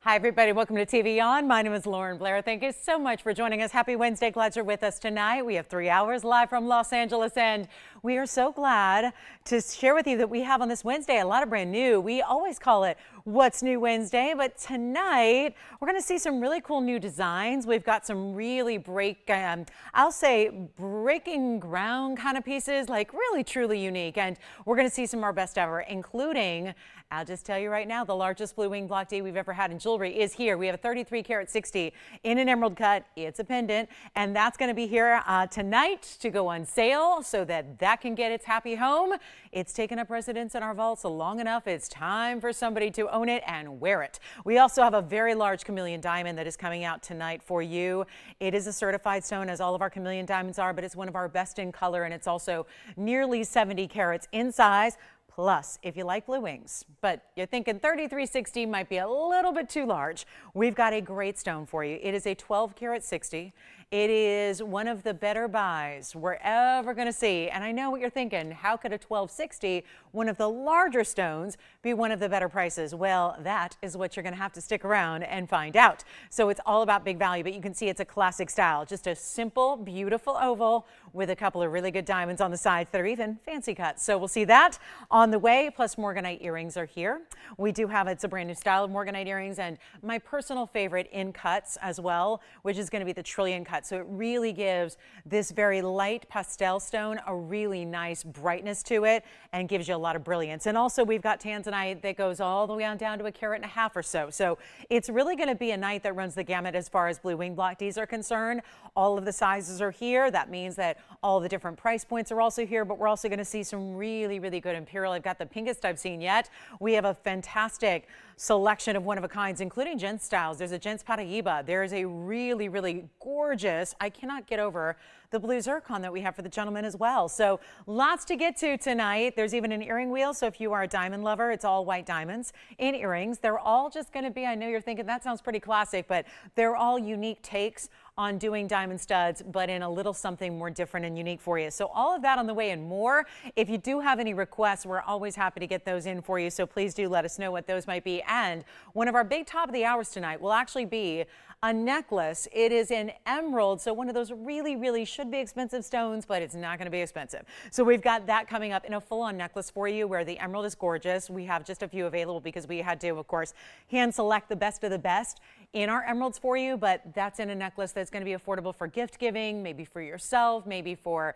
Hi, everybody. Welcome to TVON. My name is Blair. Thank you so much for joining us. Happy Wednesday. Glad you're with us tonight. We have 3 hours live from Los Angeles, and we are so glad to share with you that we have on this Wednesday a lot of brand new. We always call it What's New Wednesday, but tonight we're going to see some really cool new designs. We've got some really breaking ground kind of pieces, like really truly unique, and we're going to see some of our best ever, including, I'll just tell you right now, the largest blue wing block D we've ever had in jewelry is here. We have a 33 karat 60 in an emerald cut. It's a pendant, and that's going to be here tonight to go on sale so that can get its happy home. It's taken up residence in our vaults long enough. It's time for somebody to own it and wear it. We also have a very large chameleon diamond that is coming out tonight for you. It is a certified stone, as all of our chameleon diamonds are, but it's one of our best in color, and it's also nearly 70 carats in size. Plus, if you like blue wings, but you're thinking 3360 might be a little bit too large, we've got a great stone for you. It is a 12 karat 60. It is one of the better buys we're ever going to see. And I know what you're thinking. How could a 1260, one of the larger stones, be one of the better prices? Well, that is what you're going to have to stick around and find out. So it's all about big value, but you can see it's a classic style. Just a simple, beautiful oval with a couple of really good diamonds on the sides that are even fancy cuts. So we'll see that on the way. Plus, morganite earrings are here. We do have, it's a brand new style of morganite earrings, and my personal favorite in cuts as well, which is going to be the trillion cut. So it really gives this very light pastel stone a really nice brightness to it and gives you a lot of brilliance. And also we've got tanzanite that goes all the way on down to 1.5 carats or so. So it's really going to be a night that runs the gamut as far as blue wing block Ds are concerned. All of the sizes are here. That means that all the different price points are also here, but we're also going to see some really, really good imperial. I've got the pinkest I've seen yet. We have a fantastic selection of one-of-a-kinds, including gents styles. There's a gents Paraíba. There's a really, really gorgeous, I cannot get over the blue zircon that we have for the gentlemen as well. So lots to get to tonight. There's even an earring wheel. So if you are a diamond lover, it's all white diamonds in earrings. They're all just going to be, I know you're thinking that sounds pretty classic, but they're all unique takes on doing diamond studs, but in a little something more different and unique for you. So all of that on the way and more. If you do have any requests, we're always happy to get those in for you. So please do let us know what those might be. And one of our big top of the hours tonight will actually be a necklace. It is in emerald, so one of those really, really should be expensive stones, but it's not going to be expensive. So we've got that coming up in a full-on necklace for you where the emerald is gorgeous. We have just a few available because we had to, of course, hand select the best of the best in our emeralds for you, but that's in a necklace that's going to be affordable for gift giving, maybe for yourself, maybe for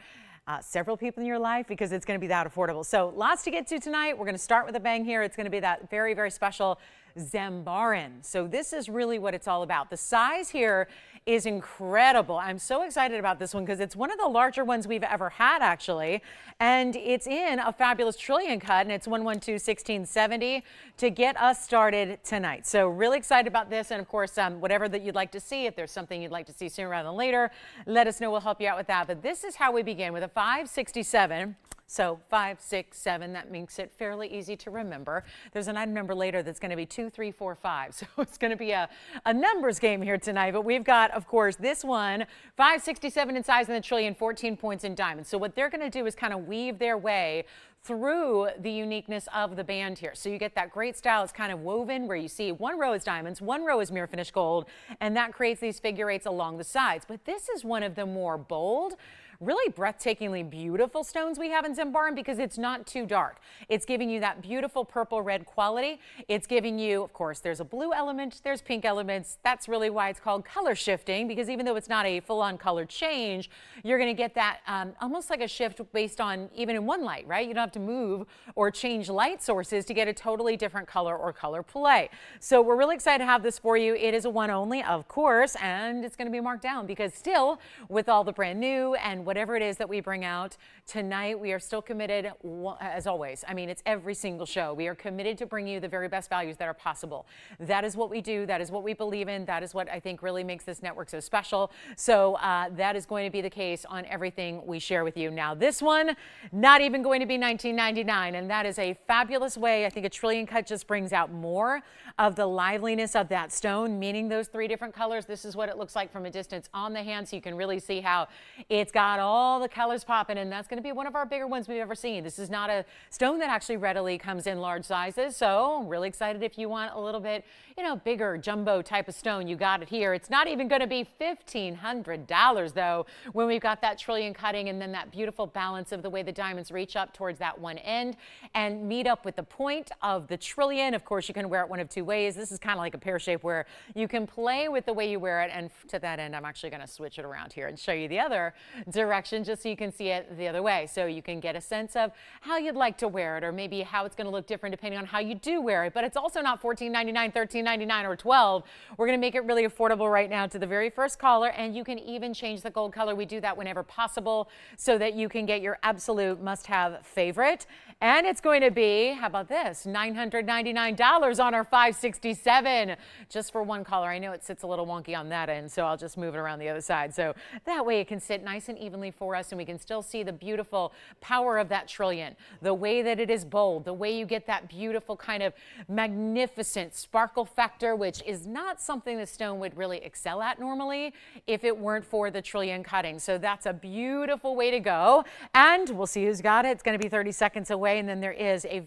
several people in your life, because it's going to be that affordable. So lots to get to tonight. We're going to start with a bang here. It's going to be that very, very special Zamar. So this is really what it's all about. The size here is incredible. I'm so excited about this one because it's one of the larger ones we've ever had, actually. And it's in a fabulous trillion cut, and it's 112-1670 to get us started tonight. So really excited about this. And of course, whatever that you'd like to see, if there's something you'd like to see sooner rather than later, let us know. We'll help you out with that. But this is how we begin with a 567. So 5, 6, 7, that makes it fairly easy to remember. There's an item number later that's going to be 2, 3, 4, 5. So it's going to be a numbers game here tonight. But we've got, of course, this one, 567 in size in the trillion, 14 points in diamonds. So what they're going to do is kind of weave their way through the uniqueness of the band here. So you get that great style. It's kind of woven where you see one row is diamonds, one row is mirror finished gold, and that creates these figure eights along the sides. But this is one of the more bold, really breathtakingly beautiful stones we have in Zamar because it's not too dark. It's giving you that beautiful purple red quality. It's giving you, of course, there's a blue element, there's pink elements. That's really why it's called color shifting, because even though it's not a full-on color change, you're going to get that almost like a shift based on even in one light, right? You don't have to move or change light sources to get a totally different color or color play. So we're really excited to have this for you. It is a one only, of course, and it's going to be marked down because still, with all the brand new and whatever it is that we bring out tonight, we are still committed, as always. I mean, it's every single show. We are committed to bring you the very best values that are possible. That is what we do. That is what we believe in. That is what I think really makes this network so special. So that is going to be the case on everything we share with you. Now, this one, not even going to be $19.99, and that is a fabulous way. I think a trillion cut just brings out more of the liveliness of that stone, meaning those 3 different colors. This is what it looks like from a distance on the hand, so you can really see how it's got got all the colors popping, and that's going to be one of our bigger ones we've ever seen. This is not a stone that actually readily comes in large sizes, so I'm really excited if you want a little bit, you know, bigger jumbo type of stone. You got it here. It's not even going to be $1,500 though when we've got that trillion cutting and then that beautiful balance of the way the diamonds reach up towards that one end and meet up with the point of the trillion. Of course, you can wear it one of two ways. This is kind of like a pear shape where you can play with the way you wear it, and to that end, I'm actually going to switch it around here and show you the other direction just so you can see it the other way, so you can get a sense of how you'd like to wear it, or maybe how it's going to look different depending on how you do wear it. But it's also not $14.99, $13.99, or $12. We're going to make it really affordable right now to the very first caller, and you can even change the gold color. We do that whenever possible so that you can get your absolute must-have favorite. And it's going to be, how about this, $999 on our 567 just for one caller. I know it sits a little wonky on that end, so I'll just move it around the other side. So that way it can sit nice and evenly for us, and we can still see the beautiful power of that trillion, the way that it is bold, the way you get that beautiful kind of magnificent sparkle factor, which is not something the stone would really excel at normally if it weren't for the trillion cutting. So that's a beautiful way to go. And we'll see who's got it. It's going to be 30 seconds away. And then there is a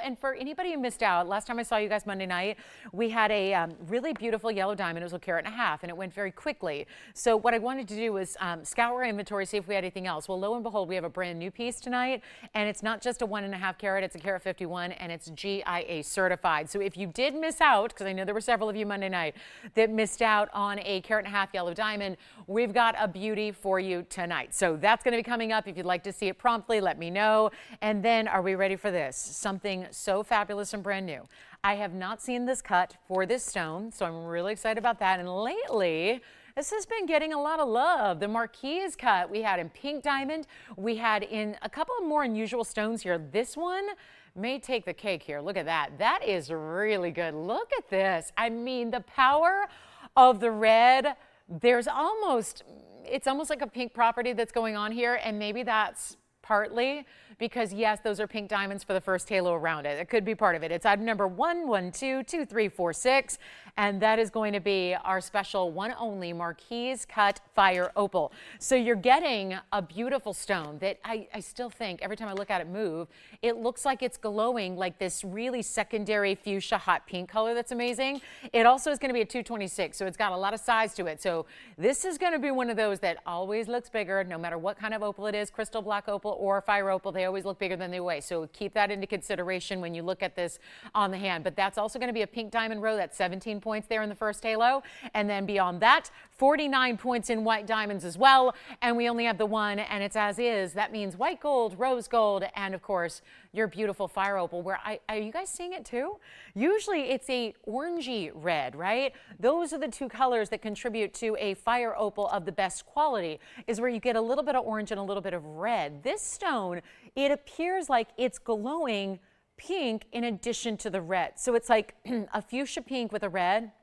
and for anybody who missed out, last time I saw you guys Monday night, we had a really beautiful yellow diamond. It was a carat and a half, and it went very quickly. So what I wanted to do was scour our inventory, see if we had anything else. Well, lo and behold, we have a brand new piece tonight, and it's not just a 1.5 carat, it's a carat 51, and it's GIA certified. So if you did miss out, because I know there were several of you Monday night that missed out on a carat and a half yellow diamond, we've got a beauty for you tonight. So that's going to be coming up. If you'd like to see it promptly, let me know. And then, are we ready for this? Something so fabulous and brand new. I have not seen this cut for this stone, so I'm really excited about that. And lately, this has been getting a lot of love. The Marquise cut we had in pink diamond. We had in a couple of more unusual stones here. This one may take the cake here. Look at that. That is really good. Look at this. I mean, the power of the red. It's almost like a pink property that's going on here, and maybe that's partly because, yes, those are pink diamonds for the first halo around it. It could be part of it. It's item number 1122346, and that is going to be our special one only Marquise cut fire opal. So you're getting a beautiful stone that I still think every time I look at it move, it looks like it's glowing like this really secondary fuchsia hot pink color that's amazing. It also is going to be a 226, so it's got a lot of size to it. So this is going to be one of those that always looks bigger, no matter what kind of opal it is, crystal black opal or fire opal. They always look bigger than they weigh. So keep that into consideration when you look at this on the hand. But that's also going to be a pink diamond row. That's 17 points there in the first halo. And then beyond that, 49 points in white diamonds as well. And we only have the one, and it's as is. That means white gold, rose gold, and of course, your beautiful fire opal, where are you guys seeing it too? Usually it's a orangey red, right? Those are the two colors that contribute to a fire opal of the best quality, is where you get a little bit of orange and a little bit of red. This stone, it appears like it's glowing pink in addition to the red. So it's like a fuchsia pink with a red,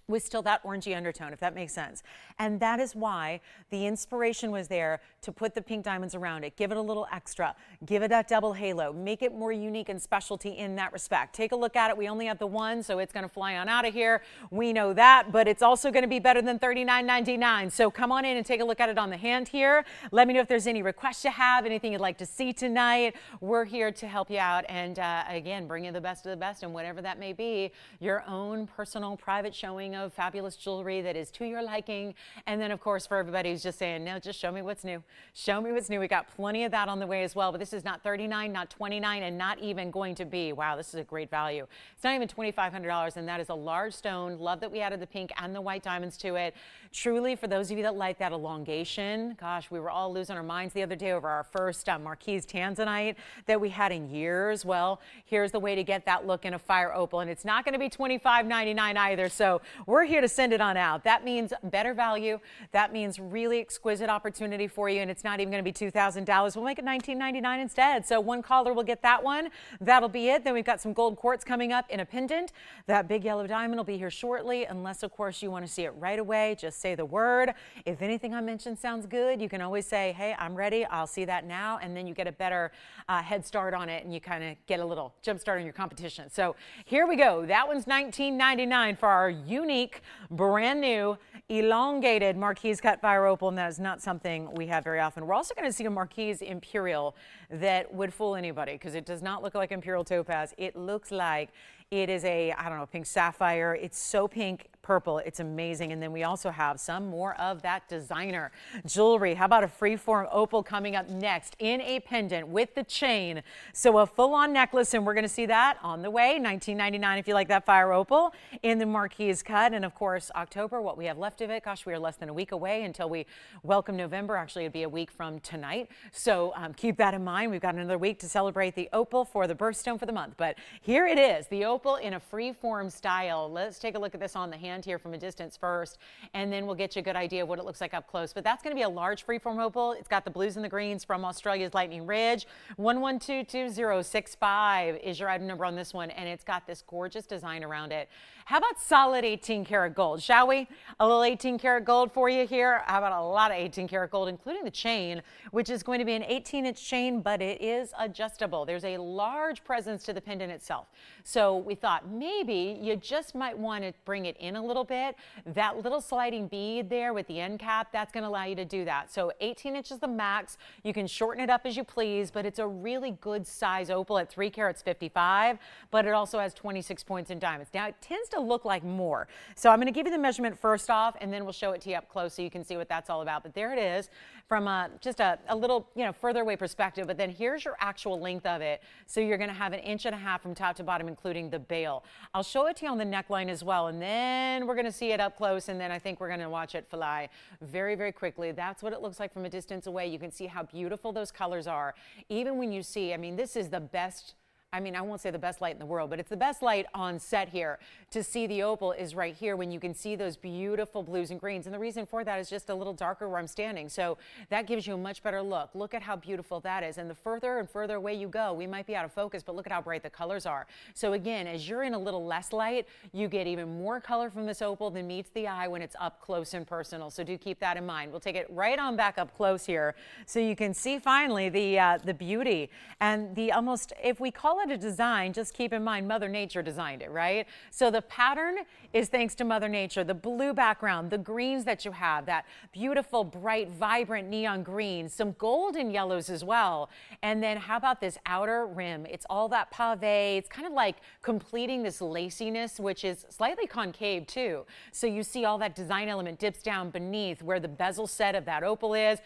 with still that orangey undertone, if that makes sense. And that is why the inspiration was there to put the pink diamonds around it, give it a little extra, give it that double halo, make it more unique and specialty in that respect. Take a look at it. We only have the one, so it's gonna fly on out of here. We know that, but it's also gonna be better than $39.99. So come on in and take a look at it on the hand here. Let me know if there's any requests you have, anything you'd like to see tonight. We're here to help you out, and again, bring you the best of the best, and whatever that may be, your own personal private showing of fabulous jewelry that is to your liking. And then, of course, for everybody who's just saying, no, just show me what's new. Show me what's new. We got plenty of that on the way as well. But this is not $39, not $29, and not even going to be, wow, this is a great value. It's not even $2,500, and that is a large stone. Love that we added the pink and the white diamonds to it. Truly, for those of you that like that elongation, gosh, we were all losing our minds the other day over our first Marquise tanzanite that we had in years. Well, here's the way to get that look in a fire opal, and it's not going to be $25.99 either. So we're here to send it on out. That means better value. That means really exquisite opportunity for you, and it's not even going to be $2,000. We'll make it $19.99 instead. So one caller will get that one. That'll be it. Then we've got some gold quartz coming up in a pendant. That big yellow diamond will be here shortly, unless, of course, you want to see it right away. Just say the word. If anything I mentioned sounds good, you can always say, hey, I'm ready. I'll see that now. And then you get a better head start on it, and you kind of get a little jump start on your competition. So here we go. That one's $19.99 for our unique, brand new elongated Marquise cut fire opal, and that is not something we have very often. We're also going to see a Marquise Imperial that would fool anybody because it does not look like Imperial Topaz. It looks like it is a, I don't know, pink sapphire. It's so pink purple. It's amazing. And then we also have some more of that designer jewelry. How about a freeform opal coming up next in a pendant with the chain? So a full-on necklace, and we're going to see that on the way. $19.99 if you like that fire opal in the Marquise cut. And of course, October, what we have left of it. Gosh, we are less than a week away until we welcome November. Actually, it'd be a week from tonight. So keep that in mind. We've got another week to celebrate the opal for the birthstone for the month. But here it is, the opal in a free-form style. Let's take a look at this on the hand here from a distance first, and then we'll get you a good idea of what it looks like up close. But that's going to be a large freeform opal. It's got the blues and the greens from Australia's Lightning Ridge. 11222065 is your item number on this one, and it's got this gorgeous design around it. How about solid 18 karat gold, shall we? A little 18 karat gold for you here. How about a lot of 18 karat gold, including the chain, which is going to be an 18-inch chain, but it is adjustable. There's a large presence to the pendant itself. So we thought maybe you just might want to bring it in a little bit. That little sliding bead there with the end cap, that's going to allow you to do that. So 18 inches the max. You can shorten it up as you please, but it's a really good size opal at 3 carats 55, but it also has 26 points in diamonds. Now, it tends to look like more. So I'm going to give you the measurement first off, and then we'll show it to you up close so you can see what that's all about. But there it is from just a little, further away perspective. But then here's your actual length of it. So you're going to have 1.5 inches from top to bottom, including the bail. I'll show it to you on the neckline as well, and then we're going to see it up close, and then I think we're going to watch it fly very, very quickly. That's what it looks like from a distance away. You can see how beautiful those colors are. Even when you see, this is the best, I won't say the best light in the world, but it's the best light on set here to see the opal is right here when you can see those beautiful blues and greens. And the reason for that is just a little darker where I'm standing. So that gives you a much better look. Look at how beautiful that is. And the further and further away you go, we might be out of focus, but look at how bright the colors are. So again, as you're in a little less light, you get even more color from this opal than meets the eye when it's up close and personal. So do keep that in mind. We'll take it right on back up close here so you can see finally the beauty and the almost, if we call it a design, just keep in mind Mother Nature designed it, right? So the pattern is thanks to Mother Nature. The blue background, the greens that you have, that beautiful, bright, vibrant neon green, some golden yellows as well. And then how about this outer rim? It's all that pave. It's kind of like completing this laciness, which is slightly concave too. So you see all that design element dips down beneath where the bezel set of that opal is.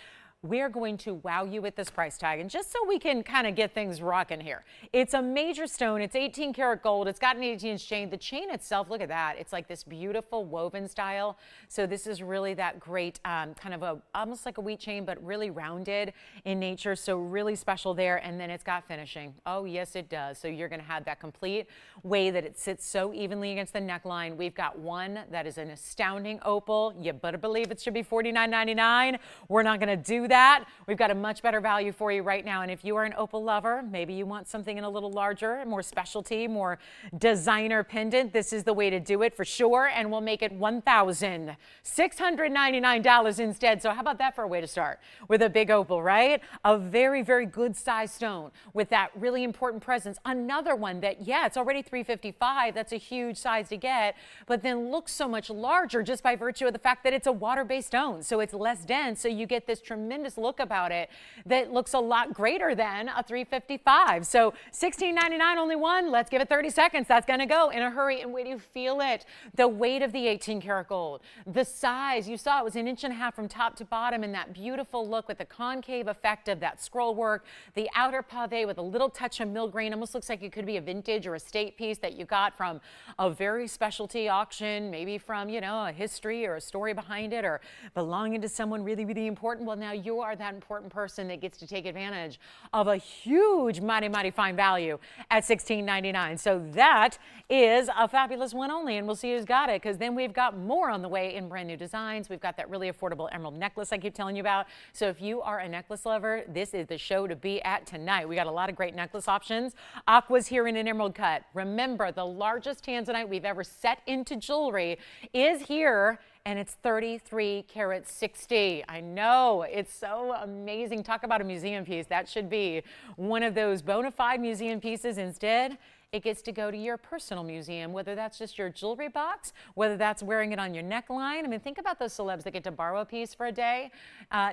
We're going to wow you with this price tag. And just so we can kind of get things rocking here, it's a major stone. It's 18 karat gold. It's got an 18-inch chain. The chain itself, look at that. It's like this beautiful woven style. So this is really that great kind of almost like a wheat chain, but really rounded in nature. So really special there. And then it's got finishing. Oh, yes, it does. So you're going to have that complete way that it sits so evenly against the neckline. We've got one that is an astounding opal. You better believe it should be $49.99. We're not going to do that. We've got a much better value for you right now. And if you are an opal lover, maybe you want something in a little larger, more specialty, more designer pendant, this is the way to do it for sure. And we'll make it $1,699 instead. So how about that for a way to start with a big opal, right? A very, very good size stone with that really important presence. Another one that, yeah, it's already $355. That's a huge size to get, but then looks so much larger just by virtue of the fact that it's a water-based stone. So it's less dense. So you get this tremendous look about it that looks a lot greater than a $355. So $16.99 only one. Let's give it 30 seconds. That's going to go in a hurry. And wait, do you feel it? The weight of the 18 karat gold, the size, you saw it was 1.5 inches from top to bottom, and that beautiful look with the concave effect of that scroll work, the outer pave with a little touch of mill grain. Almost looks like it could be a vintage or a state piece that you got from a very specialty auction, maybe from, a history or a story behind it, or belonging to someone really, really important. Well, now you are that important person that gets to take advantage of a huge, mighty, mighty fine value at $16.99. So that is a fabulous one only, and we'll see who's got it, because then we've got more on the way in brand new designs. We've got that really affordable emerald necklace I keep telling you about. So if you are a necklace lover, this is the show to be at tonight. We got a lot of great necklace options. Aqua's here in an emerald cut. Remember, the largest tanzanite we've ever set into jewelry is here, and it's 33 karat 60. I know, it's so amazing. Talk about a museum piece. That should be one of those bona fide museum pieces. Instead, It gets to go to your personal museum, whether that's just your jewelry box, whether that's wearing it on your neckline. I mean, think about those celebs that get to borrow a piece for a day.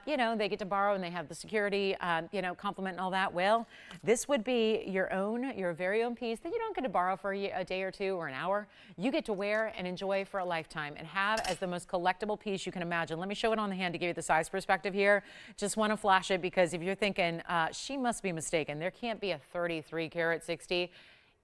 You know, they get to borrow and they have the security, you know, compliment and all that. Well, this would be your very own piece that you don't get to borrow for a day or two or an hour. You get to wear and enjoy for a lifetime and have as the most collectible piece you can imagine. Let me show it on the hand to give you the size perspective here. Just want to flash it because if you're thinking, she must be mistaken, there can't be a 33 karat 60.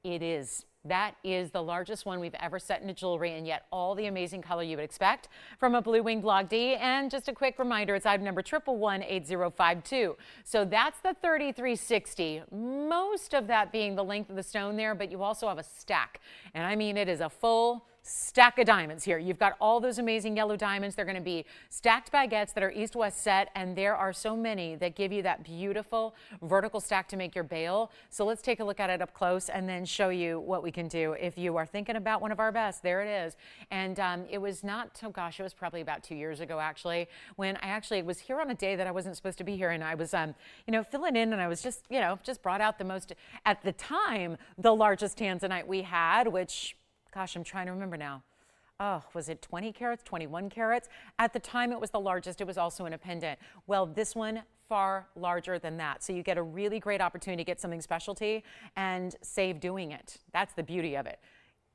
It is. That is the largest one we've ever set into jewelry, and yet all the amazing color you would expect from a Blue Wing Block D. And just a quick reminder, it's item number 1118052. So that's the 3360. Most of that being the length of the stone there, but you also have a stack. And I mean, it is a full stack of diamonds here. You've got all those amazing yellow diamonds. They're going to be stacked baguettes that are east-west set, and there are so many that give you that beautiful vertical stack to make your bail. So let's take a look at it up close and then show you what we can do if you are thinking about one of our best. There it is. And it was not, oh gosh, it was probably about 2 years ago actually, when I actually was here on a day that I wasn't supposed to be here, and I was you know, filling in, and I was just, you know, just brought out the most, at the time, the largest tanzanite we had, which, gosh, I'm trying to remember now. Oh, was it 20 carats, 21 carats? At the time, it was the largest. It was also in a pendant. Well, this one, far larger than that. So you get a really great opportunity to get something specialty and save doing it. That's the beauty of it.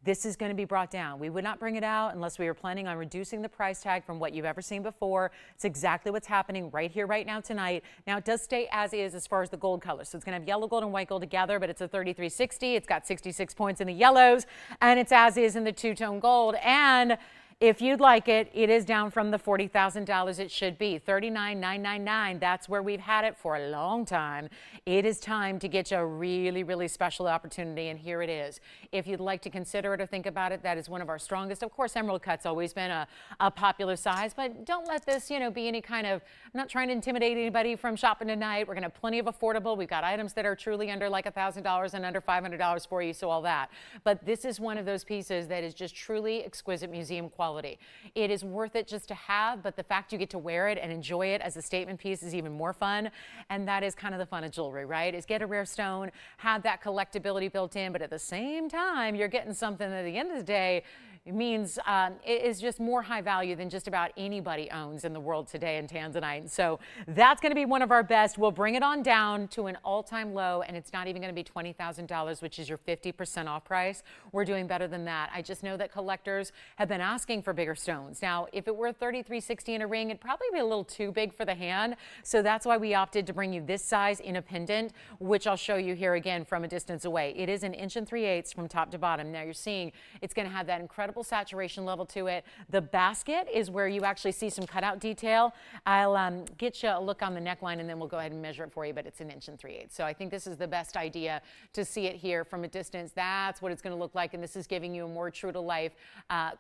This is going to be brought down. We would not bring it out unless we were planning on reducing the price tag from what you've ever seen before. It's exactly what's happening right here, right now, tonight. Now, it does stay as far as the gold color. So it's going to have yellow gold and white gold together, but it's a 3360. It's got 66 points in the yellows, and it's as is in the two-tone gold. And if you'd like it, it is down from the $40,000 it should be, $39,999. That's where we've had it for a long time. It is time to get you a really, really special opportunity, and here it is. If you'd like to consider it or think about it, that is one of our strongest. Of course, emerald cut's always been a popular size, but don't let this, you know, be any kind of, I'm not trying to intimidate anybody from shopping tonight. We're going to have plenty of affordable. We've got items that are truly under like $1,000 and under $500 for you, so all that. But this is one of those pieces that is just truly exquisite museum quality. It is worth it just to have, but the fact you get to wear it and enjoy it as a statement piece is even more fun. And that is kind of the fun of jewelry, right? Is get a rare stone, have that collectability built in, but at the same time, you're getting something that at the end of the day, it means it is just more high value than just about anybody owns in the world today in tanzanite. So that's going to be one of our best. We'll bring it on down to an all-time low, and it's not even going to be $20,000, which is your 50% off price. We're doing better than that. I just know that collectors have been asking for bigger stones. Now, if it were 3360 in a ring, it'd probably be a little too big for the hand. So that's why we opted to bring you this size in a pendant, which I'll show you here again from a distance away. It is an 1 3/8 from top to bottom. Now you're seeing it's going to have that incredible saturation level to it. The basket is where you actually see some cutout detail. I'll get you a look on the neckline, and then we'll go ahead and measure it for you, but it's an 1 3/8. So I think this is the best idea to see it here from a distance. That's what it's going to look like, and this is giving you a more true to life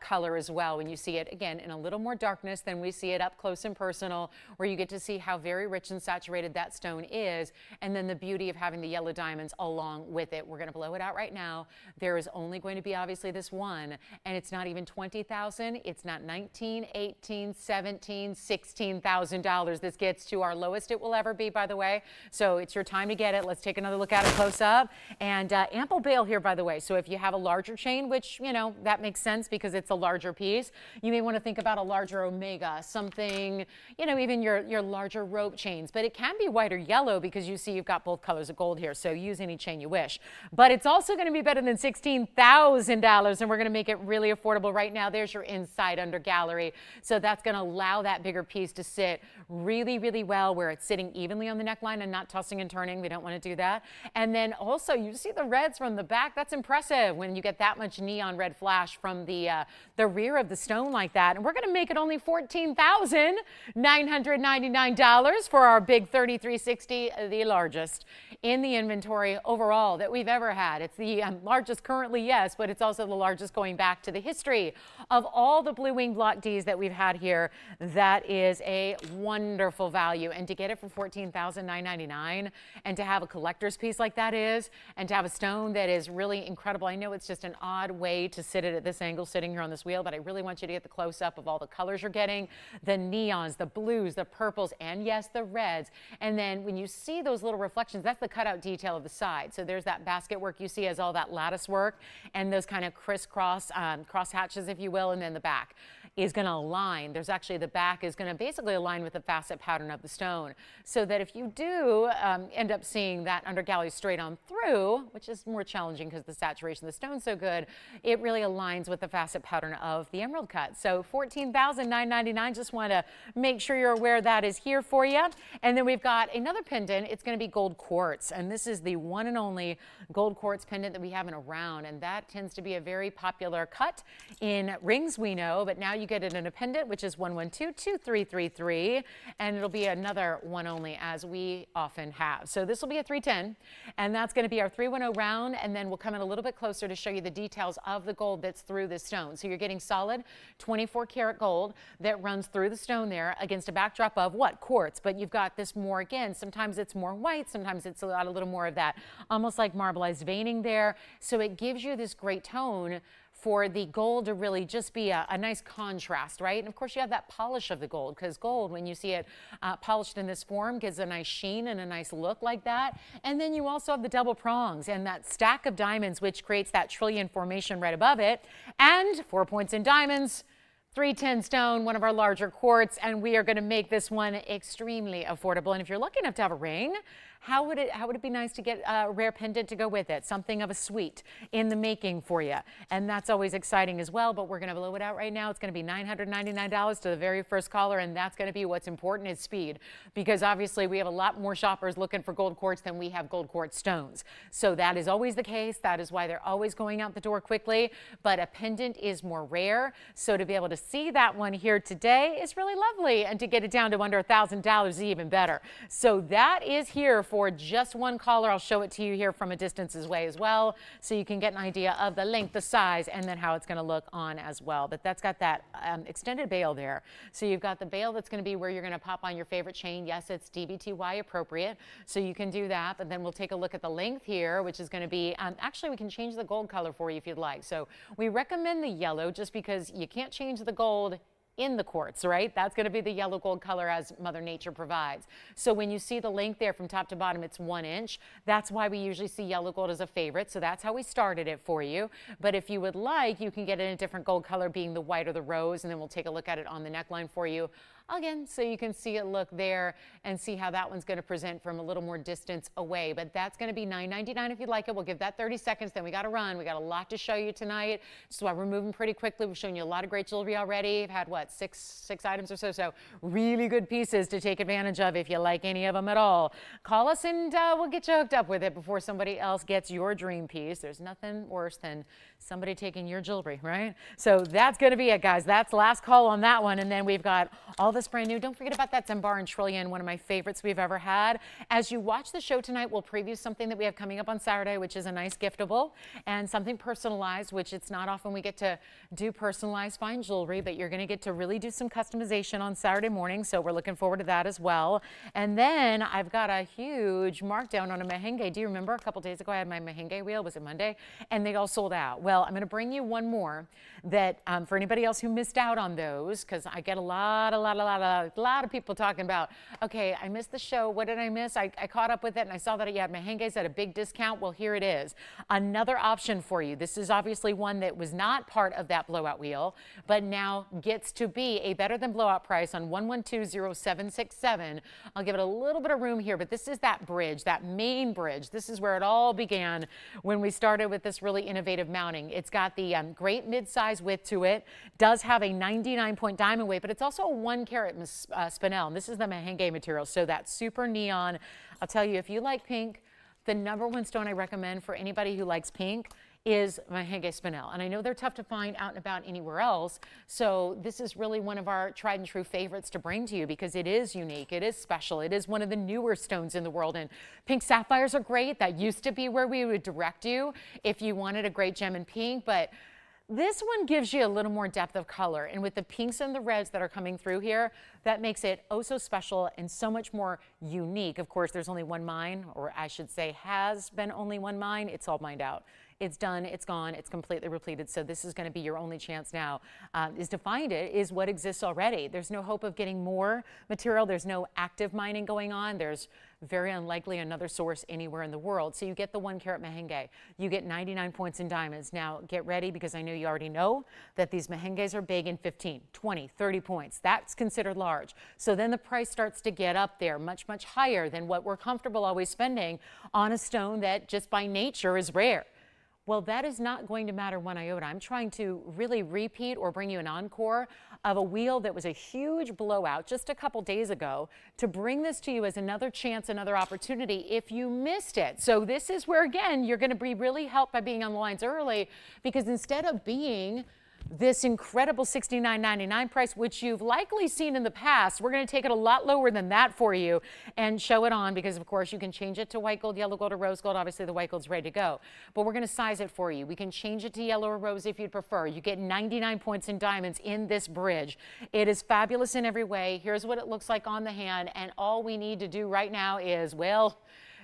color as well when you see it, again, in a little more darkness than we see it up close and personal, where you get to see how very rich and saturated that stone is, and then the beauty of having the yellow diamonds along with it. We're going to blow it out right now. There is only going to be obviously this one, and it's not even $20,000. It's not $19,000, $18,000, $17,000, $16,000. This gets to our lowest it will ever be, by the way. So it's your time to get it. Let's take another look at it close up. And ample bail here, by the way. So if you have a larger chain, which, you know, that makes sense because it's a larger piece, you may want to think about a larger omega, something, you know, even your larger rope chains. But it can be white or yellow because you see you've got both colors of gold here. So use any chain you wish. But it's also going to be better than $16,000, and we're going to make it really affordable right now. There's your inside under gallery. So that's going to allow that bigger piece to sit really, really well where it's sitting evenly on the neckline and not tossing and turning. We don't want to do that. And then also you see the reds from the back. That's impressive when you get that much neon red flash from the rear of the stone like that. And we're going to make it only $14,999 for our big 3360, the largest in the inventory overall that we've ever had. It's the largest currently, yes, but it's also the largest going back to the the history of all the blue wing block Ds that we've had here. That is a wonderful value. And to get it for $14,999 and to have a collector's piece like that is, and to have a stone that is really incredible. I know it's just an odd way to sit it at this angle sitting here on this wheel, but I really want you to get the close up of all the colors you're getting, the neons, the blues, the purples, and yes, the reds. And then when you see those little reflections, that's the cutout detail of the side. So there's that basket work you see as all that lattice work and those kind of crisscross cross hatches, if you will, and then the back is going to align. There's actually the back is going to basically align with the facet pattern of the stone, so that if you do end up seeing that undergallery straight on through, which is more challenging because the saturation of the stone's so good, it really aligns with the facet pattern of the emerald cut. So $14,999. Just want to make sure you're aware that is here for you. And then we've got another pendant. It's going to be gold quartz, and this is the one and only gold quartz pendant that we have in a round, and that tends to be a very popular cut in rings, we know, but now you get it in a pendant, which is 112-2333, and it'll be another one only, as we often have. So this will be a 310, and that's going to be our 310 round, and then we'll come in a little bit closer to show you the details of the gold that's through this stone. So you're getting solid 24 karat gold that runs through the stone there against a backdrop of what? Quartz. But you've got this more, again, sometimes it's more white, sometimes it's a little more of that almost like marbleized veining there. So it gives you this great tone for the gold to really just be a nice contrast, right? And of course you have that polish of the gold, because gold, when you see it polished in this form, gives a nice sheen and a nice look like that. And then you also have the double prongs and that stack of diamonds, which creates that trillion formation right above it. And 4 points in diamonds, 310 stone, one of our larger quartz, and we are going to make this one extremely affordable. And if you're lucky enough to have a ring, how would it be nice to get a rare pendant to go with it? Something of a suite in the making for you. And that's always exciting as well, but we're going to blow it out right now. It's going to be $999 to the very first caller, and that's going to be what's important is speed, because obviously we have a lot more shoppers looking for gold quartz than we have gold quartz stones. So that is always the case. That is why they're always going out the door quickly, but a pendant is more rare. So to be able to see that one here today is really lovely, and to get it down to under $1,000 is even better. So that is here for just one caller. I'll show it to you here from a distance away as well, so you can get an idea of the length, the size, and then how it's going to look on as well. But that's got that extended bail there. So you've got the bail that's going to be where you're going to pop on your favorite chain. Yes, it's DBTY appropriate, so you can do that. But then we'll take a look at the length here, which is going to be, actually we can change the gold color for you if you'd like. So we recommend the yellow, just because you can't change the gold in the quartz, right? That's going to be the yellow gold color as Mother Nature provides. So when you see the length there from top to bottom, it's 1 inch. That's why we usually see yellow gold as a favorite. So that's how we started it for you. But if you would like, you can get it in a different gold color, being the white or the rose, and then we'll take a look at it on the neckline for you again, so you can see it look there and see how that one's going to present from a little more distance away. But that's going to be $999 if you'd like it. We'll give that 30 seconds, then we got to run. We got a lot to show you tonight, so we're moving pretty quickly. We've shown you a lot of great jewelry already. We've had what, six items or so, so really good pieces to take advantage of if you like any of them at all. Call us and we'll get you hooked up with it before somebody else gets your dream piece. There's nothing worse than somebody taking your jewelry, right? So that's going to be it, guys. That's last call on that one. And then we've got all this brand new. Don't forget about that Zamar and Trillion, one of my favorites we've ever had. As you watch the show tonight, we'll preview something that we have coming up on Saturday, which is a nice giftable and something personalized, which it's not often we get to do personalized fine jewelry, but you're going to get to really do some customization on Saturday morning. So we're looking forward to that as well. And then I've got a huge markdown on a merengue. Do you remember a couple days ago I had my merengue wheel? Was it Monday? And they all sold out. Well, I'm going to bring you one more that for anybody else who missed out on those, because I get a lot of people talking about, okay, I missed the show. What did I miss? I caught up with it and I saw that you had merengues at a big discount. Well, here it is. Another option for you. This is obviously one that was not part of that blowout wheel, but now gets to be a better than blowout price on 1120767. I'll give it a little bit of room here, but this is that bridge, that main bridge. This is where it all began when we started with this really innovative mounting. It's got the great mid-size width to it, does have a 99-point diamond weight, but it's also a 1 carat spinel. And this is the merengue material, so that's super neon. I'll tell you, if you like pink, the #1 stone I recommend for anybody who likes pink is merengue spinel. And I know they're tough to find out and about anywhere else, so this is really one of our tried and true favorites to bring to you because it is unique, it is special, it is one of the newer stones in the world. And pink sapphires are great. That used to be where we would direct you if you wanted a great gem in pink, but This one gives you a little more depth of color, and with the pinks and the reds that are coming through here, that makes it oh so special and so much more unique. Of course, there's only one mine, or I should say has been only one mine. It's all mined out. It's done, it's gone, it's completely repleted. So this is going to be your only chance now is to find it, is what exists already. There's no hope of getting more material. There's no active mining going on. There's very unlikely another source anywhere in the world. So you get the 1 carat mehengue. You get 99 points in diamonds. Now get ready, because I know you already know that these mehengues are big in 15, 20, 30 points. That's considered large. So then the price starts to get up there much, much higher than what we're comfortable always spending on a stone that just by nature is rare. Well, that is not going to matter one iota. I'm trying to really repeat or bring you an encore of a wheel that was a huge blowout just a couple days ago, to bring this to you as another chance, another opportunity if you missed it. So this is where, again, you're going to be really helped by being on the lines early, because instead of being this incredible $69.99 price, which you've likely seen in the past, we're going to take it a lot lower than that for you and show it on, because of course you can change it to white gold, yellow gold, or rose gold. Obviously the white gold's ready to go, but we're going to size it for you. We can change it to yellow or rose if you'd prefer. You get 99 points in diamonds in this bridge. It is fabulous in every way. Here's what it looks like on the hand, and all we need to do right now is, well,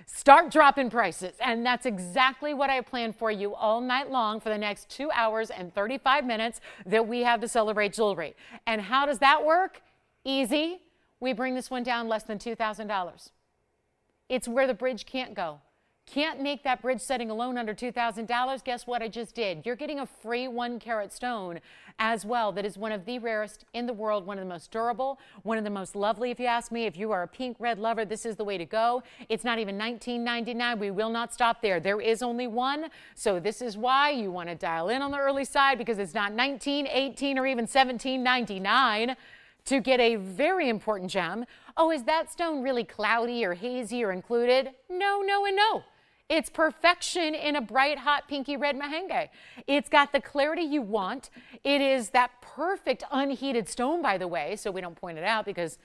start dropping prices. And that's exactly what I planned for you all night long for the next 2 hours and 35 minutes that we have to celebrate jewelry. And how does that work? Easy. We bring this one down less than $2,000. It's where the bridge can't go. Can't make that bridge setting alone under $2,000. Guess what I just did? You're getting a free 1 carat stone as well that is one of the rarest in the world, one of the most durable, one of the most lovely, if you ask me. If you are a pink red lover, this is the way to go. It's not even $19.99. We will not stop there. There is only one. So this is why you want to dial in on the early side, because it's not $19, $18, or even $17.99 to get a very important gem. Oh, is that stone really cloudy or hazy or included? No, no, and no. It's perfection in a bright, hot, pinky red mehengue. It's got the clarity you want. It is that perfect unheated stone, by the way, so we don't point it out, because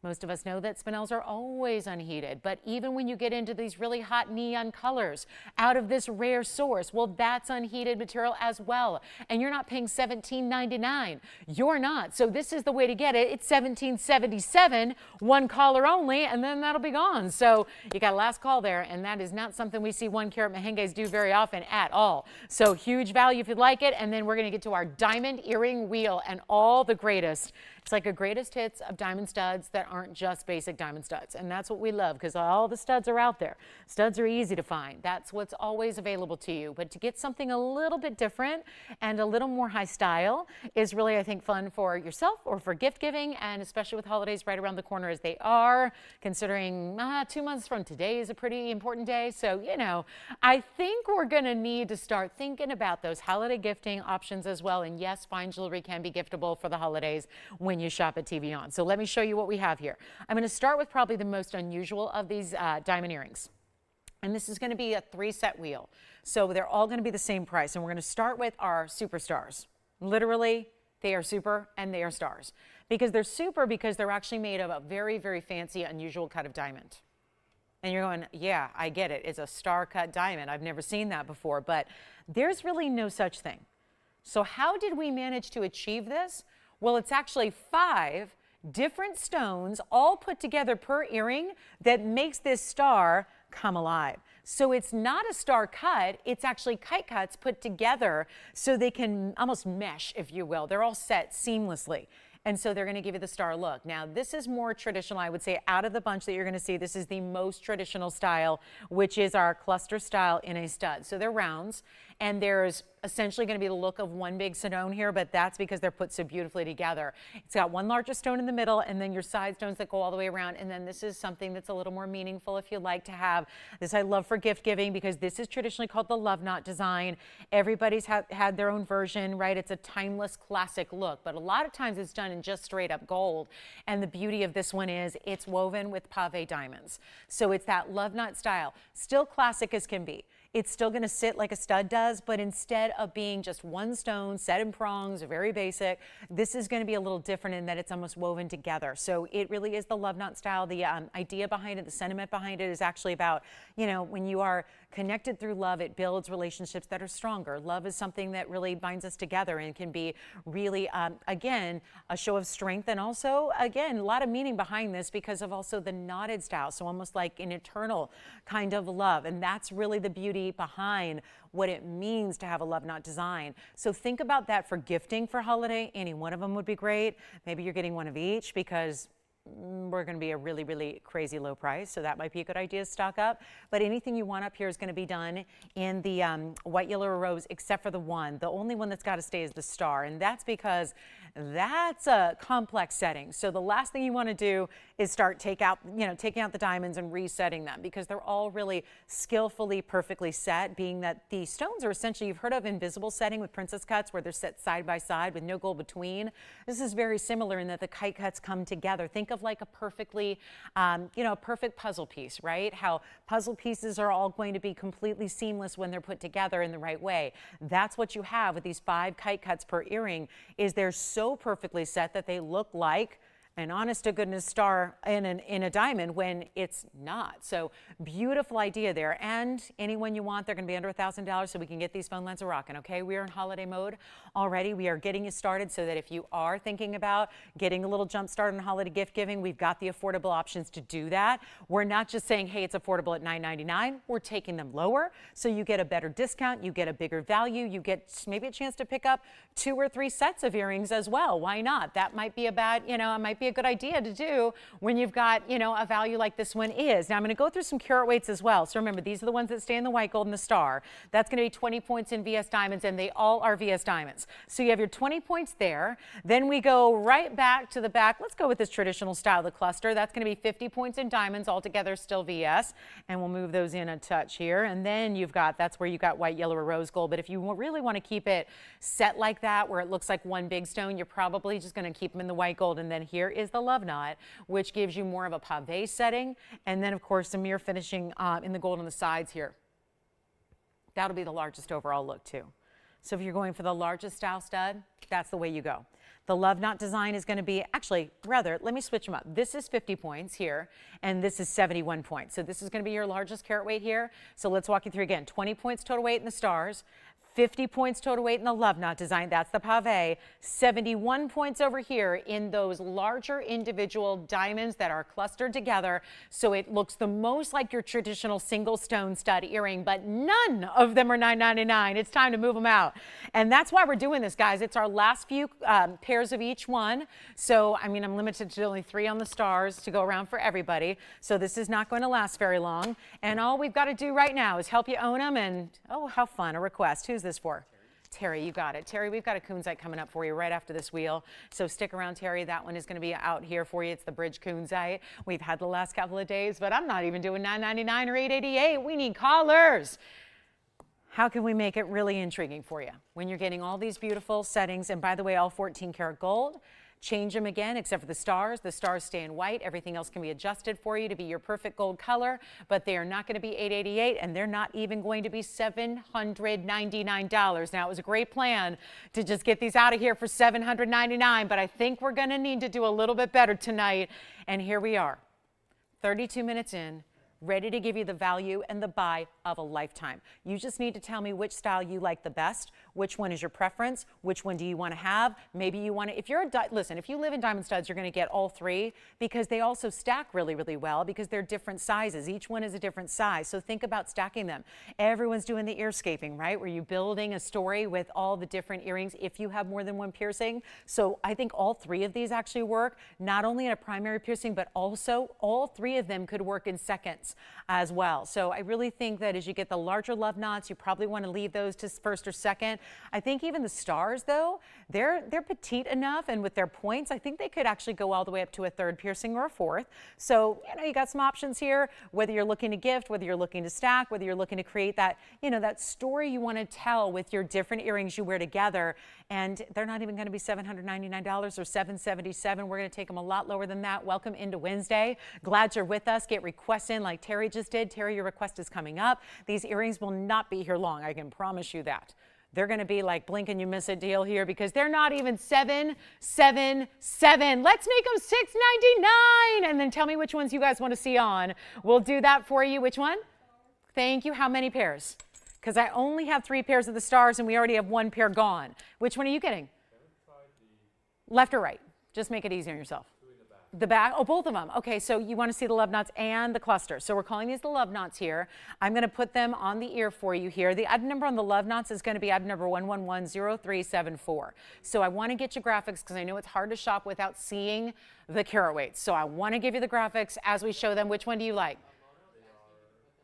most of us know that spinels are always unheated. But even when you get into these really hot neon colors out of this rare source, well, that's unheated material as well. And you're not paying $17.99. You're not. So this is the way to get it. It's $17.77, 1 caller only, and then that'll be gone. So you got a last call there, and that is not something we see 1 carat mehengues do very often at all. So huge value if you'd like it. And then we're going to get to our diamond earring wheel and all the greatest. It's like a greatest hits of diamond studs that aren't just basic diamond studs. And that's what we love, because all the studs are out there. Studs are easy to find. That's what's always available to you. But to get something a little bit different and a little more high style is really, I think, fun for yourself or for gift giving, and especially with holidays right around the corner as they are, considering 2 months from today is a pretty important day. So, you know, I think we're going to need to start thinking about those holiday gifting options as well. And yes, fine jewelry can be giftable for the holidays when you shop at TVON. So let me show you what we have here. I'm going to start with probably the most unusual of these diamond earrings. And this is going to be a 3-set wheel. So they're all going to be the same price. And we're going to start with our superstars. Literally, they are super and they are stars. Because they're super because they're actually made of a very, very fancy, unusual cut of diamond. And you're going, yeah, I get it. It's a star cut diamond. I've never seen that before. But there's really no such thing. So how did we manage to achieve this? Well, it's actually 5 different stones all put together per earring that makes this star come alive. So it's not a star cut, it's actually kite cuts put together so they can almost mesh, if you will. They're all set seamlessly. And so they're going to give you the star look. Now, this is more traditional, I would say, out of the bunch that you're going to see. This is the most traditional style, which is our cluster style in a stud. So they're rounds, and there's essentially going to be the look of one big stone here, but that's because they're put so beautifully together. It's got one larger stone in the middle, and then your side stones that go all the way around. And then this is something that's a little more meaningful if you like to have. This I love for gift giving because this is traditionally called the love knot design. Everybody's had their own version, right? It's a timeless classic look, but a lot of times it's done in just straight up gold. And the beauty of this one is it's woven with pave diamonds. So it's that love knot style, still classic as can be. It's still going to sit like a stud does, but instead of being just one stone set in prongs, very basic, this is going to be a little different in that it's almost woven together. So it really is the love knot style. The idea behind it, the sentiment behind it is actually about, you know, when you are connected through love, it builds relationships that are stronger. Love is something that really binds us together and can be really, again, a show of strength. And also, again, a lot of meaning behind this because of also the knotted style. So almost like an eternal kind of love. And that's really the beauty behind what it means to have a love knot design. So think about that for gifting for holiday. Any one of them would be great. Maybe you're getting one of each because we're going to be a really, really crazy low price. So that might be a good idea to stock up. But anything you want up here is going to be done in the white, yellow, or rose, except for the one. The only one that's got to stay is the star. And that's because that's a complex setting. So the last thing you want to do is start taking out the diamonds and resetting them because they're all really skillfully, perfectly set, being that the stones are essentially, you've heard of invisible setting with princess cuts where they're set side by side with no gold between. This is very similar in that the kite cuts come together. Think of like a perfectly, perfect puzzle piece, right? How puzzle pieces are all going to be completely seamless when they're put together in the right way. That's what you have with these 5 kite cuts per earring, is they're so perfectly set that they look like an honest to goodness star in a diamond when it's not. So beautiful idea there. And anyone you want, they're going to be under $1,000 so we can get these phone lines rocking. Okay, we are in holiday mode already. We are getting you started so that if you are thinking about getting a little jump start on holiday gift giving, we've got the affordable options to do that. We're not just saying, hey, it's affordable at $9.99. We're taking them lower so you get a better discount, you get a bigger value, you get maybe a chance to pick up 2 or 3 sets of earrings as well. Why not? That might be a bad, it might be a good idea to do when you've got, a value like this one is. Now I'm going to go through some carat weights as well. So remember, these are the ones that stay in the white gold and the star. That's going to be 20 points in VS diamonds, and they all are VS diamonds. So you have your 20 points there. Then we go right back to the back. Let's go with this traditional style, the cluster. That's going to be 50 points in diamonds, altogether still VS. And we'll move those in a touch here. And then that's where you got white, yellow, or rose gold. But if you really want to keep it set like that, where it looks like one big stone, you're probably just going to keep them in the white gold. And then here is the love knot, which gives you more of a pave setting. And then, of course, some mirror finishing in the gold on the sides here. That'll be the largest overall look, too. So if you're going for the largest style stud, that's the way you go. The love knot design is going to be, let me switch them up. This is 50 points here, and this is 71 points. So this is going to be your largest carat weight here. So let's walk you through again. 20 points total weight in the stars. 50 points total weight in the love knot design, that's the pave. 71 points over here in those larger individual diamonds that are clustered together, so it looks the most like your traditional single stone stud earring, but none of them are $9.99. It's time to move them out. And that's why we're doing this, guys. It's our last few pairs of each one. So, I'm limited to only 3 on the stars to go around for everybody. So this is not going to last very long. And all we've got to do right now is help you own them. And, oh, how fun, a request. Who's this for? Terry, you got it. Terry, we've got a kunzite coming up for you right after this wheel. So stick around, Terry. That one is going to be out here for you. It's the bridge kunzite. We've had the last couple of days, but I'm not even doing $9.99 or $8.88. We need callers. How can we make it really intriguing for you when you're getting all these beautiful settings? And by the way, all 14 karat gold. Change them again, except for the stars. The stars stay in white. Everything else can be adjusted for you to be your perfect gold color, but they are not going to be $888, and they're not even going to be $799. Now, it was a great plan to just get these out of here for $799, but I think we're going to need to do a little bit better tonight. And here we are, 32 minutes in, ready to give you the value and the buy of a lifetime. You just need to tell me which style you like the best, which one is your preference, which one do you want to have. Maybe you want to, if you live in diamond studs, you're going to get all 3 because they also stack really, really well because they're different sizes. Each one is a different size. So think about stacking them. Everyone's doing the earscaping, right? Where you're building a story with all the different earrings if you have more than one piercing. So I think all 3 of these actually work, not only in a primary piercing, but also all 3 of them could work in seconds as well. So I really think that as you get the larger love knots, you probably want to leave those to first or second. I think even the stars, though, they're petite enough, and with their points, I think they could actually go all the way up to a 3rd piercing or a 4th. So, you got some options here, whether you're looking to gift, whether you're looking to stack, whether you're looking to create that, that story you want to tell with your different earrings you wear together. And they're not even going to be $799 or $777. We're going to take them a lot lower than that. Welcome into Wednesday. Glad you're with us. Get requests in like Terry just did. Terry, your request is coming up. These earrings will not be here long. I can promise you that. They're going to be like blink and you miss a deal here because they're not even $777. Let's make them $699 and then tell me which ones you guys want to see on. We'll do that for you. Which one? Thank you. How many pairs? Because I only have 3 pairs of the stars and we already have 1 pair gone. Which one are you getting? Left or right? Just make it easy on yourself. The back? Oh, both of them. Okay, so you want to see the love knots and the cluster. So we're calling these the love knots here. I'm going to put them on the ear for you here. The item number on the love knots is going to be item number 1110374. So I want to get you graphics because I know it's hard to shop without seeing the carat weights. So I want to give you the graphics as we show them. Which one do you like?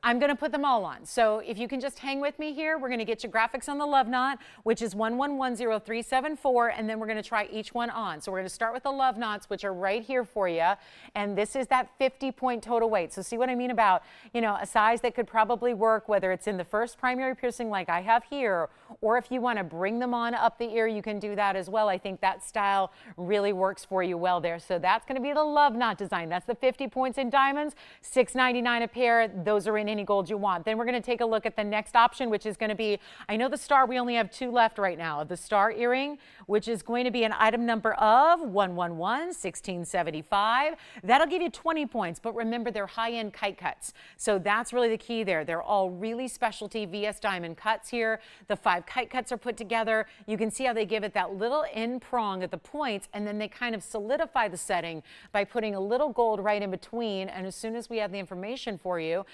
I'm going to put them all on. So if you can just hang with me here, we're going to get you graphics on the love knot, which is 1110374, and then we're going to try each one on. So we're going to start with the love knots, which are right here for you. And this is that 50-point total weight. So see what I mean about, you know, a size that could probably work, whether it's in the first primary piercing like I have here, or if you want to bring them on up the ear, you can do that as well. I think that style really works for you well there. So that's going to be the love knot design. That's the 50 points in diamonds, $6.99 a pair. Those are in any gold you want. Then we're going to take a look at the next option, which is going to be, I know the star, we only have 2 left right now, the star earring, which is going to be an item number of 1111675. That'll give you 20 points, but remember they're high-end kite cuts. So that's really the key there. They're all really specialty VS diamond cuts here. The 5 kite cuts are put together. You can see how they give it that little end prong at the points, and then they kind of solidify the setting by putting a little gold right in between. And as soon as we have the information for you,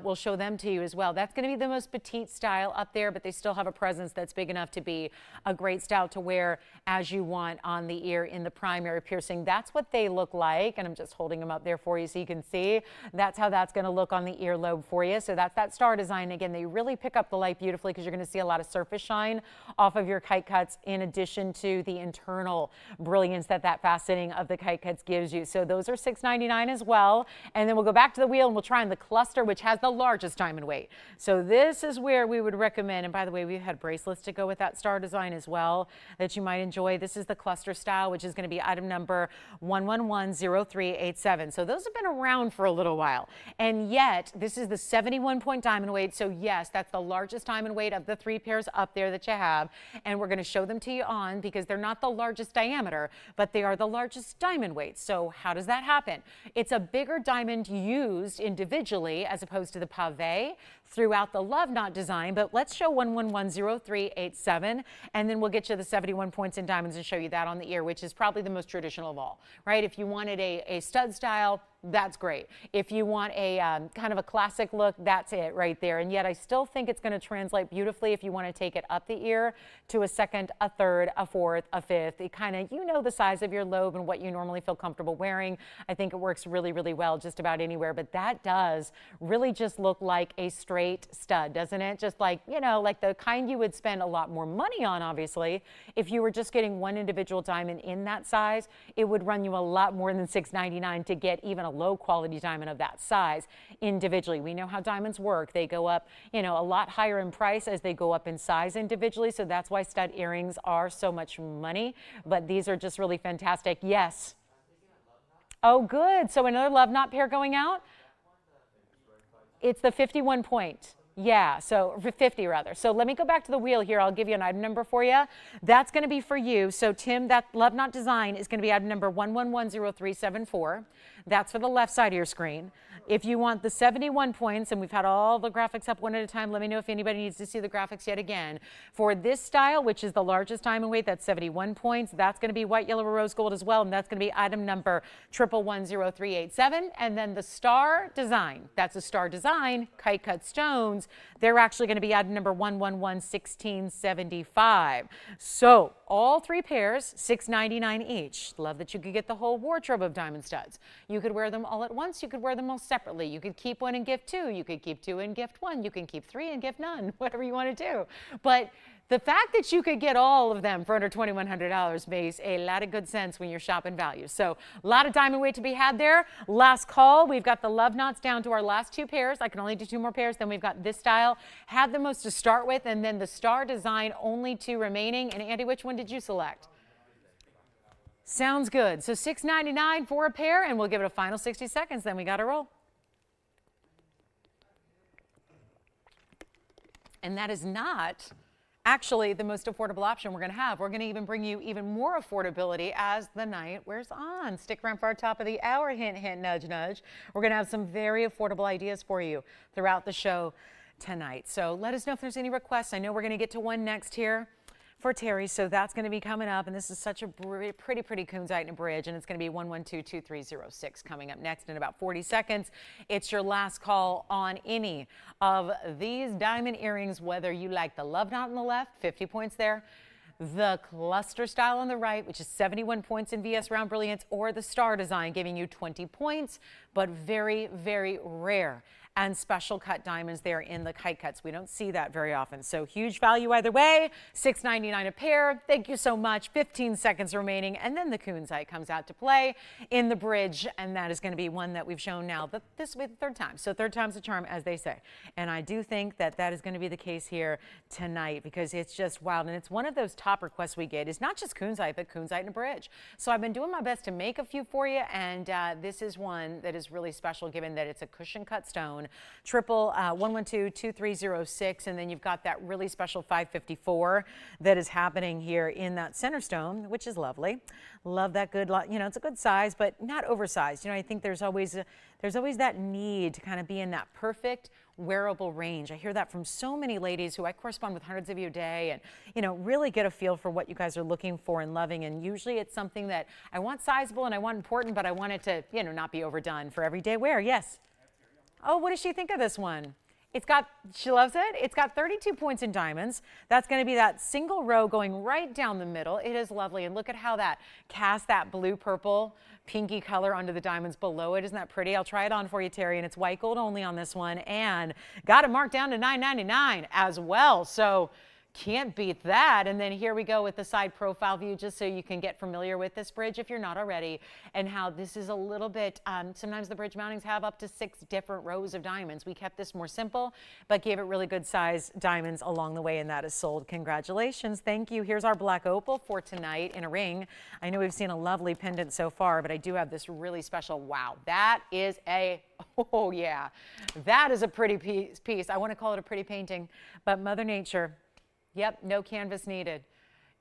we'll show them to you as well. That's going to be the most petite style up there, but they still have a presence that's big enough to be a great style to wear as you want on the ear in the primary piercing. That's what they look like, and I'm just holding them up there for you so you can see. That's how that's going to look on the earlobe for you. So that's that star design. Again, they really pick up the light beautifully because you're going to see a lot of surface shine off of your kite cuts in addition to the internal brilliance that faceting of the kite cuts gives you. So those are $6.99 as well. And then we'll go back to the wheel and we'll try on the cluster, which has the largest diamond weight. So this is where we would recommend, and by the way, we've had bracelets to go with that star design as well that you might enjoy. This is the cluster style, which is going to be item number 1110387. So those have been around for a little while, and yet this is the 71-point diamond weight. So yes, that's the largest diamond weight of the 3 pairs up there that you have, and we're going to show them to you on because they're not the largest diameter, but they are the largest diamond weight. So how does that happen? It's a bigger diamond used individually as opposed to the pave throughout the love knot design, but let's show 1110387, and then we'll get you the 71 points in diamonds and show you that on the ear, which is probably the most traditional of all, right? If you wanted a stud style, that's great. If you want a kind of a classic look, that's it right there. And yet I still think it's going to translate beautifully if you want to take it up the ear to a second, a third, a fourth, a fifth. It kind of, you know, the size of your lobe and what you normally feel comfortable wearing. I think it works really, really well just about anywhere. But that does really just look like a straight stud, doesn't it? Just like, you know, like the kind you would spend a lot more money on, obviously. If you were just getting one individual diamond in that size, it would run you a lot more than $6.99 to get even a low quality diamond of that size individually. We know how diamonds work. They go up, you know, a lot higher in price as they go up in size individually. So that's why stud earrings are so much money. But these are just really fantastic. Yes. Oh, good. So another love knot pair going out. It's the 51 point. Yeah, so 50 rather. So let me go back to the wheel here. I'll give you an item number for you. That's going to be for you. So Tim, that love knot design is going to be item number 1110374. That's for the left side of your screen. If you want the 71 points, and we've had all the graphics up one at a time, let me know if anybody needs to see the graphics yet again. For this style, which is the largest diamond weight, that's 71 points. That's going to be white, yellow, or rose gold as well, and that's going to be item number 1110387. And then the star design, that's a star design, kite cut stones. They're actually going to be item number 1111675. So all 3 pairs, $6.99 each. Love that you could get the whole wardrobe of diamond studs. You could wear them all at once. You could wear them all separately. You could keep one and gift 2. You could keep 2 and gift 1. You can keep 3 and gift none, whatever you want to do. But the fact that you could get all of them for under $2,100 makes a lot of good sense when you're shopping value. So a lot of diamond weight to be had there. Last call. We've got the love knots down to our last 2 pairs. I can only do 2 more pairs. Then we've got this style. Had the most to start with, and then the star design, only 2 remaining. And Andy, which one did you select? Sounds good. So $6.99 for a pair, and we'll give it a final 60 seconds. Then we got to roll. And that is not actually the most affordable option we're going to have. We're going to even bring you even more affordability as the night wears on. Stick around for our top of the hour. Hint, hint, nudge, nudge. We're going to have some very affordable ideas for you throughout the show tonight. So let us know if there's any requests. I know we're going to get to one next here for Terry, so that's going to be coming up, and this is such a pretty kunzite in a bridge, and it's going to be 112-2306 coming up next in about 40 seconds. It's your last call on any of these diamond earrings, whether you like the love knot on the left, 50 points there, the cluster style on the right, which is 71 points in VS Round Brilliance, or the star design giving you 20 points, but very rare and special cut diamonds there in the kite cuts. We don't see that very often. So huge value either way, $6.99 a pair. Thank you so much. 15 seconds remaining. And then the kunzite comes out to play in the bridge. And that is going to be one that we've shown now. But this will be the third time. So third time's the charm, as they say. And I do think that that is going to be the case here tonight because it's just wild. And it's one of those top requests we get. It's not just kunzite, but kunzite and a bridge. So I've been doing my best to make a few for you. And this is one that is really special given that it's a cushion cut stone. Triple 112-2306, and then you've got that really special 554 that is happening here in that center stone, which is lovely. Love that good, you know, it's a good size, but not oversized. You know, I think there's always that need to kind of be in that perfect wearable range. I hear that from so many ladies who I correspond with hundreds of you a day and, you know, really get a feel for what you guys are looking for and loving. And usually it's something that I want sizable and I want important, but I want it to, you know, not be overdone for everyday wear. Yes. Oh, what does she think of this one? She loves it. It's got 32 points in diamonds. That's going to be that single row going right down the middle. It is lovely. And look at how that casts that blue, purple, pinky color onto the diamonds below it. Isn't that pretty? I'll try it on for you, Terry. And it's white gold only on this one. And got it marked down to $9.99 as well. So can't beat that. And then here we go with the side profile view, just so you can get familiar with this bridge if you're not already, and how this is a little bit, sometimes the bridge mountings have up to 6 different rows of diamonds. We kept this more simple, but gave it really good size diamonds along the way, and that is sold. Congratulations. Thank you. Here's our black opal for tonight in a ring. I know we've seen a lovely pendant so far, but I do have this really special, wow, that is a, oh yeah, that is a pretty piece. I want to call it a pretty painting, but Mother Nature. Yep, no canvas needed.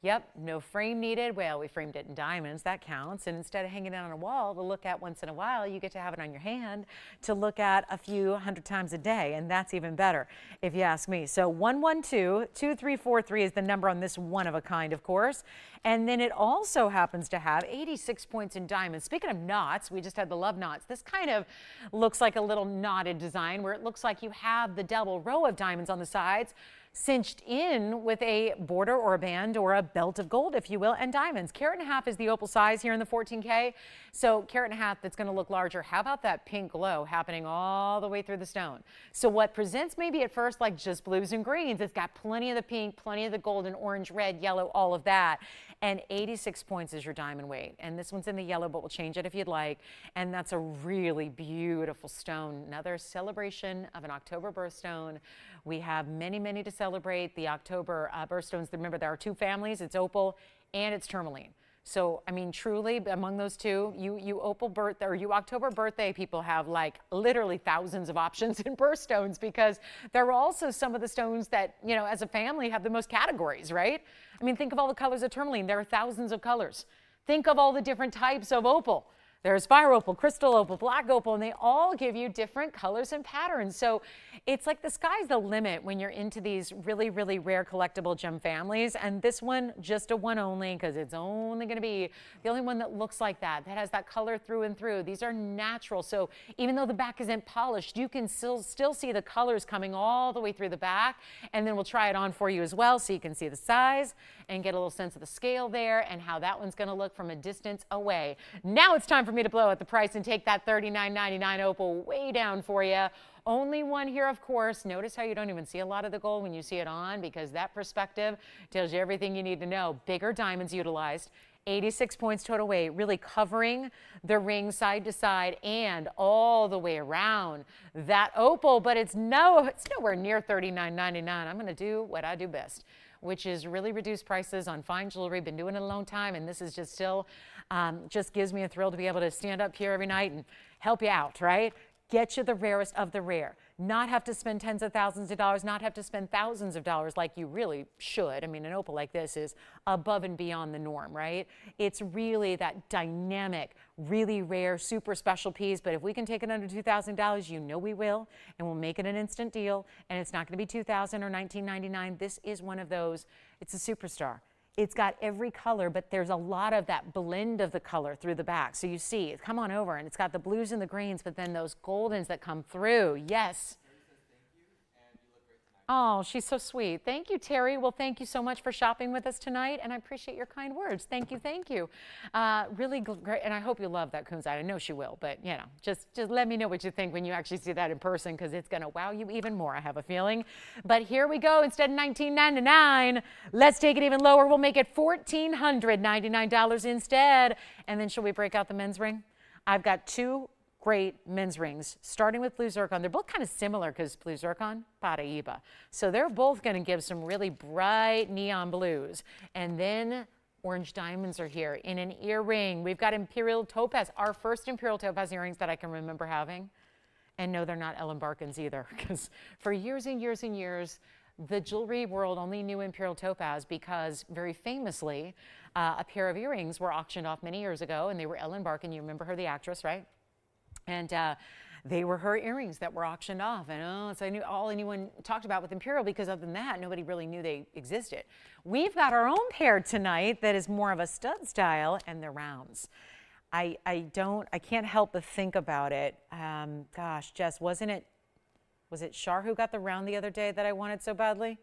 Yep, no frame needed. Well, we framed it in diamonds, that counts. And instead of hanging it on a wall to look at once in a while, you get to have it on your hand to look at a few hundred times a day. And that's even better, if you ask me. So 112-2343 is the number on this one of a kind, of course. And then it also happens to have 86 points in diamonds. Speaking of knots, we just had the love knots. This kind of looks like a little knotted design where it looks like you have the double row of diamonds on the sides, cinched in with a border or a band or a belt of gold, if you will, and diamonds. Carat and a half is the opal size here in the 14K. So carat and a half, that's going to look larger. How about that pink glow happening all the way through the stone? So what presents maybe at first like just blues and greens, it's got plenty of the pink, plenty of the golden, orange, red, yellow, all of that. And 86 points is your diamond weight. And this one's in the yellow, but we'll change it if you'd like. And that's a really beautiful stone. Another celebration of an October birthstone. We have many to celebrate the October birthstones. Remember, there are 2 families. It's opal and it's tourmaline. So, I mean, truly, among those two, you opal birthday or you October birthday people have like literally thousands of options in birthstones, because there are also some of the stones that, you know, as a family have the most categories, right? I mean, think of all the colors of tourmaline. There are thousands of colors. Think of all the different types of opal. There's fire opal, crystal opal, black opal, and they all give you different colors and patterns. So it's like the sky's the limit when you're into these really rare collectible gem families. And this one, just a one only, because it's only going to be the only one that looks like that has that color through and through. These are natural. So even though the back isn't polished, you can still see the colors coming all the way through the back. And then we'll try it on for you as well, so you can see the size and get a little sense of the scale there and how that one's going to look from a distance away. Now it's time for me to blow at the price and take that $39.99 opal way down for you. Only one here, of course. Notice how you don't even see a lot of the gold when you see it on, because that perspective tells you everything you need to know. Bigger diamonds utilized. 86 points total weight, really covering the ring side to side and all the way around that opal, but it's nowhere near $39.99. I'm going to do what I do best, which is really reduce prices on fine jewelry. Been doing it a long time, and this is just still, just gives me a thrill to be able to stand up here every night and help you out, right? Get you the rarest of the rare. not have to spend tens of thousands of dollars, not have to spend thousands of dollars like you really should. I mean, an opal like this is above and beyond the norm, right? It's really that dynamic, really rare, super special piece. But if we can take it under $2,000, you know we will, and we'll make it an instant deal. And it's not going to be $2,000 or $19.99. This is one of those. It's a superstar. It's got every color, but there's a lot of that blend of the color through the back. So you see, come on over, and it's got the blues and the greens, but then those goldens that come through. Yes. Oh, she's so sweet. Thank you, Terry. Well, thank you so much for shopping with us tonight, and I appreciate your kind words. Thank you, thank you. Really great, and I hope you love that kunzite. I know she will, but you know, just let me know what you think when you actually see that in person, because it's going to wow you even more, I have a feeling. But here we go. Instead of $19.99, let's take it even lower. We'll make it $1,499 instead. And then shall we break out the men's ring? I've got two great men's rings, starting with blue zircon. They're both kind of similar because blue zircon, Paraiba. So they're both going to give some really bright neon blues. And then orange diamonds are here in an earring. We've got imperial topaz, our first imperial topaz earrings that I can remember having. And no, they're not Ellen Barkin's either, because for years and years and years, the jewelry world only knew imperial topaz because, very famously, a pair of earrings were auctioned off many years ago, and they were Ellen Barkin. You remember her, the actress, right? And they were her earrings that were auctioned off. And so I knew all anyone talked about with imperial, because other than that, nobody really knew they existed. We've got our own pair tonight that is more of a stud style, and they're rounds. I can't help but think about it. Gosh, Jess, was it Shar who got the round the other day that I wanted so badly?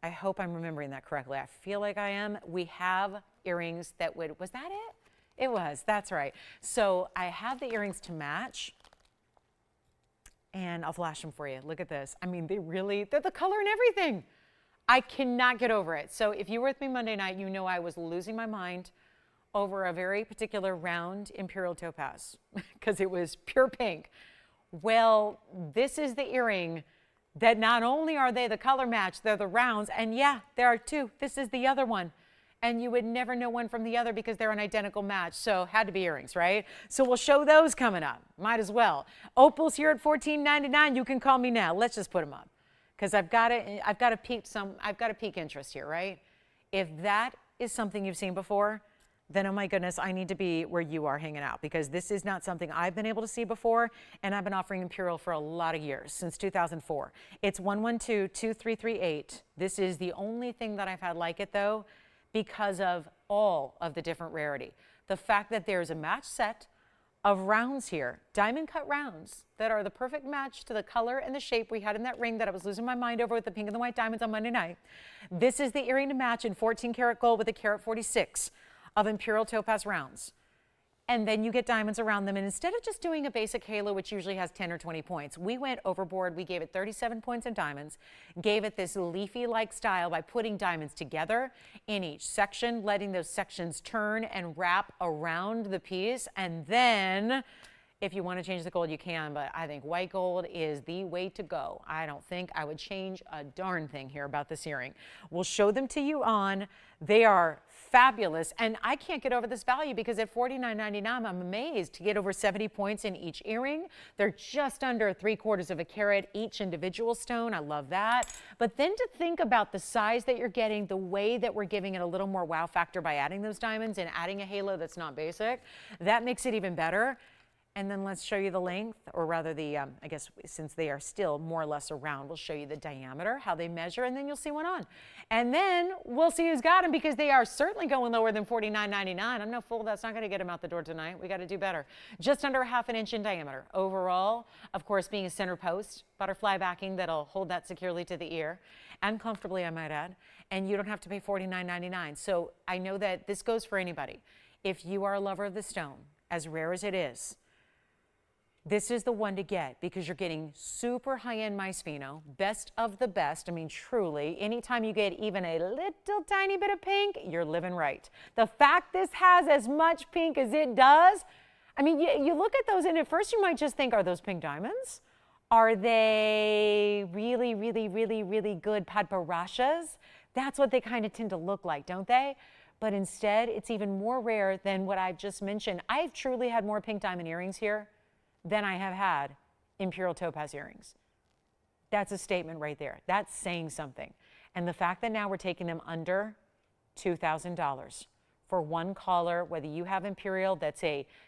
I hope I'm remembering that correctly. I feel like I am. We have earrings that was that it? It was, that's right. So I have the earrings to match, and I'll flash them for you. Look at this. I mean, they're the color and everything. I cannot get over it. So if you were with me Monday night, you know I was losing my mind over a very particular round imperial topaz because it was pure pink. Well, this is the earring that not only are they the color match, they're the rounds, and yeah, there are two. This is the other one. And you would never know one from the other because they're an identical match. So had to be earrings, right? So we'll show those coming up. Might as well. Opal's here at $14.99. You can call me now. Let's just put them up, because I've got to peak interest here, right? If that is something you've seen before, then oh my goodness, I need to be where you are hanging out, because this is not something I've been able to see before, and I've been offering imperial for a lot of years, since 2004. It's 112-2338. This is the only thing that I've had like it, though, because of all of the different rarity. The fact that there's a match set of rounds here, diamond cut rounds that are the perfect match to the color and the shape we had in that ring that I was losing my mind over with the pink and the white diamonds on Monday night. This is the earring to match in 14 karat gold with a carat 46 of imperial topaz rounds. And then you get diamonds around them. And instead of just doing a basic halo, which usually has 10 or 20 points, we went overboard. We gave it 37 points in diamonds, gave it this leafy-like style by putting diamonds together in each section, letting those sections turn and wrap around the piece. And then, if you want to change the gold, you can, but I think white gold is the way to go. I don't think I would change a darn thing here about this earring. We'll show them to you on. They are fabulous, and I can't get over this value because at $49.99, I'm amazed to get over 70 points in each earring. They're just under 3/4 of a carat each individual stone. I love that. But then to think about the size that you're getting, the way that we're giving it a little more wow factor by adding those diamonds and adding a halo that's not basic, that makes it even better. And then let's show you the length, or rather the, I guess since they are still more or less around, we'll show you the diameter, how they measure, and then you'll see one on. And then we'll see who's got them, because they are certainly going lower than $49.99. I'm no fool, that's not going to get them out the door tonight. We got to do better. Just under 1/2 inch in diameter. Overall, of course, being a center post, butterfly backing that'll hold that securely to the ear, and comfortably, I might add. And you don't have to pay $49.99. So I know that this goes for anybody. If you are a lover of the stone, as rare as it is, this is the one to get, because you're getting super high-end Maisfino, best of the best. I mean, truly, anytime you get even a little tiny bit of pink, you're living right. The fact this has as much pink as it does, I mean, you look at those, and at first you might just think, are those pink diamonds? Are they really, really, really, really good padparashas? That's what they kind of tend to look like, don't they? But instead, it's even more rare than what I've just mentioned. I've truly had more pink diamond earrings here than I have had imperial topaz earrings. That's a statement right there. That's saying something. And the fact that now we're taking them under $2,000 for one collar, whether you have imperial,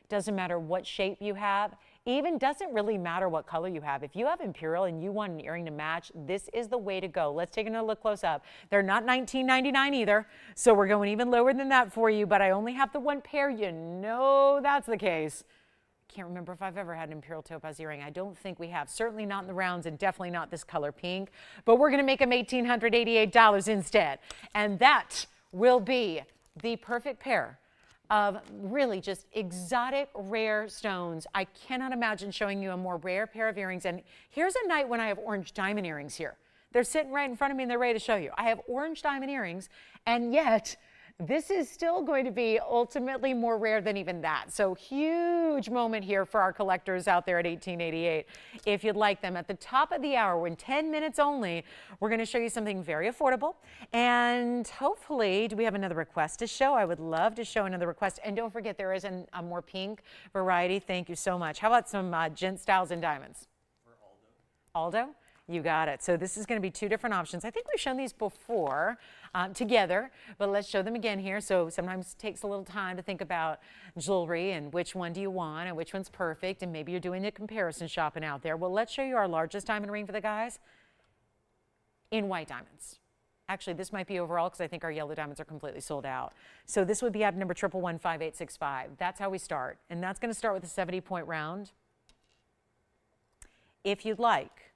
doesn't matter what shape you have, even doesn't really matter what color you have. If you have imperial and you want an earring to match, this is the way to go. Let's take another look close up. They're not $19.99 either, so we're going even lower than that for you, but I only have the one pair. You know that's the case. Can't remember if I've ever had an imperial topaz earring. I don't think we have. Certainly not in the rounds and definitely not this color pink, but we're going to make them $1,888 instead. And that will be the perfect pair of really just exotic, rare stones. I cannot imagine showing you a more rare pair of earrings. And here's a night when I have orange diamond earrings here. They're sitting right in front of me and they're ready to show you. I have orange diamond earrings, and yet this is still going to be ultimately more rare than even that. So huge moment here for our collectors out there at $18.88. If you'd like them at the top of the hour, in 10 minutes only, we're going to show you something very affordable. And hopefully, do we have another request to show? I would love to show another request. And don't forget, there is a more pink variety. Thank you so much. How about some gent styles and diamonds? For Aldo. Aldo? You got it. So this is going to be two different options. I think we've shown these before together, but let's show them again here. So sometimes it takes a little time to think about jewelry and which one do you want and which one's perfect, and maybe you're doing a comparison shopping out there. Well, let's show you our largest diamond ring for the guys in white diamonds. Actually, this might be overall because I think our yellow diamonds are completely sold out. So this would be item number 1115865. That's how we start, and that's going to start with a 70-point round. If you'd like,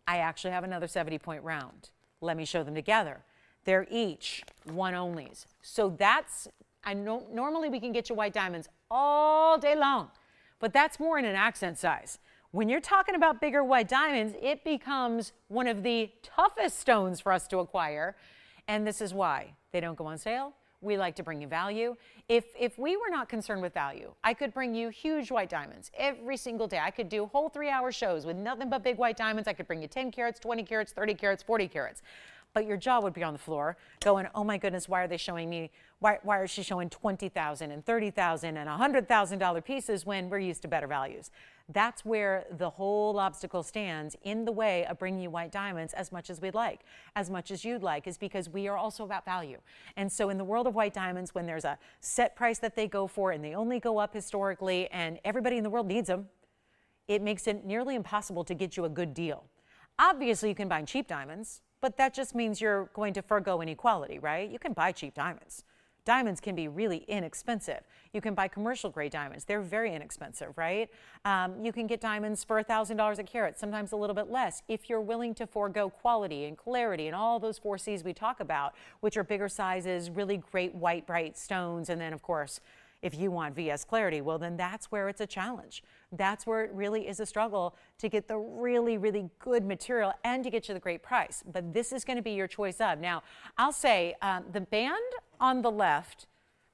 I actually have another 70-point round. Let me show them together. They're each one onlys. So that's, I know normally we can get you white diamonds all day long, but that's more in an accent size. When you're talking about bigger white diamonds, it becomes one of the toughest stones for us to acquire. And this is why they don't go on sale. We like to bring you value. If we were not concerned with value, I could bring you huge white diamonds every single day. I could do whole 3-hour shows with nothing but big white diamonds. I could bring you 10 carats, 20 carats, 30 carats, 40 carats. But your jaw would be on the floor going, oh my goodness, why are they showing me, why is she showing $20,000 and $30,000 and $100,000 pieces when we're used to better values? That's where the whole obstacle stands in the way of bringing you white diamonds as much as we'd like, as much as you'd like, is because we are also about value. And so in the world of white diamonds, when there's a set price that they go for and they only go up historically and everybody in the world needs them, it makes it nearly impossible to get you a good deal. Obviously, you can buy cheap diamonds, but that just means you're going to forego any quality, right? You can buy cheap diamonds. Diamonds can be really inexpensive. You can buy commercial grade diamonds. They're very inexpensive, right? You can get diamonds for $1,000 a carat, sometimes a little bit less, if you're willing to forego quality and clarity and all those 4 C's we talk about, which are bigger sizes, really great white, bright stones, and then, of course, if you want VS clarity, well, then that's where it's a challenge. That's where it really is a struggle to get the really, really good material and to get you the great price. But this is going to be your choice of. Now, I'll say the band on the left,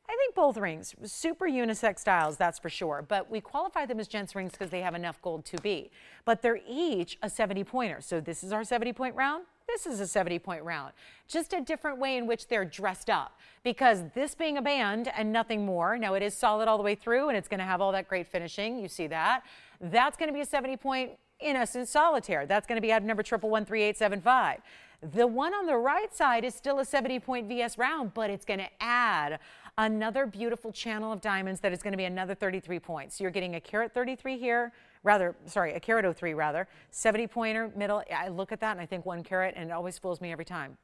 I think both rings, super unisex styles, that's for sure. But we qualify them as gents rings because they have enough gold to be. But they're each a 70-pointer. So this is our 70-point round. This is a 70-point round. Just a different way in which they're dressed up. Because this being a band and nothing more, now it is solid all the way through and it's going to have all that great finishing. You see that. That's going to be a 70-point, in essence, solitaire. That's going to be item number 1113875. The one on the right side is still a 70-point VS round, but it's going to add another beautiful channel of diamonds that is going to be another 33 points. So you're getting a carat 33 here, a carat 03 rather, 70-pointer middle. I look at that and I think 1 carat, and it always fools me every time.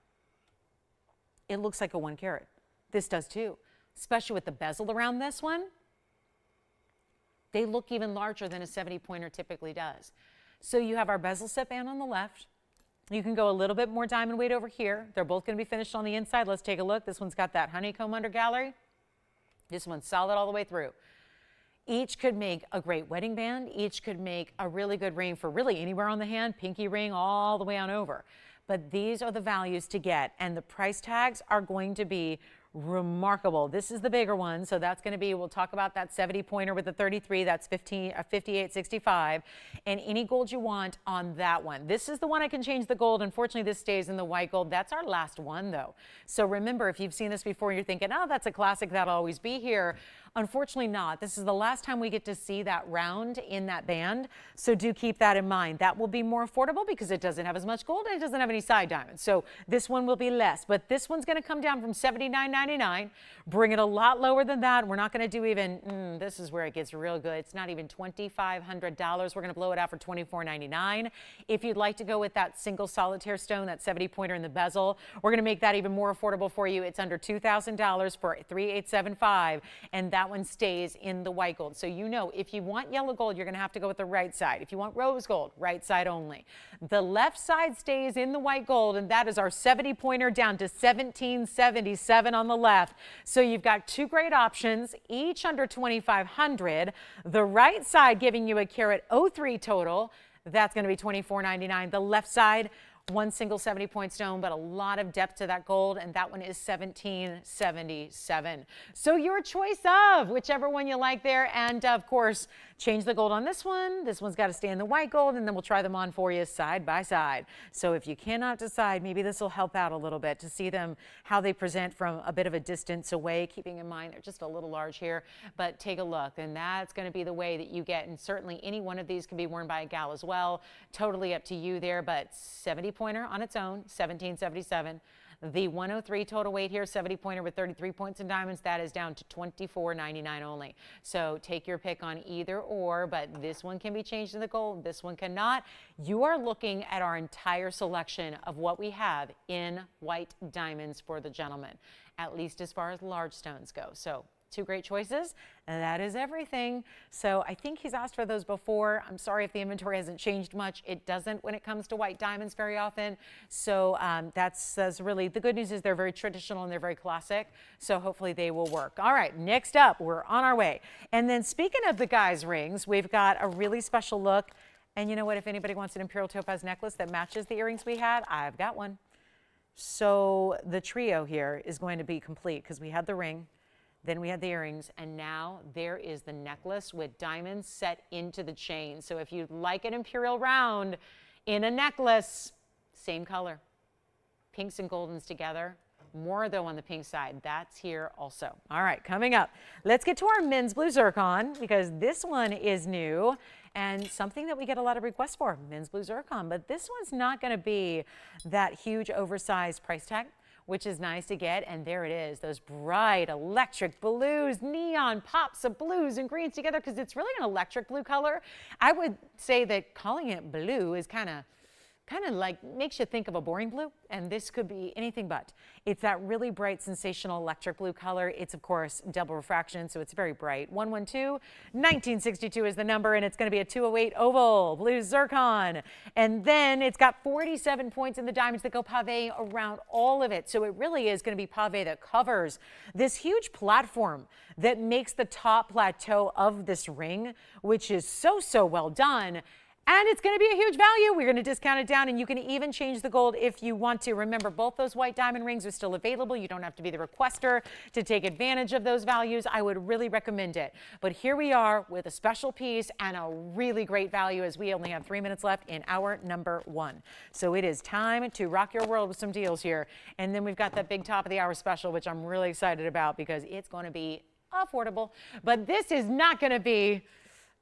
It looks like a 1 carat. This does too, especially with the bezel around this one. They look even larger than a 70-pointer typically does. So you have our bezel set band on the left. You can go a little bit more diamond weight over here. They're both going to be finished on the inside. Let's take a look. This one's got that honeycomb under gallery. This one's solid all the way through. Each could make a great wedding band. Each could make a really good ring for really anywhere on the hand, pinky ring all the way on over. But these are the values to get, and the price tags are going to be remarkable. This is the bigger one, so that's going to be, we'll talk about that 70-pointer with the 33, that's 58.65, and any gold you want on that one. This is the one I can change the gold. Unfortunately, this stays in the white gold. That's our last one, though. So remember, if you've seen this before, you're thinking, oh, that's a classic, that'll always be here. Unfortunately not. This is the last time we get to see that round in that band, so do keep that in mind. That will be more affordable because it doesn't have as much gold and it doesn't have any side diamonds. So this one will be less, but this one's going to come down from $79.99. Bring it a lot lower than that. We're not going to do even, this is where it gets real good. It's not even $2,500. We're going to blow it out for $24.99. If you'd like to go with that single solitaire stone, that 70 pointer in the bezel, we're going to make that even more affordable for you. It's under $2,000 for $3,875, and that one stays in the white gold. So you know, if you want yellow gold, you're going to have to go with the right side. If you want rose gold, right side only. The left side stays in the white gold, and that is our 70 pointer down to $1,777 on the left. So you've got two great options, each under $2,500. The right side giving you a carat 03 total. That's going to be $24.99. The left side, one single 70 point stone, but a lot of depth to that gold, and that one is $1,777. So your choice of whichever one you like there, and of course, change the gold on this one. This one's got to stay in the white gold, and then we'll try them on for you side by side. So if you cannot decide, maybe this will help out a little bit to see them, how they present from a bit of a distance away, keeping in mind they're just a little large here, but take a look, and that's going to be the way that you get, and certainly any one of these can be worn by a gal as well. Totally up to you there, but 70 pointer on its own, $1,777. The 103 total weight here, 70 pointer with 33 points in diamonds, that is down to $24.99 only. So take your pick on either or, but this one can be changed in the gold, this one cannot. You are looking at our entire selection of what we have in white diamonds for the gentleman, at least as far as large stones go. So two great choices, and that is everything. So I think he's asked for those before. I'm sorry if the inventory hasn't changed much. It doesn't when it comes to white diamonds very often. So that's really, the good news is they're very traditional and they're very classic. So hopefully they will work. All right, next up, we're on our way. And then speaking of the guys' rings, we've got a really special look. And you know what? If anybody wants an Imperial Topaz necklace that matches the earrings we had, I've got one. So the trio here is going to be complete because we had the ring, then we had the earrings, and now there is the necklace with diamonds set into the chain. So if you'd like an imperial round in a necklace, same color, pinks and goldens together. More though on the pink side, that's here also. All right, coming up, let's get to our men's blue zircon because this one is new and something that we get a lot of requests for, men's blue zircon. But this one's not going to be that huge oversized price tag, which is nice to get. And there it is, those bright electric blues, neon pops of blues and greens together, because it's really an electric blue color. I would say that calling it blue is kind of like makes you think of a boring blue, and this could be anything but. It's that really bright, sensational electric blue color. It's, of course, double refraction, so it's very bright. 112-1962 is the number, and it's going to be a 208 oval blue zircon. And then it's got 47 points in the diamonds that go pave around all of it. So it really is going to be pave that covers this huge platform that makes the top plateau of this ring, which is so well done. And it's going to be a huge value. We're going to discount it down, and you can even change the gold if you want to. Remember, both those white diamond rings are still available. You don't have to be the requester to take advantage of those values. I would really recommend it. But here we are with a special piece and a really great value as we only have 3 minutes left in hour number 1. So it is time to rock your world with some deals here. And then we've got that big top of the hour special, which I'm really excited about because it's going to be affordable. But this is not going to be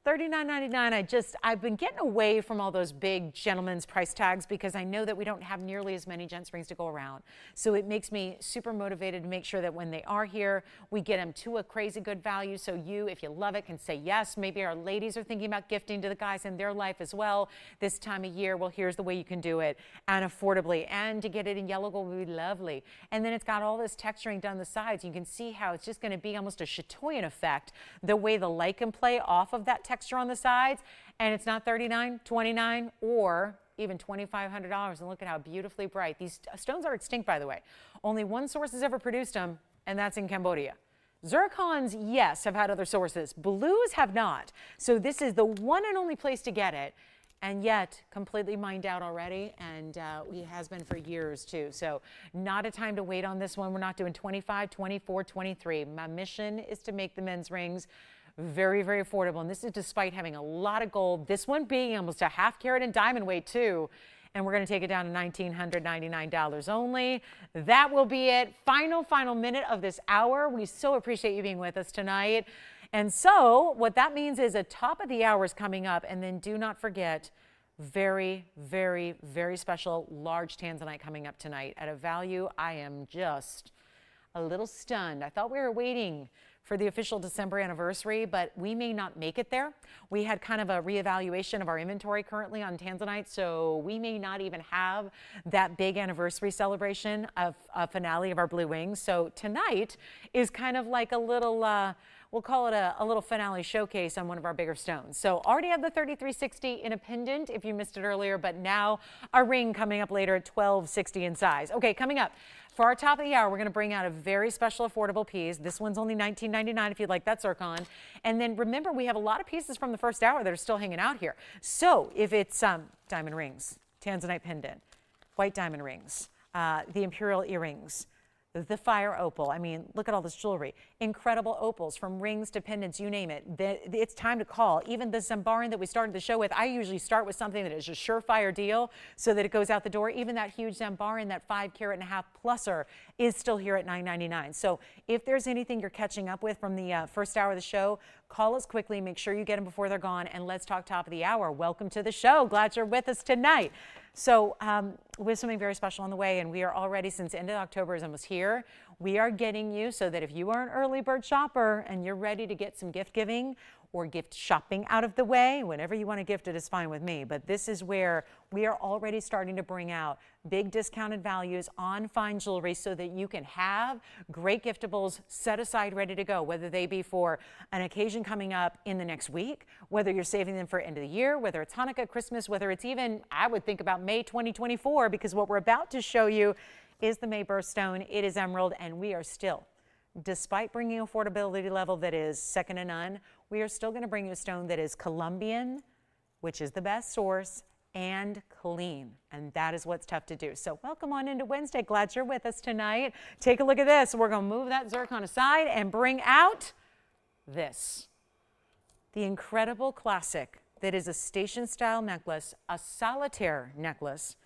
$39.99. I've been getting away from all those big gentlemen's price tags because I know that we don't have nearly as many gents rings to go around. So it makes me super motivated to make sure that when they are here, we get them to a crazy good value. So you, if you love it, can say yes. Maybe our ladies are thinking about gifting to the guys in their life as well this time of year. Well, here's the way you can do it, and affordably, and to get it in yellow gold would be lovely. And then it's got all this texturing down the sides. You can see how it's just going to be almost a chatoyan effect, the way the light can play off of that texture on the sides, and it's not $39, $29, or even $2,500. And look at how beautifully bright. These stones are extinct, by the way. Only one source has ever produced them, and that's in Cambodia. Zircons, yes, have had other sources. Blues have not. So this is the one and only place to get it, and yet completely mined out already, and it has been for years too. So not a time to wait on this one. We're not doing 25, 24, 23. My mission is to make the men's rings very affordable, and this is despite having a lot of gold, this one being almost a half carat in diamond weight too, and we're going to take it down to $1,999 only. That will be it. Final minute of this hour. We so appreciate you being with us tonight. And so what that means is a top of the hour is coming up, and then do not forget, very, very, very special large tanzanite coming up tonight at a value I am just a little stunned. I thought we were waiting for the official December anniversary, but we may not make it there. We had kind of a reevaluation of our inventory currently on tanzanite, so we may not even have that big anniversary celebration of a finale of our Blue Wings. So tonight is kind of like a little, we'll call it a little finale showcase on one of our bigger stones. So already have the 3360 in a pendant if you missed it earlier, but now a ring coming up later at 1260 in size. Okay, coming up. For our top of the hour, we're going to bring out a very special affordable piece. This one's only $19.99 if you'd like that Zircon. And then remember, we have a lot of pieces from the first hour that are still hanging out here. So if it's diamond rings, tanzanite pendant, white diamond rings, the imperial earrings, the fire opal. I mean, look at all this jewelry. Incredible opals from rings to pendants, you name it. It's time to call. Even the Zamar that we started the show with, I usually start with something that is a surefire deal so that it goes out the door. Even that huge Zamar, that 5.5 carat pluser is still here at $9.99. So if there's anything you're catching up with from the first hour of the show, call us quickly. Make sure you get them before they're gone. And let's talk top of the hour. Welcome to the show. Glad you're with us tonight. So we have something very special on the way, and we are already, since the end of October is almost here, we are getting you so that if you are an early bird shopper and you're ready to get some gift giving or gift shopping out of the way, whenever you want to gift it is fine with me. But this is where we are already starting to bring out big discounted values on fine jewelry so that you can have great giftables set aside ready to go, whether they be for an occasion coming up in the next week, whether you're saving them for end of the year, whether it's Hanukkah, Christmas, whether it's even, I would think about May 2024, because what we're about to show you is the May birthstone. It is emerald, and we are still, despite bringing affordability level that is second to none, we are still going to bring you a stone that is Colombian, which is the best source, and clean. And that is what's tough to do. So welcome on into Wednesday. Glad you're with us tonight. Take a look at this. We're going to move that Zircon aside and bring out this. The incredible classic that is a station style necklace, a solitaire necklace.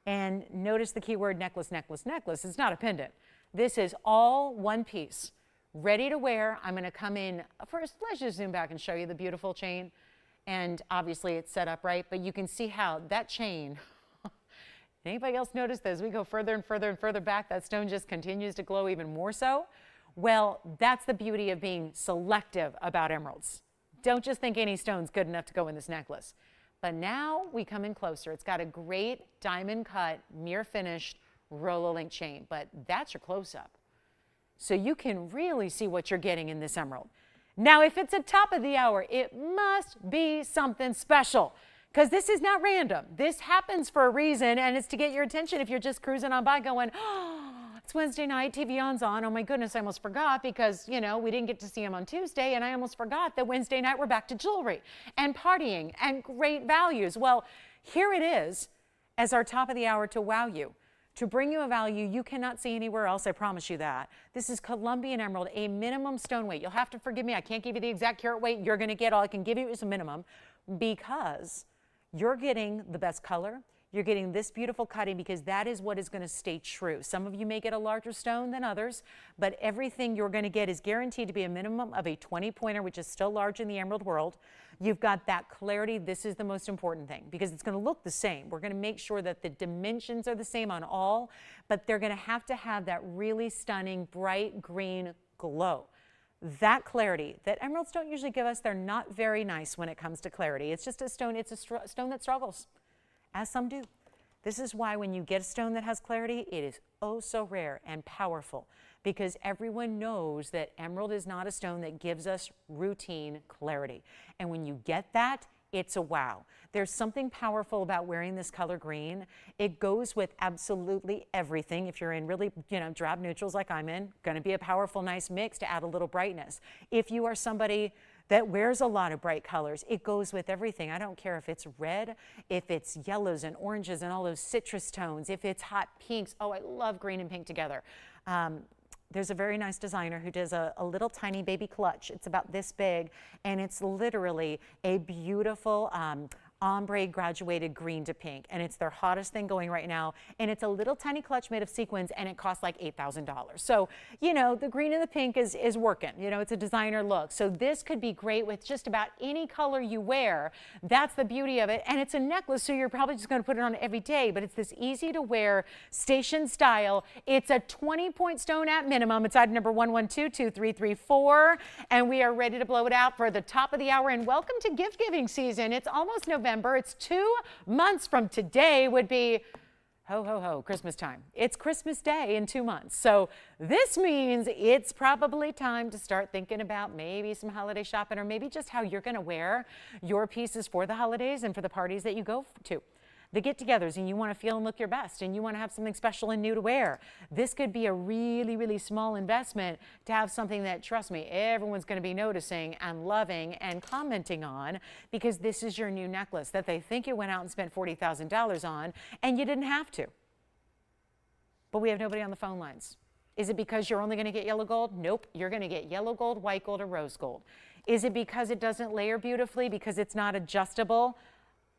And notice the keyword necklace, necklace, necklace. It's not a pendant. This is all one piece, ready to wear. I'm going to come in first. Let's just zoom back and show you the beautiful chain. And obviously it's set up right, but you can see how that chain, anybody else notice that as we go further and further and further back, that stone just continues to glow even more so? Well, that's the beauty of being selective about emeralds. Don't just think any stone's good enough to go in this necklace. But now we come in closer. It's got a great diamond cut, mirror finished Rollo-link chain, but that's your close-up. So you can really see what you're getting in this emerald. Now, if it's a top of the hour, it must be something special, because this is not random. This happens for a reason, and it's to get your attention if you're just cruising on by going, oh, it's Wednesday night, TVON's on. Oh my goodness, I almost forgot, because, you know, we didn't get to see him on Tuesday, and I almost forgot that Wednesday night we're back to jewelry and partying and great values. Well, here it is as our top of the hour to wow you, to bring you a value you cannot see anywhere else, I promise you that. This is Colombian emerald, a minimum stone weight. You'll have to forgive me, I can't give you the exact carat weight you're going to get. All I can give you is a minimum, because you're getting the best color. You're getting this beautiful cutting, because that is what is going to stay true. Some of you may get a larger stone than others, but everything you're going to get is guaranteed to be a minimum of a 20-pointer, which is still large in the emerald world. You've got that clarity. This is the most important thing, because it's going to look the same. We're going to make sure that the dimensions are the same on all, but they're going to have that really stunning bright green glow. That clarity that emeralds don't usually give us. They're not very nice when it comes to clarity. It's just a stone. It's a stone that struggles, as some do. This is why when you get a stone that has clarity, it is oh so rare and powerful, because everyone knows that emerald is not a stone that gives us routine clarity. And when you get that, it's a wow. There's something powerful about wearing this color green. It goes with absolutely everything. If you're in really, drab neutrals like I'm in, going to be a powerful, nice mix to add a little brightness. If you are somebody that wears a lot of bright colors, it goes with everything. I don't care if it's red, if it's yellows and oranges and all those citrus tones, if it's hot pinks. Oh, I love green and pink together. There's a very nice designer who does a little tiny baby clutch. It's about this big, and it's literally a beautiful ombre graduated green to pink, and it's their hottest thing going right now, and it's a little tiny clutch made of sequins, and it costs like $8,000. So, you know, the green and the pink is working. You know, it's a designer look. So this could be great with just about any color you wear. That's the beauty of it, and it's a necklace, so you're probably just going to put it on every day, but it's this easy to wear station style. It's a 20-point stone at minimum. It's item number 11222334, and we are ready to blow it out for the top of the hour. And welcome to gift giving season. It's almost November. It's 2 months from today would be ho, ho, ho, Christmas time. It's Christmas Day in 2 months. So this means it's probably time to start thinking about maybe some holiday shopping, or maybe just how you're going to wear your pieces for the holidays and for the parties that you go to. The get-togethers, and you want to feel and look your best, and you want to have something special and new to wear. This could be a really, really small investment to have something that, trust me, everyone's going to be noticing and loving and commenting on, because this is your new necklace that they think you went out and spent $40,000 on, and you didn't have to. But we have nobody on the phone lines. Is it because you're only going to get yellow gold? Nope, you're going to get yellow gold, white gold, or rose gold. Is it because it doesn't layer beautifully, because it's not adjustable?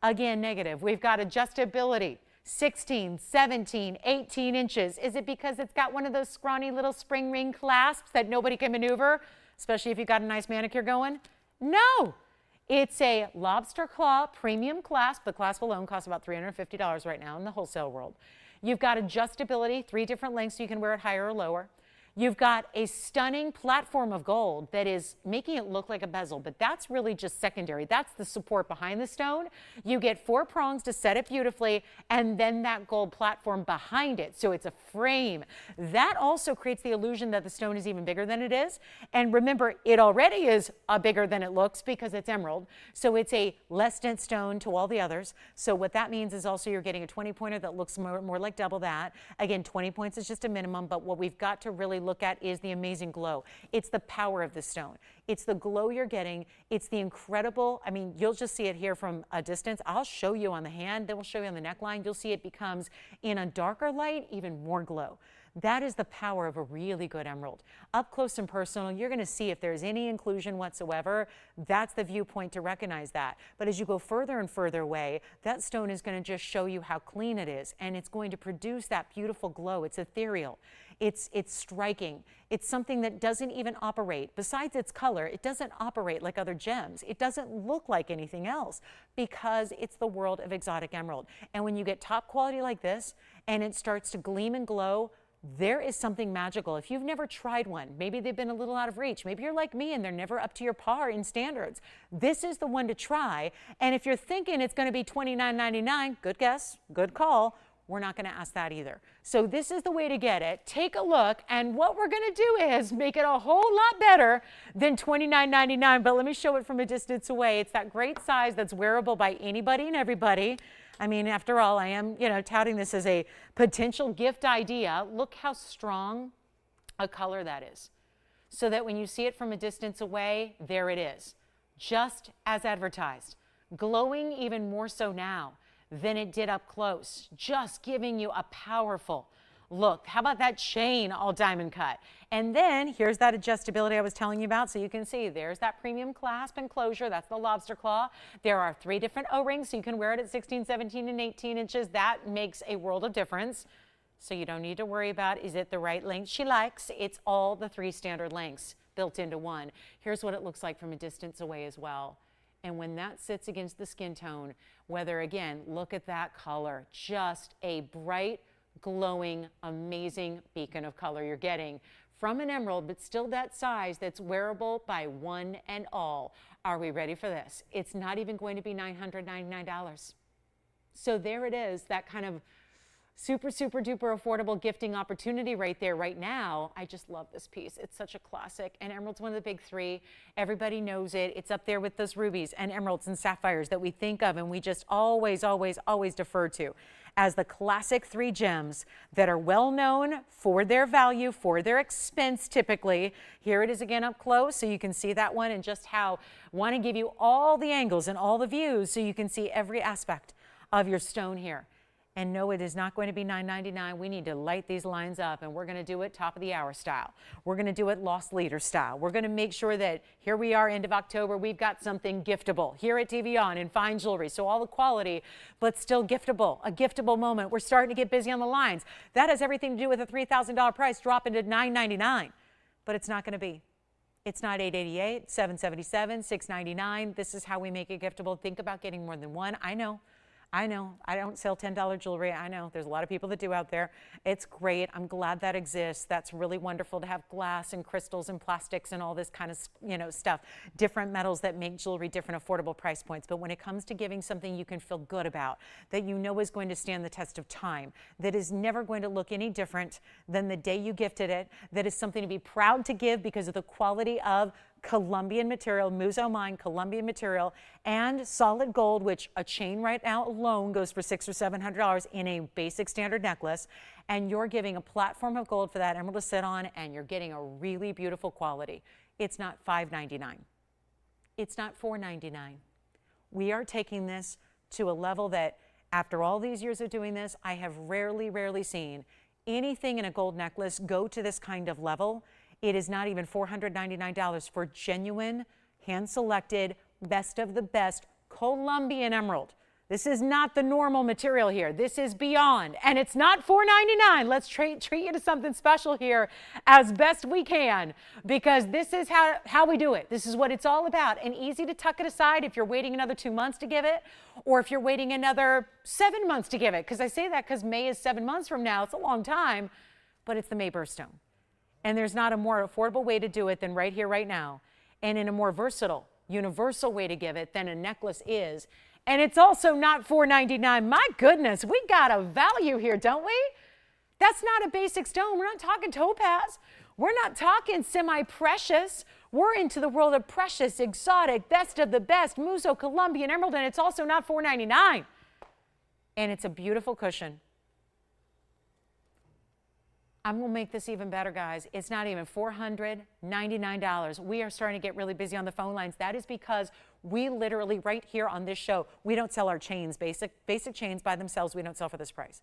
Again, negative. We've got adjustability, 16, 17, 18 inches. Is it because it's got one of those scrawny little spring ring clasps that nobody can maneuver, especially if you've got a nice manicure going? No. It's a lobster claw premium clasp. The clasp alone costs about $350 right now in the wholesale world. You've got adjustability, 3 different lengths so you can wear it higher or lower. You've got a stunning platform of gold that is making it look like a bezel, but that's really just secondary. That's the support behind the stone. You get 4 prongs to set it beautifully, and then that gold platform behind it. So it's a frame. That also creates the illusion that the stone is even bigger than it is. And remember, it already is bigger than it looks because it's emerald. So it's a less dense stone to all the others. So what that means is also you're getting a 20-pointer that looks more like double that. Again, 20 points is just a minimum, but what we've got to really look at is the amazing glow. It's the power of the stone. It's the glow you're getting. It's the incredible, I mean, you'll just see it here from a distance. I'll show you on the hand, then we'll show you on the neckline. You'll see it becomes, in a darker light, even more glow. That is the power of a really good emerald. Up close and personal, you're going to see if there's any inclusion whatsoever. That's the viewpoint to recognize that. But as you go further and further away, that stone is going to just show you how clean it is, and it's going to produce that beautiful glow. It's ethereal. It's striking. It's something that doesn't even operate. Besides its color, it doesn't operate like other gems. It doesn't look like anything else because it's the world of exotic emerald. And when you get top quality like this and it starts to gleam and glow, there is something magical. If you've never tried one, maybe they've been a little out of reach. Maybe you're like me and they're never up to your par in standards. This is the one to try. And if you're thinking it's going to be $29.99, good guess, good call. We're not going to ask that either. So this is the way to get it. Take a look, and what we're going to do is make it a whole lot better than $29.99, but let me show it from a distance away. It's that great size that's wearable by anybody and everybody. I mean, after all, I am, touting this as a potential gift idea. Look how strong a color that is. So that when you see it from a distance away, there it is. Just as advertised. Glowing even more so now than it did up close, just giving you a powerful look. How about that chain all diamond cut? And then here's that adjustability I was telling you about. So you can see there's that premium clasp and closure. That's the lobster claw. There are 3 different O-rings, so you can wear it at 16, 17, and 18 inches. That makes a world of difference. So you don't need to worry about, is it the right length she likes? It's all the 3 standard lengths built into one. Here's what it looks like from a distance away as well. And when that sits against the skin tone, whether, again, look at that color, just a bright, glowing, amazing beacon of color you're getting from an emerald, but still that size that's wearable by one and all. Are we ready for this? It's not even going to be $999. So there it is, that kind of super, super duper affordable gifting opportunity right there, right now. I just love this piece. It's such a classic, and emerald's one of the big 3. Everybody knows it. It's up there with those rubies and emeralds and sapphires that we think of and we just always, always, always defer to as the classic 3 gems that are well known for their value, for their expense typically. Here it is again up close, so you can see that one, and just how I want to give you all the angles and all the views so you can see every aspect of your stone here. And no, it is not going to be $9.99. We need to light these lines up, and we're going to do it top of the hour style. We're going to do it lost leader style. We're going to make sure that here we are, end of October, we've got something giftable here at TVON in fine jewelry. So all the quality, but still giftable, a giftable moment. We're starting to get busy on the lines. That has everything to do with a $3,000 price dropping to $9.99, but it's not going to be. It's not $888, $777, $699. This is how we make it giftable. Think about getting more than one. I know. I don't sell $10 jewelry. I know there's a lot of people that do out there. It's great. I'm glad that exists. That's really wonderful to have glass and crystals and plastics and all this kind of, stuff, different metals that make jewelry different affordable price points. But when it comes to giving something you can feel good about, that you know is going to stand the test of time, that is never going to look any different than the day you gifted it, that is something to be proud to give because of the quality of Colombian material, Muso Mine, Colombian material, and solid gold, which a chain right now alone goes for $600 or $700 in a basic standard necklace. And you're giving a platform of gold for that emerald to sit on, and you're getting a really beautiful quality. It's not $5.99. It's not $4.99. We are taking this to a level that, after all these years of doing this, I have rarely seen anything in a gold necklace go to this kind of level. It is not even $499 for genuine, hand-selected, best of the best Colombian emerald. This is not the normal material here. This is beyond, and it's not $499. Let's treat you to something special here as best we can, because this is how we do it. This is what it's all about, and easy to tuck it aside if you're waiting another 2 months to give it, or if you're waiting another 7 months to give it, because I say that because May is 7 months from now. It's a long time, but it's the May birthstone. And there's not a more affordable way to do it than right here, right now. And in a more versatile, universal way to give it than a necklace is. And it's also not $499. My goodness, we got a value here, don't we? That's not a basic stone. We're not talking topaz. We're not talking semi-precious. We're into the world of precious, exotic, best of the best, Muso Colombian emerald, and it's also not $499. And it's a beautiful cushion. I'm going to make this even better, guys. It's not even $499. We are starting to get really busy on the phone lines. That is because we literally, right here on this show, we don't sell our chains, basic chains by themselves. We don't sell for this price.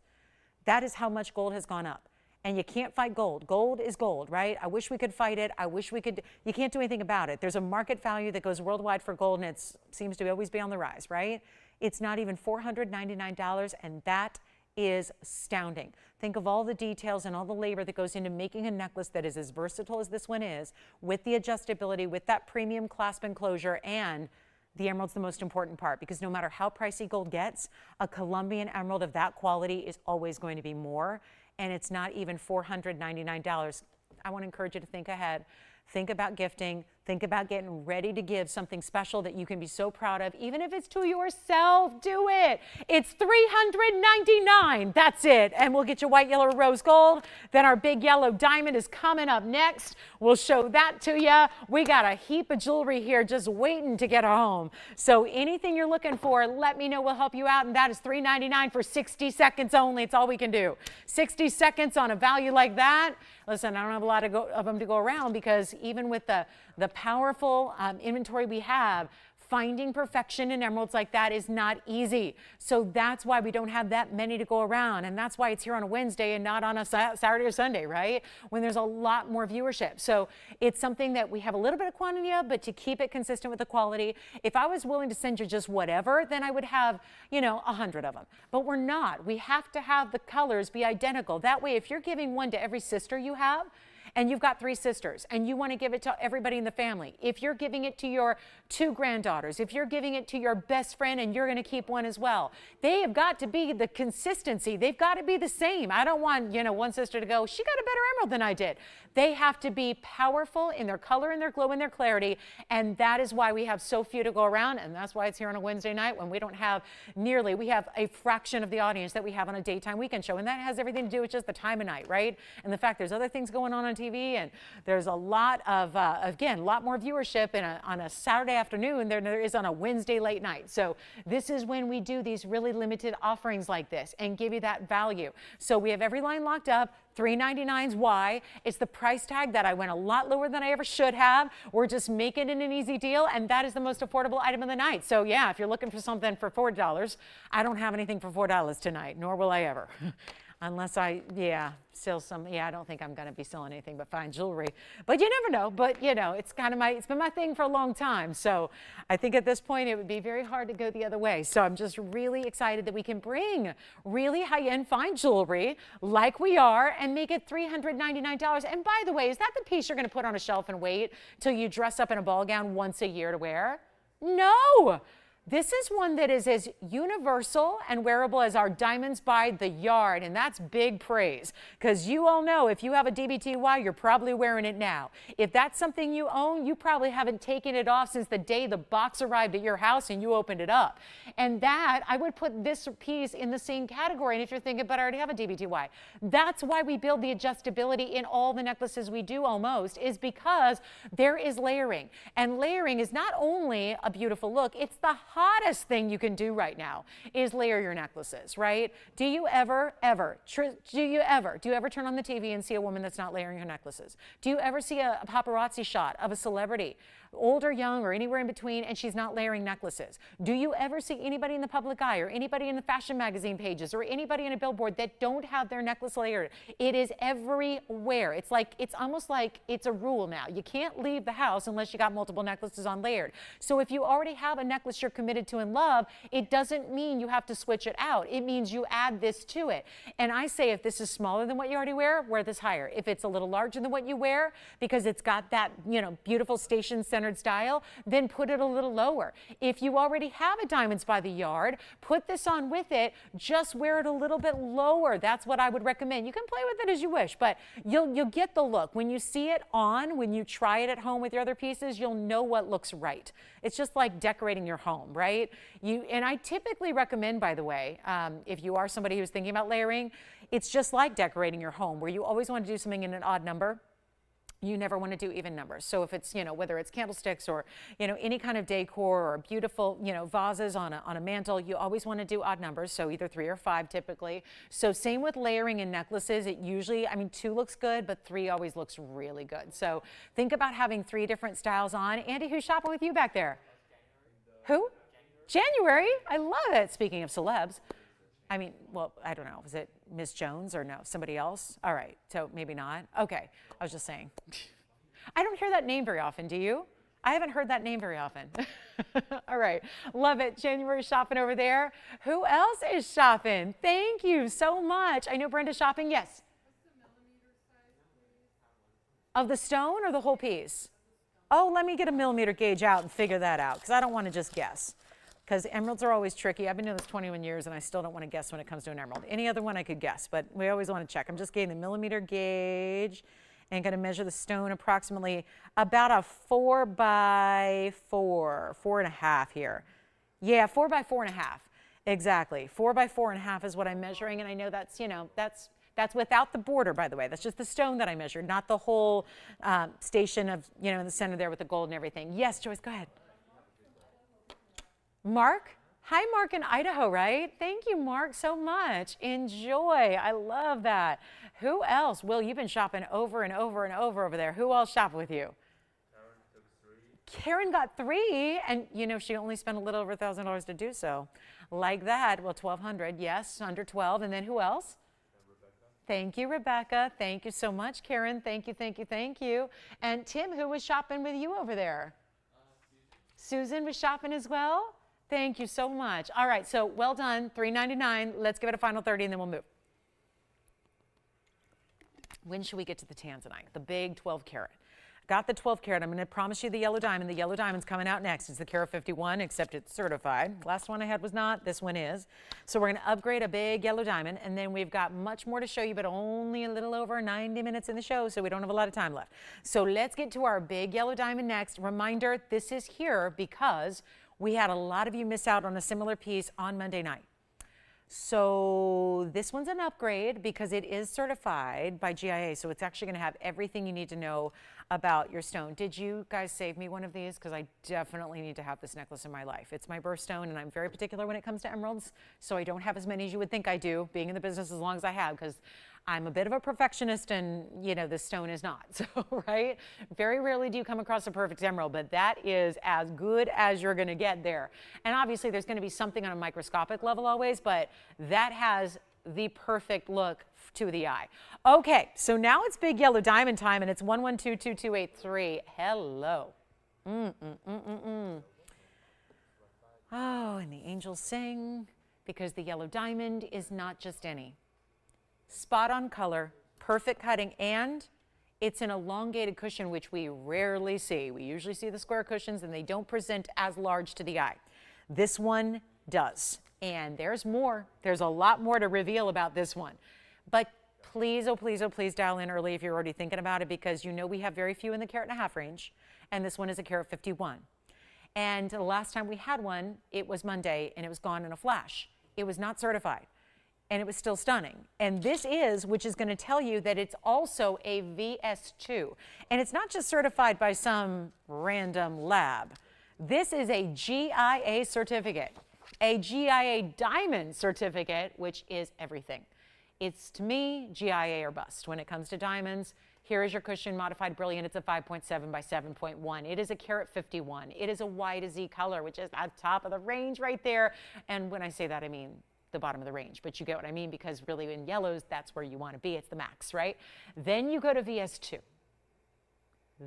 That is how much gold has gone up. And you can't fight gold. Gold is gold, right? I wish we could fight it. I wish we could. You can't do anything about it. There's a market value that goes worldwide for gold, and it seems to always be on the rise, right? It's not even $499, and that is astounding. Think of all the details and all the labor that goes into making a necklace that is as versatile as this one is, with the adjustability, with that premium clasp enclosure, and the emerald's the most important part, because no matter how pricey gold gets, a Colombian emerald of that quality is always going to be more, and it's not even $499. I want to encourage you to think ahead. Think about gifting. Think about getting ready to give something special that you can be so proud of, even if it's to yourself. Do it. It's $399. That's it. And we'll get you white, yellow, rose gold. Then our big yellow diamond is coming up next. We'll show that to you. We got a heap of jewelry here just waiting to get home. So anything you're looking for, let me know. We'll help you out. And that is $399 for 60 seconds only. It's all we can do. 60 seconds on a value like that. Listen, I don't have a lot of them to go around, because even with the powerful inventory we have, finding perfection in emeralds like that is not easy. So that's why we don't have that many to go around. And that's why it's here on a Wednesday and not on a Saturday or Sunday, right? When there's a lot more viewership. So it's something that we have a little bit of quantity of, but to keep it consistent with the quality. If I was willing to send you just whatever, then I would have, 100 of them. But we're not. We have to have the colors be identical. That way, if you're giving one to every sister you have, and you've got 3 sisters, and you want to give it to everybody in the family, if you're giving it to your 2 granddaughters, if you're giving it to your best friend and you're going to keep one as well, they have got to be the consistency. They've got to be the same. I don't want, one sister to go, she got a better emerald than I did. They have to be powerful in their color, in their glow, in their clarity, and that is why we have so few to go around, and that's why it's here on a Wednesday night when we don't have we have a fraction of the audience that we have on a daytime weekend show, and that has everything to do with just the time of night, right? And the fact there's other things going on TV TV, and there's a lot of, again, a lot more viewership on a Saturday afternoon than there is on a Wednesday late night. So this is when we do these really limited offerings like this and give you that value. So we have every line locked up. $3.99's why. It's the price tag that I went a lot lower than I ever should have. We're just making it an easy deal, and that is the most affordable item of the night. So yeah, if you're looking for something for $4, I don't have anything for $4 tonight, nor will I ever. Unless I don't think I'm going to be selling anything but fine jewelry. But you never know. But, you know, it's been my thing for a long time. So I think at this point it would be very hard to go the other way. So I'm just really excited that we can bring really high-end fine jewelry like we are and make it $399. And by the way, is that the piece you're going to put on a shelf and wait till you dress up in a ball gown once a year to wear? No. This is one that is as universal and wearable as our diamonds by the yard, and that's big praise, because you all know if you have a DBTY, you're probably wearing it now. If that's something you own, you probably haven't taken it off since the day the box arrived at your house and you opened it up. And that, I would put this piece in the same category. And if you're thinking, but I already have a DBTY, that's why we build the adjustability in all the necklaces we do almost, is because there is layering. And layering is not only a beautiful look, it's the hottest thing you can do right now is layer your necklaces, right? Do you ever turn on the TV and see a woman that's not layering her necklaces? Do you ever see a paparazzi shot of a celebrity, old or young or anywhere in between, and she's not layering necklaces? Do you ever see anybody in the public eye or anybody in the fashion magazine pages or anybody in a billboard that don't have their necklace layered? It is everywhere. It's almost like it's a rule now. You can't leave the house unless you got multiple necklaces on layered. So if you already have a necklace you're committed to and love, it doesn't mean you have to switch it out. It means you add this to it. And I say if this is smaller than what you already wear this higher. If it's a little larger than what you wear because it's got that, you know, beautiful station-centered style, then put it a little lower. If you already have a Diamonds by the Yard, put this on with it, just wear it a little bit lower. That's what I would recommend. You can play with it as you wish, but you'll get the look. When you see it on, when you try it at home with your other pieces, you'll know what looks right. It's just like decorating your home, right? And I typically recommend, by the way, if you are somebody who's thinking about layering, it's just like decorating your home where you always want to do something in an odd number. You never want to do even numbers. So if it's, you know, whether it's candlesticks or, you know, any kind of decor or beautiful, you know, vases on a mantle, you always want to do odd numbers. So either 3 or 5 typically. So same with layering in necklaces. It usually, I mean, 2 looks good, but 3 always looks really good. So think about having 3 different styles on. Andy, who's shopping with you back there? Who? January. I love it. Speaking of celebs. I mean, well, I don't know. Was it Miss Jones or no? Somebody else? All right. So maybe not. Okay. I was just saying. I don't hear that name very often. Do you? I haven't heard that name very often. All right. Love it. January shopping over there. Who else is shopping? Thank you so much. I know Brenda's shopping. Yes. What's the millimeter size, please? Of the stone or the whole piece? Oh, let me get a millimeter gauge out and figure that out because I don't want to just guess. Because emeralds are always tricky. I've been doing this 21 years, and I still don't want to guess when it comes to an emerald. Any other one I could guess, but we always want to check. I'm just getting the millimeter gauge and going to measure the stone approximately about a 4 by 4, 4.5 here. Yeah, 4 by 4.5. Exactly. 4 by 4.5 is what I'm measuring, and I know that's, you know, that's without the border, by the way. That's just the stone that I measured, not the whole station of, you know, in the center there with the gold and everything. Yes, Joyce, go ahead. Mark? Hi, Mark in Idaho, right? Thank you, Mark, so much. Enjoy. I love that. Who else? Will, you've been shopping over and over and over there. Who else shopped with you? Karen took 3. Karen got 3, and you know she only spent a little over $1,000 to do so. Like that. Well, $1,200, yes, under 12. And then who else? Thank you, Rebecca. Thank you so much, Karen. Thank you, thank you, thank you. And Tim, who was shopping with you over there? Susan was shopping as well? Thank you so much. All right, so well done, $3.99. Let's give it a final 30 and then we'll move. When should we get to the tanzanite? The big 12 karat. Got the 12 karat. I'm going to promise you the yellow diamond. The yellow diamond's coming out next. It's the Carat 51, except it's certified. Last one I had was not. This one is. So we're going to upgrade a big yellow diamond, and then we've got much more to show you, but only a little over 90 minutes in the show, so we don't have a lot of time left. So let's get to our big yellow diamond next. Reminder, this is here because we had a lot of you miss out on a similar piece on Monday night. So this one's an upgrade because it is certified by GIA. So it's actually going to have everything you need to know about your stone. Did you guys save me one of these? Because I definitely need to have this necklace in my life. It's my birthstone, and I'm very particular when it comes to emeralds. So I don't have as many as you would think I do, being in the business as long as I have, because I'm a bit of a perfectionist, and you know, this stone is not. So, right? Very rarely do you come across a perfect emerald, but that is as good as you're going to get there. And obviously there's going to be something on a microscopic level always, but that has the perfect look to the eye. Okay, so now it's big yellow diamond time, and it's 1122283. Hello. Oh, and the angels sing, because the yellow diamond is not just any. Spot on color, perfect cutting, and it's an elongated cushion, which we rarely see. We usually see the square cushions, and they don't present as large to the eye. This one does, and there's more. There's a lot more to reveal about this one. But please, oh please, oh please dial in early if you're already thinking about it, because you know we have very few in the carat-and-a-half range, and this one is a carat 51. And the last time we had one, it was Monday, and it was gone in a flash. It was not certified, and it was still stunning. And this is, which is going to tell you that it's also a VS2. And it's not just certified by some random lab. This is a GIA certificate, a GIA diamond certificate, which is everything. It's, to me, GIA or bust. When it comes to diamonds, here is your cushion, modified brilliant. It's a 5.7 by 7.1. It is a carat 51. It is a Y to Z color, which is at the top of the range right there. And when I say that, I mean the bottom of the range, but you get what I mean, because really in yellows, that's where you want to be. It's the max, right? Then you go to VS2.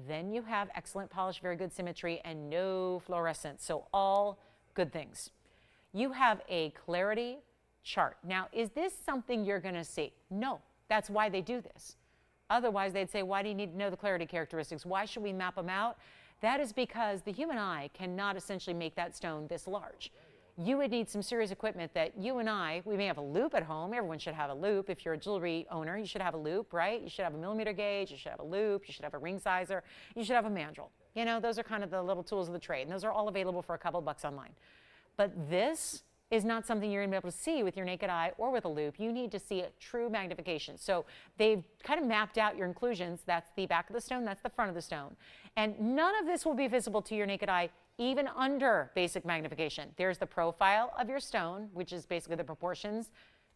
Then you have excellent polish, very good symmetry, and no fluorescence. So all good things. You have a clarity chart. Now, is this something you're going to see? No, that's why they do this. Otherwise, they'd say, why do you need to know the clarity characteristics? Why should we map them out? That is because the human eye cannot essentially make that stone this large. You would need some serious equipment that you and I, we may have a loop at home. Everyone should have a loop. If you're a jewelry owner, you should have a loop, right? You should have a millimeter gauge. You should have a loop. You should have a ring sizer. You should have a mandrel. You know, those are kind of the little tools of the trade, and those are all available for a couple bucks online. But this is not something you're going to be able to see with your naked eye or with a loop. You need to see a true magnification. So they've kind of mapped out your inclusions. That's the back of the stone. That's the front of the stone. And none of this will be visible to your naked eye, even under basic magnification. There's the profile of your stone, which is basically the proportions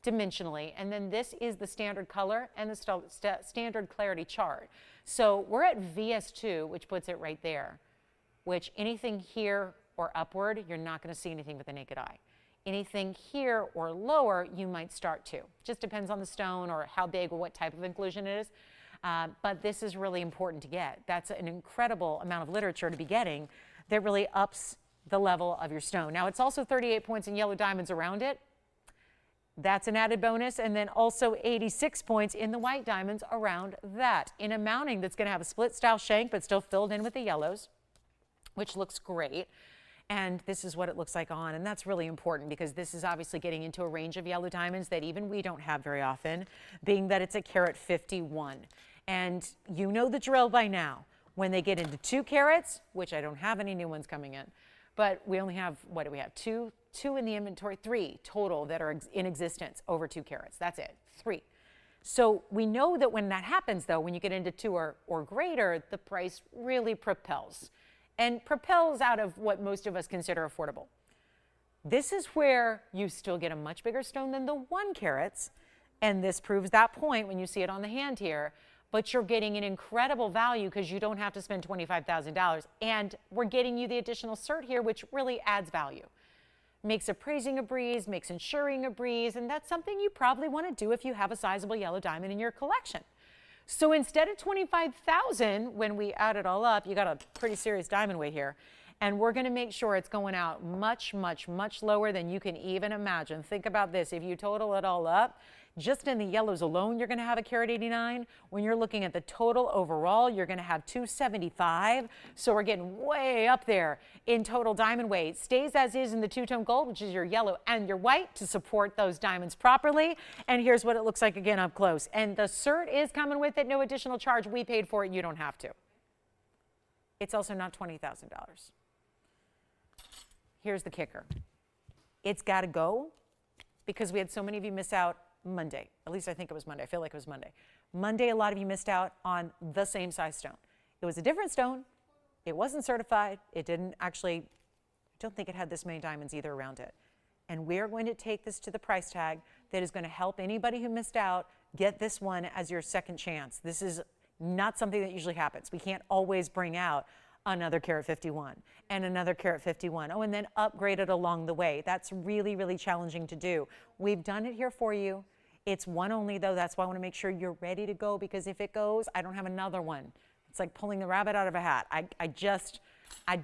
dimensionally. And then this is the standard color and the standard clarity chart. So we're at VS2, which puts it right there, which anything here or upward, you're not going to see anything with the naked eye. Anything here or lower, you might start to. Just depends on the stone or how big or what type of inclusion it is. But this is really important to get. That's an incredible amount of literature to be getting that really ups the level of your stone. Now, it's also 38 points in yellow diamonds around it. That's an added bonus. And then also 86 points in the white diamonds around that. In a mounting that's going to have a split style shank, but still filled in with the yellows, which looks great. And this is what it looks like on, and that's really important because this is obviously getting into a range of yellow diamonds that even we don't have very often, being that it's a carat 51. And you know the drill by now. When they get into 2 carats, which I don't have any new ones coming in, but we only have, what do we have, two in the inventory, 3 total that are in existence over 2 carats. That's it, 3. So we know that when that happens, though, when you get into 2 or greater, the price really propels. And propels out of what most of us consider affordable. This is where you still get a much bigger stone than the 1 carats, and this proves that point when you see it on the hand here, but you're getting an incredible value because you don't have to spend $25,000, and we're getting you the additional cert here, which really adds value. Makes appraising a breeze, makes insuring a breeze, and that's something you probably want to do if you have a sizable yellow diamond in your collection. So instead of $25,000, when we add it all up, you got a pretty serious diamond weight here. And we're going to make sure it's going out much, much, much lower than you can even imagine. Think about this. If you total it all up, just in the yellows alone, you're going to have a carat 89. When you're looking at the total overall, you're going to have 275. So we're getting way up there in total diamond weight. Stays as is in the two-tone gold, which is your yellow and your white, to support those diamonds properly. And here's what it looks like again up close. And the cert is coming with it. No additional charge. We paid for it. You don't have to. It's also not $20,000. Here's the kicker. It's got to go, because we had so many of you miss out Monday. At least I think it was Monday. I feel like it was Monday. Monday, a lot of you missed out on the same size stone. It was a different stone. It wasn't certified. It didn't actually, I don't think it had this many diamonds either around it. And we're going to take this to the price tag that is going to help anybody who missed out get this one as your second chance. This is not something that usually happens. We can't always bring out another carat 51 and another carat 51. Oh, and then upgrade it along the way. That's really, really challenging to do. We've done it here for you. It's one only though. That's why I want to make sure you're ready to go, because if it goes, I don't have another one. It's like pulling the rabbit out of a hat. I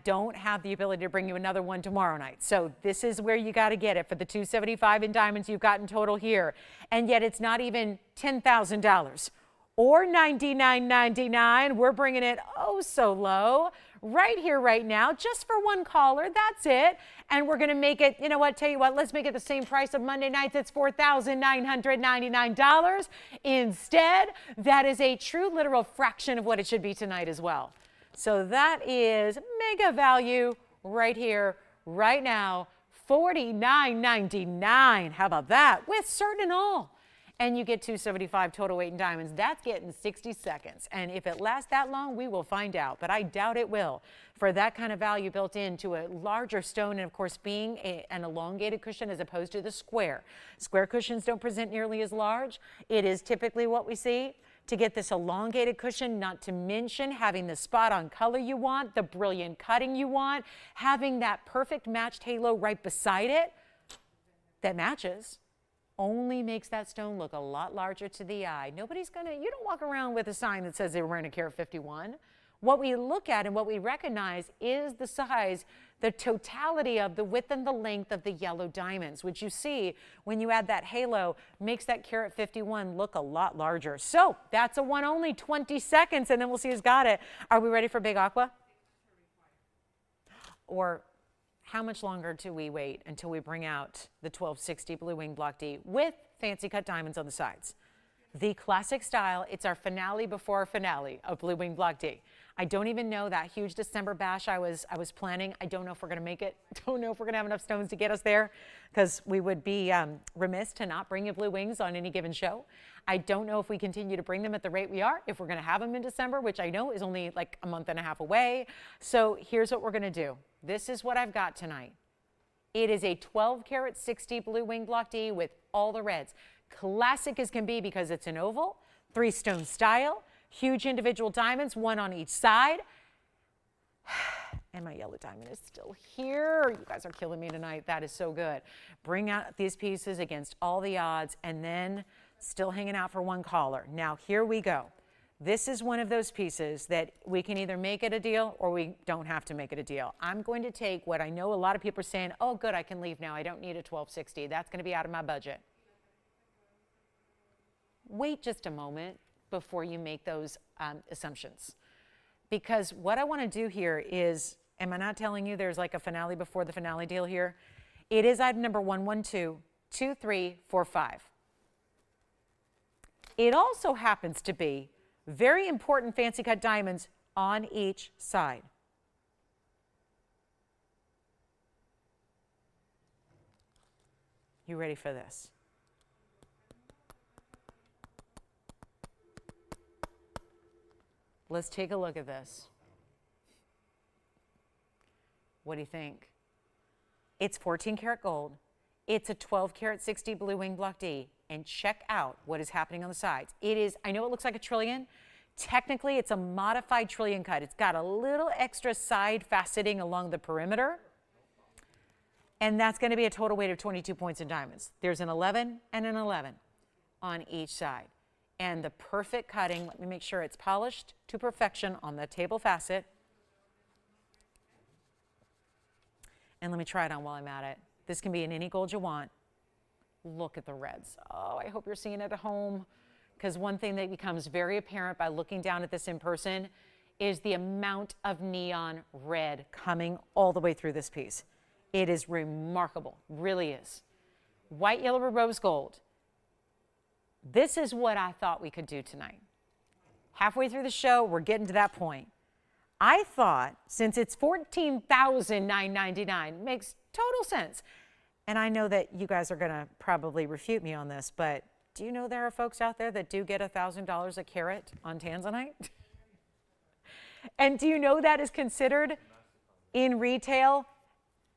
don't have the ability to bring you another one tomorrow night. So this is where you got to get it for the $275 in diamonds you've got in total here. And yet it's not even $10,000 or $99.99. We're bringing it oh so low right here, right now, just for one caller. That's it. And we're going to make it, you know what, tell you what, let's make it the same price of Monday nights. It's $4,999 instead. That is a true literal fraction of what it should be tonight as well. So that is mega value right here, right now, $49.99. How about that? With cert and all. And you get $275 total weight in diamonds. That's getting 60 seconds. And if it lasts that long, we will find out. But I doubt it will. For that kind of value built into a larger stone, and of course being an elongated cushion as opposed to the square. Square cushions don't present nearly as large. It is typically what we see. To get this elongated cushion, not to mention having the spot on color you want, the brilliant cutting you want, having that perfect matched halo right beside it that matches, only makes that stone look a lot larger to the eye. You don't walk around with a sign that says they were wearing a carat 51. What we look at and what we recognize is the size, the totality of the width and the length of the yellow diamonds, which you see when you add that halo, makes that carat 51 look a lot larger. So that's a one only, 20 seconds, and then we'll see who's got it. Are we ready for Big Aqua? Or how much longer do we wait until we bring out the 1260 Blue Wing Block D with fancy cut diamonds on the sides? The classic style. It's our finale before our finale of Blue Wing Block D. I don't even know that huge December bash I was planning. I don't know if we're going to make it. Don't know if we're going to have enough stones to get us there, because we would be remiss to not bring you Blue Wings on any given show. I don't know if we continue to bring them at the rate we are, if we're going to have them in December, which I know is only like a month and a half away. So here's what we're going to do. This is what I've got tonight. It is a 12 karat 60 Blue Wing Block D with all the reds. Classic as can be because it's an oval, 3-stone style, huge individual diamonds, one on each side. And my yellow diamond is still here. You guys are killing me tonight. That is so good. Bring out these pieces against all the odds, and then still hanging out for one caller. Now here we go. This is one of those pieces that we can either make it a deal or we don't have to make it a deal. I'm going to take what I know a lot of people are saying, oh good, I can leave now. I don't need a 1260. That's going to be out of my budget. Wait just a moment before you make those assumptions. Because what I want to do here is, am I not telling you there's like a finale before the finale deal here? It is item number 112-2345. It also happens to be very important fancy cut diamonds on each side. You ready for this? Let's take a look at this. What do you think? It's 14 karat gold. It's a 12 karat 60 Blue Wing Block D. And check out what is happening on the sides. It is, I know it looks like a trillion. Technically, it's a modified trillion cut. It's got a little extra side faceting along the perimeter. And that's going to be a total weight of 22 points in diamonds. There's an 11 and an 11 on each side. And the perfect cutting, let me make sure it's polished to perfection on the table facet. And let me try it on while I'm at it. This can be in any gold you want. Look at the reds. Oh, I hope you're seeing it at home, because one thing that becomes very apparent by looking down at this in person is the amount of neon red coming all the way through this piece. It is remarkable, really is. White, yellow, or rose gold. This is what I thought we could do tonight. Halfway through the show, we're getting to that point. I thought, since it's $14,999, makes total sense. And I know that you guys are going to probably refute me on this, but do you know there are folks out there that do get $1,000 a carat on tanzanite? And do you know that is considered in retail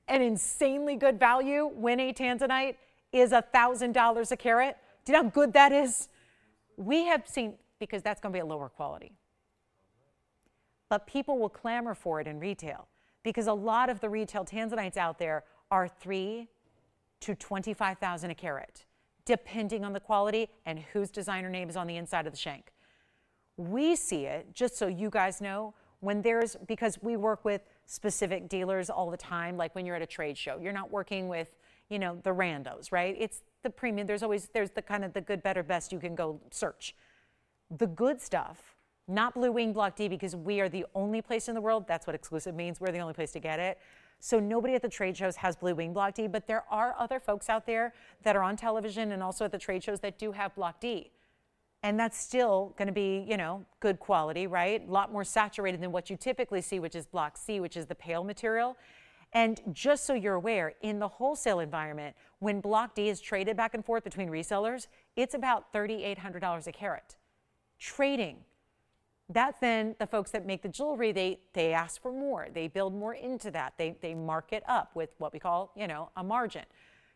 an insanely good value when a tanzanite is $1,000 a carat? Do you know how good that is? We have seen, because that's going to be a lower quality. But people will clamor for it in retail because a lot of the retail tanzanites out there are $3,000 to $25,000 a carat, depending on the quality and whose designer name is on the inside of the shank. We see it, just so you guys know, when there's, because we work with specific dealers all the time, like when you're at a trade show, you're not working with, you know, the randos, right? It's the premium. There's the kind of the good, better, best you can go search. The good stuff, not Blue Wing Block D, because we are the only place in the world, that's what exclusive means, we're the only place to get it. So nobody at the trade shows has Blue Wing Block D, but there are other folks out there that are on television and also at the trade shows that do have Block D. And that's still going to be, you know, good quality, right? A lot more saturated than what you typically see, which is Block C, which is the pale material. And just so you're aware, in the wholesale environment, when Block D is traded back and forth between resellers, it's about $3,800 a carat. Trading. That's then the folks that make the jewelry, they ask for more. They build more into that. They mark it up with what we call, you know, a margin.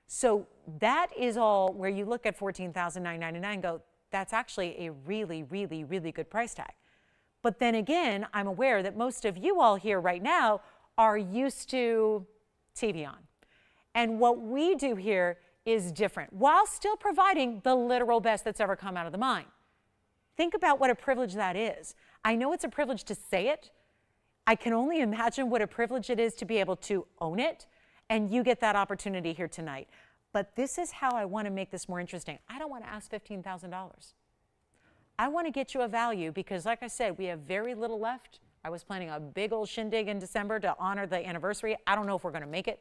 So that is all where you look at $14,999 and go, that's actually a really, really, really good price tag. But then again, I'm aware that most of you all here right now are used to TVON. And what we do here is different, while still providing the literal best that's ever come out of the mine. Think about what a privilege that is. I know it's a privilege to say it. I can only imagine what a privilege it is to be able to own it, and you get that opportunity here tonight. But this is how I want to make this more interesting. I don't want to ask $15,000. I want to get you a value because, like I said, we have very little left. I was planning a big old shindig in December to honor the anniversary. I don't know if we're going to make it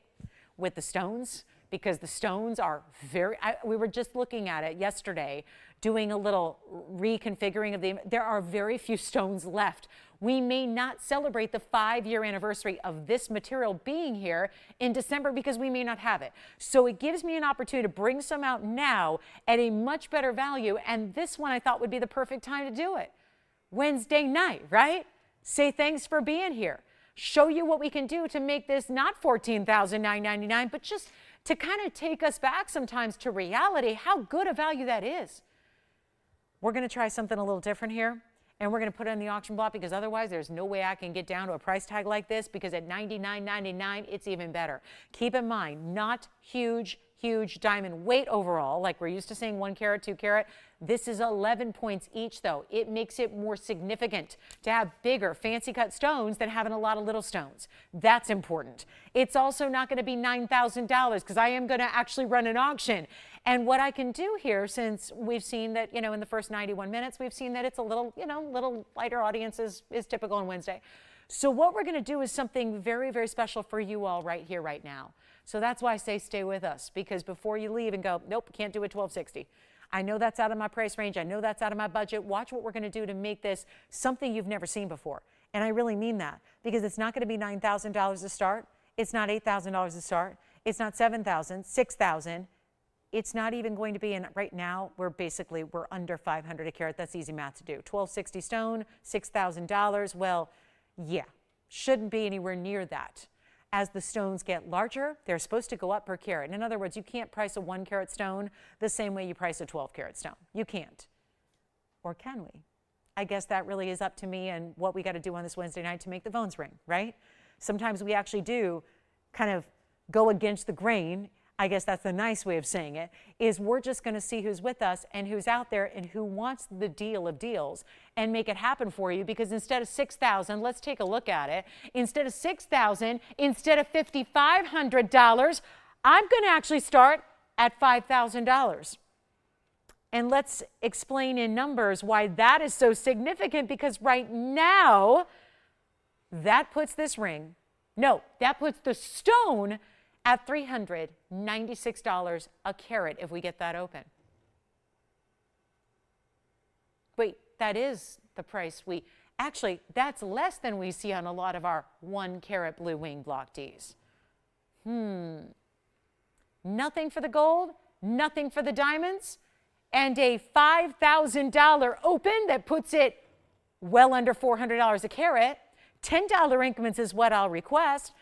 with the stones because the stones are very, we were just looking at it yesterday, doing a little reconfiguring of there are very few stones left. We may not celebrate the 5-year anniversary of this material being here in December because we may not have it. So it gives me an opportunity to bring some out now at a much better value. And this one I thought would be the perfect time to do it. Wednesday night, right? Say thanks for being here. Show you what we can do to make this not $14,999, but just to kind of take us back sometimes to reality, how good a value that is. We're going to try something a little different here, and we're going to put it in the auction block because otherwise there's no way I can get down to a price tag like this because at $99.99, it's even better. Keep in mind, not huge diamond weight overall, like we're used to seeing 1 carat, 2 carat. This is 11 points each, though. It makes it more significant to have bigger, fancy cut stones than having a lot of little stones. That's important. It's also not going to be $9,000 because I am going to actually run an auction. And what I can do here, since we've seen that, you know, in the first 91 minutes, we've seen that it's a little, you know, little lighter audience is typical on Wednesday. So what we're going to do is something very, very special for you all right here, right now. So that's why I say stay with us, because before you leave and go, nope, can't do it $1,260. I know that's out of my price range. I know that's out of my budget. Watch what we're going to do to make this something you've never seen before. And I really mean that, because it's not going to be $9,000 to start. It's not $8,000 to start. It's not $7,000, $6,000. It's not even going to be, and right now we're under $500 a carat. That's easy math to do. $1,260 stone, $6,000. Well, yeah, shouldn't be anywhere near that. As the stones get larger, they're supposed to go up per carat. In other words, you can't price a 1 carat stone the same way you price a 12 carat stone. You can't. Or can we? I guess that really is up to me and what we got to do on this Wednesday night to make the phones ring, right? Sometimes we actually do kind of go against the grain. I guess that's the nice way of saying it, is we're just going to see who's with us and who's out there and who wants the deal of deals and make it happen for you, because instead of $6,000, let's take a look at it. Instead of $6,000, instead of $5,500, I'm going to actually start at $5,000. And let's explain in numbers why that is so significant, because right now, that puts this ring, no, that puts the stone at $396 a carat if we get that open. Wait, that is the price actually, that's less than we see on a lot of our 1 carat Blue Wing Block Ds. Nothing for the gold, nothing for the diamonds, and a $5,000 open that puts it well under $400 a carat. $10 increments is what I'll request.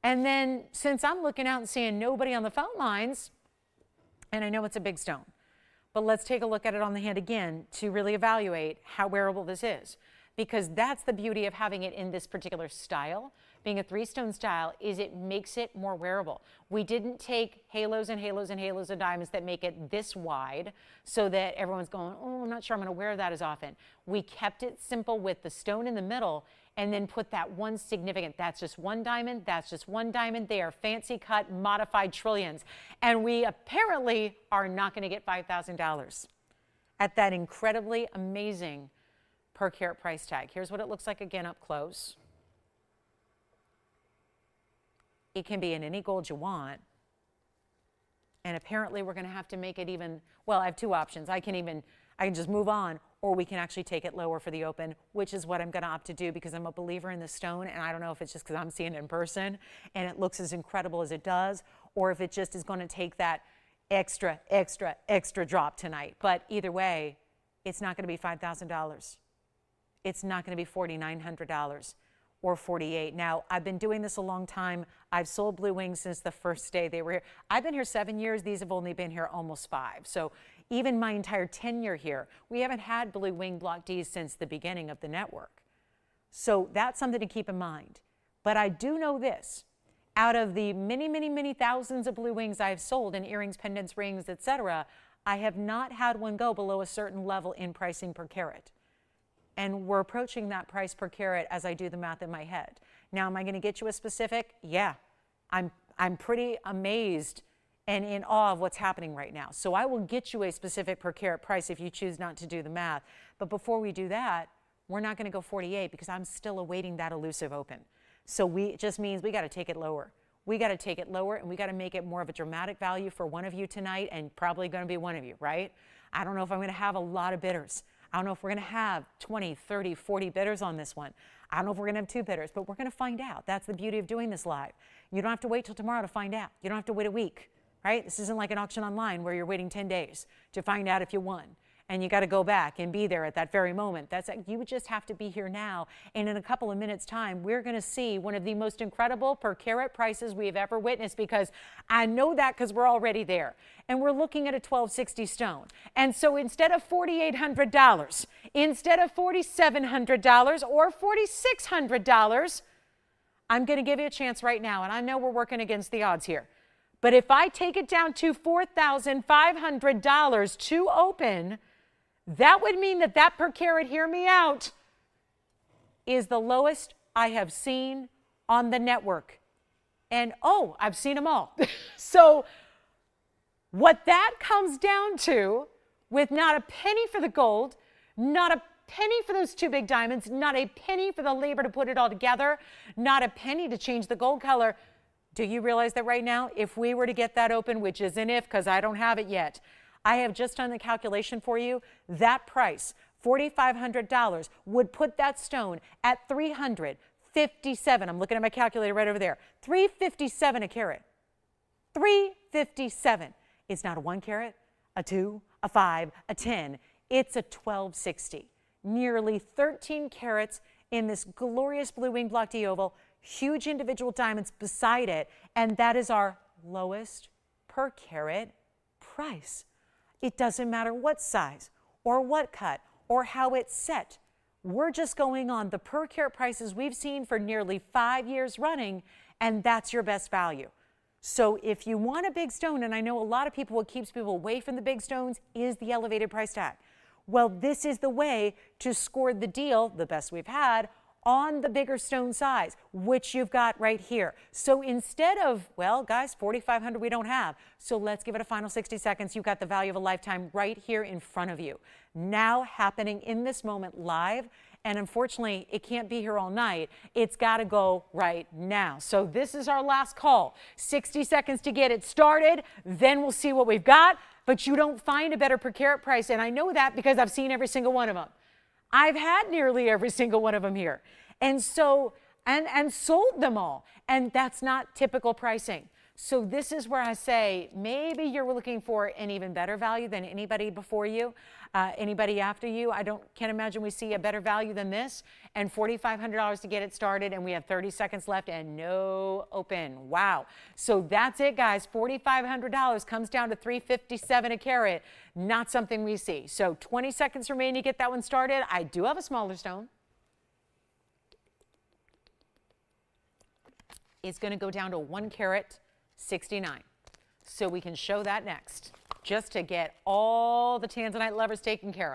And then since I'm looking out and seeing nobody on the phone lines, and I know it's a big stone, but let's take a look at it on the hand again to really evaluate how wearable this is. Because that's the beauty of having it in this particular style. Being a 3-stone style is it makes it more wearable. We didn't take halos and halos and halos of diamonds that make it this wide so that everyone's going, oh, I'm not sure I'm going to wear that as often. We kept it simple with the stone in the middle and then put that one significant, that's just one diamond, that's just one diamond. They are fancy cut, modified trillions. And we apparently are not going to get $5,000 at that incredibly amazing per carat price tag. Here's what it looks like again up close. It can be in any gold you want. And apparently we're going to have to make it even, well, I have two options. I can just move on, or we can actually take it lower for the open, which is what I'm going to opt to do because I'm a believer in the stone. And I don't know if it's just because I'm seeing it in person and it looks as incredible as it does, or if it just is going to take that extra drop tonight. But either way, it's not going to be $5,000. It's not going to be $4,900 or $48,000. Now, I've been doing this a long time. I've sold blue wings since the first day they were here. I've been here 7 years. These have only been here almost 5. So even my entire tenure here, we haven't had blue wing block Ds since the beginning of the network. So that's something to keep in mind. But I do know this. Out of the many thousands of blue wings I've sold in earrings, pendants, rings, etc., I have not had one go below a certain level in pricing per carat. And we're approaching that price per carat as I do the math in my head. Now, am I going to get you a specific? Yeah, I'm pretty amazed and in awe of what's happening right now. So I will get you a specific per carat price if you choose not to do the math. But before we do that, we're not going to go 48 because I'm still awaiting that elusive open. So it just means we got to take it lower. We got to take it lower, and we got to make it more of a dramatic value for one of you tonight, and probably going to be one of you, right? I don't know if I'm going to have a lot of bidders. I don't know if we're going to have 20, 30, 40 bidders on this one. I don't know if we're going to have 2 bidders, but we're going to find out. That's the beauty of doing this live. You don't have to wait till tomorrow to find out. You don't have to wait a week, right? This isn't like an auction online where you're waiting 10 days to find out if you won. And you got to go back and be there at that very moment. You would just have to be here now. And in a couple of minutes' time, we're going to see one of the most incredible per carat prices we have ever witnessed, because I know that because we're already there. And we're looking at a 1260 stone. And so instead of $4,800, instead of $4,700 or $4,600, I'm going to give you a chance right now. And I know we're working against the odds here. But if I take it down to $4,500 to open, that would mean that that per carat, hear me out, is the lowest I have seen on the network. And oh, I've seen them all. So what that comes down to, with not a penny for the gold, not a penny for those 2 big diamonds, not a penny for the labor to put it all together, not a penny to change the gold color. Do you realize that right now, if we were to get that open, which is an if because I don't have it yet, I have just done the calculation for you, that price, $4,500, would put that stone at $357. I'm looking at my calculator right over there. $357 a carat. $357. It's not a 1 carat, a 2, a 5, a 10. It's a 1260. Nearly 13 carats in this glorious blue wing block D oval, huge individual diamonds beside it, and that is our lowest per carat price. It doesn't matter what size or what cut or how it's set. We're just going on the per carat prices we've seen for nearly 5 years running, and that's your best value. So if you want a big stone, and I know a lot of people, what keeps people away from the big stones is the elevated price tag. Well, this is the way to score the deal, the best we've had, on the bigger stone size, which you've got right here. So instead of, well, guys, $4,500 we don't have, so let's give it a final 60 seconds. You've got the value of a lifetime right here in front of you. Now happening in this moment live, and unfortunately, it can't be here all night. It's got to go right now. So this is our last call. 60 seconds to get it started, then we'll see what we've got, but you don't find a better per carat price, and I know that because I've seen every single one of them. I've had nearly every single one of them here. And so, and sold them all. And that's not typical pricing. So this is where I say maybe you're looking for an even better value than anybody before you, anybody after you. Can't imagine we see a better value than this. And $4,500 to get it started, and we have 30 seconds left and no open. Wow. So that's it, guys. $4,500 comes down to $357 a carat. Not something we see. So 20 seconds remain to get that one started. I do have a smaller stone. It's going to go down to 1 carat 69. So we can show that next, just to get all the tanzanite lovers taken care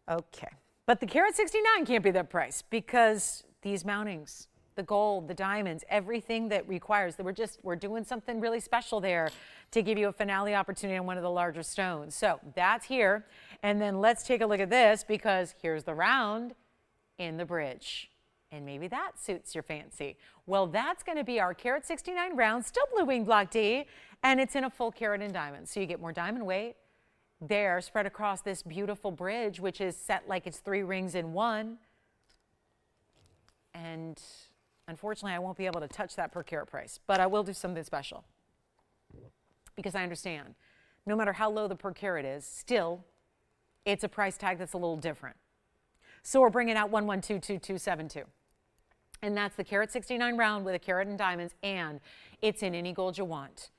of. Okay, but the carat 69 can't be that price because these mountings, the gold, the diamonds, everything that requires that we're doing something really special there to give you a finale opportunity on one of the larger stones. So that's here. And then let's take a look at this, because here's the round in the bridge. And maybe that suits your fancy. Well, that's going to be our carat 69 round, still blue wing block D, and it's in a full carat in diamonds. So you get more diamond weight there spread across this beautiful bridge, which is set like it's 3 rings in one. And unfortunately, I won't be able to touch that per carat price, but I will do something special, because I understand no matter how low the per carat is, still it's a price tag that's a little different. So we're bringing out 11222272. And that's the carat 69 round with a carat in diamonds, and it's in any gold you want.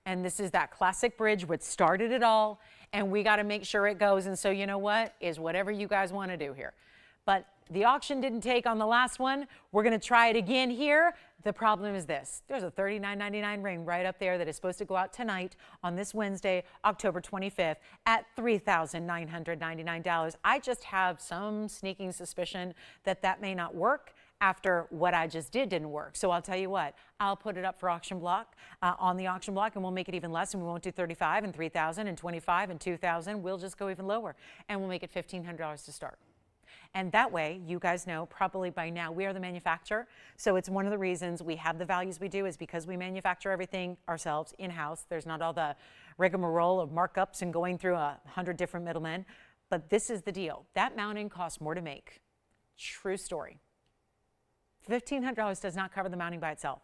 And this is that classic bridge which started it all, and we got to make sure it goes. And so you know what? Is whatever you guys want to do here. But the auction didn't take on the last one. We're going to try it again here. The problem is this. There's a $39.99 ring right up there that is supposed to go out tonight on this Wednesday, October 25th at $3,999. I just have some sneaking suspicion that that may not work after what I just didn't work. So I'll tell you what, I'll put it up for auction block, on the auction block, and we'll make it even less, and we won't do 35 and 3,000 and 25 and 2,000. We'll just go even lower, and we'll make it $1,500 to start. And that way, you guys know probably by now, we are the manufacturer. So it's one of the reasons we have the values we do, is because we manufacture everything ourselves in-house. There's not all the rigmarole of markups and going through 100 different middlemen. But this is the deal. That mounting costs more to make. True story. $1,500 does not cover the mounting by itself.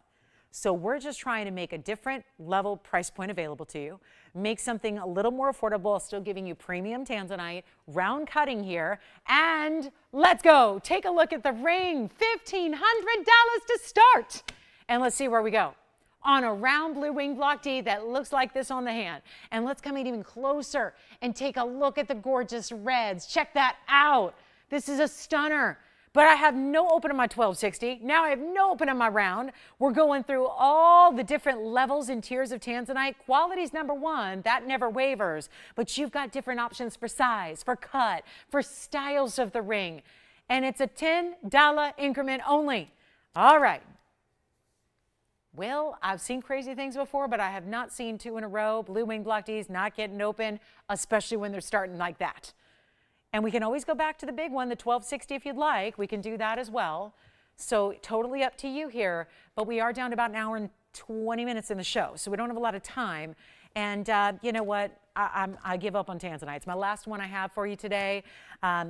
So we're just trying to make a different level price point available to you, make something a little more affordable, still giving you premium tanzanite, round cutting here, and let's go. Take a look at the ring, $1,500 to start. And let's see where we go. On a round blue wing block D that looks like this on the hand. And let's come in even closer and take a look at the gorgeous reds. Check that out. This is a stunner. But I have no open on my 1260. Now I have no open on my round. We're going through all the different levels and tiers of tanzanite. Quality's number one. That never wavers. But you've got different options for size, for cut, for styles of the ring. And it's a $10 increment only. All right. Well, I've seen crazy things before, but I have not seen 2 in a row. Blue wing block Ds not getting open, especially when they're starting like that. And we can always go back to the big one, the 1260 if you'd like. We can do that as well. So totally up to you here. But we are down to about an hour and 20 minutes in the show, so we don't have a lot of time. And you know what? I give up on tanzanite. It's my last one I have for you today.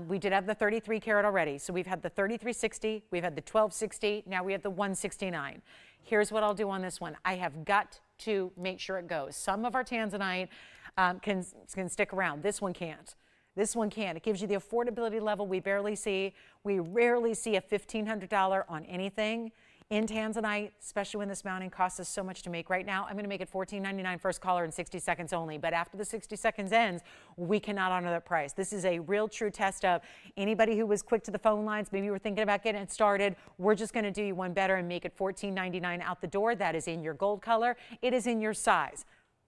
We did have the 33 carat already. So we've had the 3360, we've had the 1260, now we have the 169. Here's what I'll do on this one. I have got to make sure it goes. Some of our tanzanite can stick around. This one can't. This one can. It gives you the affordability level we barely see. We rarely see a $1,500 on anything in tanzanite, especially when this mounting costs us so much to make right now. I'm going to make it $14.99 first caller in 60 seconds only. But after the 60 seconds ends, we cannot honor that price. This is a real true test of anybody who was quick to the phone lines. Maybe you were thinking about getting it started. We're just going to do you one better and make it $14.99 out the door. That is in your gold color. It is in your size.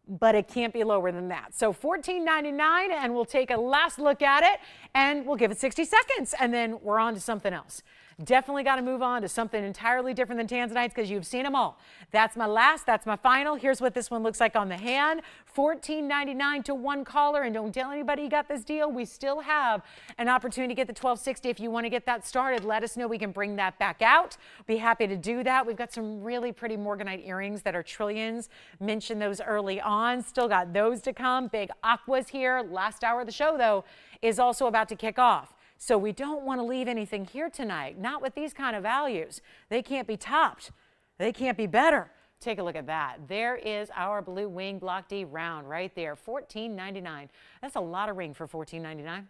But it can't be lower than that. So $14.99, and we'll take a last look at it, and we'll give it 60 seconds, and then we're on to something else. Definitely got to move on to something entirely different than tanzanites, because you've seen them all. That's my last. That's my final. Here's what this one looks like on the hand. $14.99 to one caller, and don't tell anybody you got this deal. We still have an opportunity to get the 1260. If you want to get that started, let us know. We can bring that back out. Be happy to do that. We've got some really pretty morganite earrings that are trillions. Mentioned those early on. Still got those to come. Big aquas here. Last hour of the show, though, is also about to kick off. So we don't want to leave anything here tonight, not with these kind of values. They can't be topped. They can't be better. Take a look at that. There is our blue wing block D round right there, $14.99. That's a lot of ring for $14.99. That's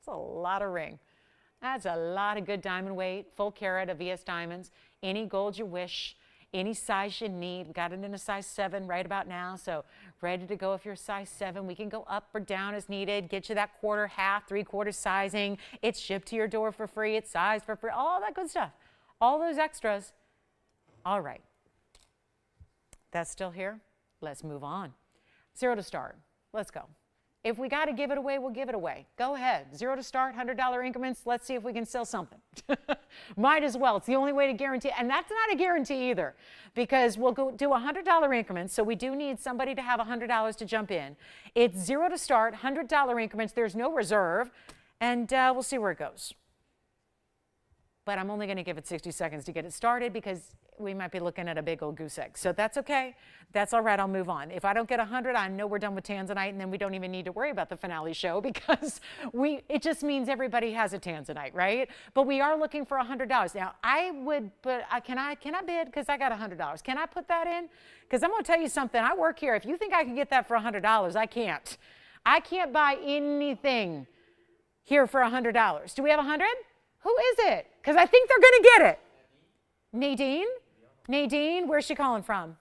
a lot of ring. That's a lot of good diamond weight, full carat of VS diamonds, any gold you wish, any size you need. We got it in a size 7 right about now, so ready to go if you're a size 7. We can go up or down as needed, get you that quarter, half, 3/4 sizing. It's shipped to your door for free. It's sized for free, all that good stuff. All those extras. All right. That's still here. Let's move on. 0 to start. Let's go. If we got to give it away, we'll give it away. Go ahead. 0 to start, $100 increments. Let's see if we can sell something. Might as well. It's the only way to guarantee. And that's not a guarantee either, because we'll go do $100 increments. So we do need somebody to have $100 to jump in. It's 0 to start, $100 increments. There's no reserve. And we'll see where it goes. But I'm only going to give it 60 seconds to get it started, because we might be looking at a big old goose egg. So that's okay. That's all right. I'll move on. If I don't get 100, I know we're done with Tanzanite, and then we don't even need to worry about the finale show, because it just means everybody has a Tanzanite, right? But we are looking for $100. Now, I would, but can I bid? Because I got $100. Can I put that in? Because I'm going to tell you something. I work here. If you think I can get that for $100, I can't. I can't buy anything here for $100. Do we have 100? Who is it? Because I think they're going to get it. Nadine? Nadine, where's she calling from?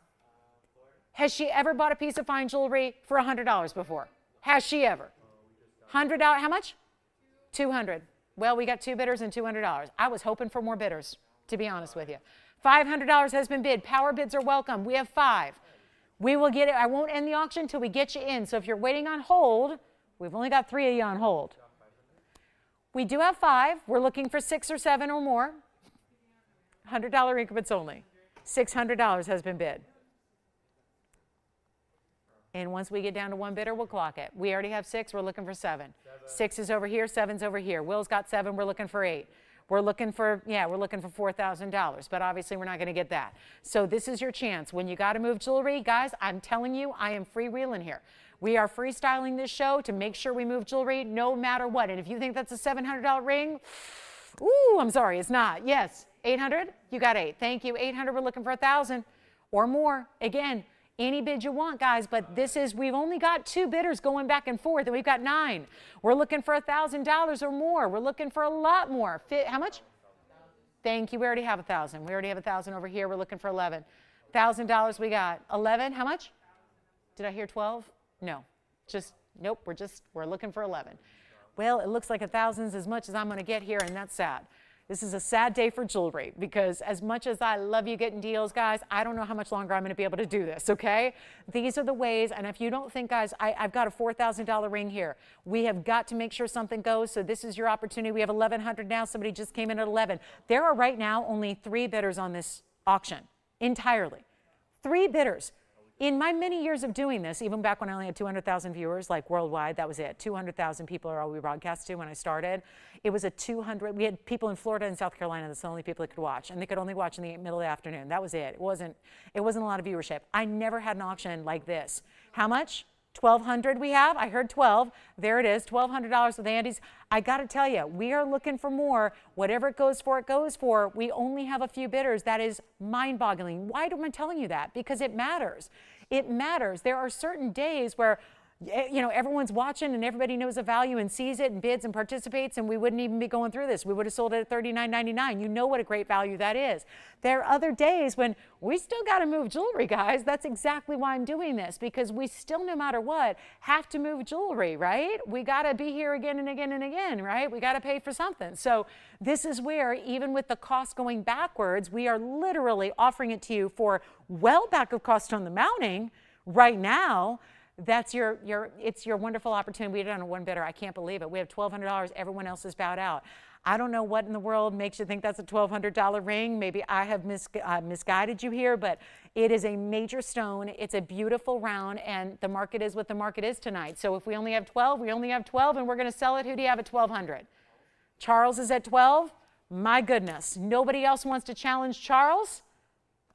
Has she ever bought a piece of fine jewelry for $100 before? Has she ever? $100, how much? 200. Well, we got 2 bidders and $200. I was hoping for more bidders, to be honest with you. $500 has been bid. Power bids are welcome. We have 5. We will get it. I won't end the auction until we get you in. So if you're waiting on hold, we've only got 3 of you on hold. We do have 5. We're looking for 6 or 7 or more. $100 increments only. $600 has been bid. And once we get down to 1 bidder, we'll clock it. We already have 6. We're looking for 7. 6 is over here. 7's over here. Will's got 7. We're looking for 8. We're looking for $4,000. But obviously, we're not going to get that. So this is your chance. When you got to move jewelry, guys, I'm telling you, I am freewheeling here. We are freestyling this show to make sure we move jewelry no matter what. And if you think that's a $700 ring, ooh, I'm sorry, it's not. Yes. 800? You got 8. Thank you. 800, we're looking for 1,000 or more. Again, any bid you want, guys, but we've only got 2 bidders going back and forth, and we've got 9. We're looking for $1,000 or more. We're looking for a lot more. How much? Thank you. We already have 1,000. We already have 1,000 over here. We're looking for 11. $1,000 we got. 11, how much? Did I hear 12? No. Nope, we're looking for 11. Well, it looks like 1,000 is as much as I'm going to get here, and that's sad. This is a sad day for jewelry, because as much as I love you getting deals, guys, I don't know how much longer I'm going to be able to do this, okay? These are the ways, and if you don't think, guys, I've got a $4,000 ring here. We have got to make sure something goes, so this is your opportunity. We have 1,100 now. Somebody just came in at 11. There are right now only 3 bidders on this auction entirely. 3 bidders. In my many years of doing this, even back when I only had 200,000 viewers, like worldwide, that was it. 200,000 people are all we broadcast to when I started. It was we had people in Florida and South Carolina, that's the only people that could watch, and they could only watch in the middle of the afternoon. That was it. It wasn't a lot of viewership. I never had an auction like this. How much? 1,200 we have. I heard 12. There it is, $1,200 with Andy's. I got to tell you, we are looking for more. Whatever it goes for, it goes for. We only have a few bidders. That is mind-boggling. Why am I telling you that? Because it matters. It matters. There are certain days where, you know, everyone's watching and everybody knows the value and sees it and bids and participates, and we wouldn't even be going through this. We would have sold it at $39.99. You know what a great value that is. There are other days when we still got to move jewelry, guys. That's exactly why I'm doing this, because we still, no matter what, have to move jewelry, right? We got to be here again and again and again, right? We got to pay for something. So this is where, even with the cost going backwards, we are literally offering it to you for well back of cost on the mounting right now. That's it's your wonderful opportunity. We did it on a 1 bidder. I can't believe it. We have $1,200. Everyone else is bowed out. I don't know what in the world makes you think that's a $1,200 ring. Maybe I have misguided you here, but it is a major stone. It's a beautiful round, and the market is what the market is tonight. So if we only have 12, we only have 12, and we're going to sell it. Who do you have at 1,200? Charles is at 12. My goodness. Nobody else wants to challenge Charles?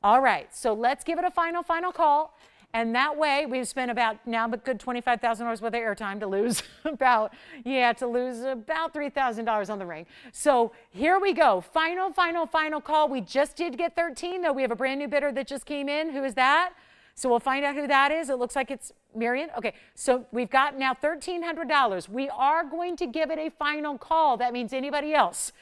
All right. So let's give it a final call. And that way, we've spent about now a good $25,000 worth of airtime to lose about $3,000 on the ring. So here we go. Final call. We just did get 13, though. We have a brand new bidder that just came in. Who is that? So we'll find out who that is. It looks like it's Marion. Okay, so we've got now $1,300. We are going to give it a final call. That means anybody else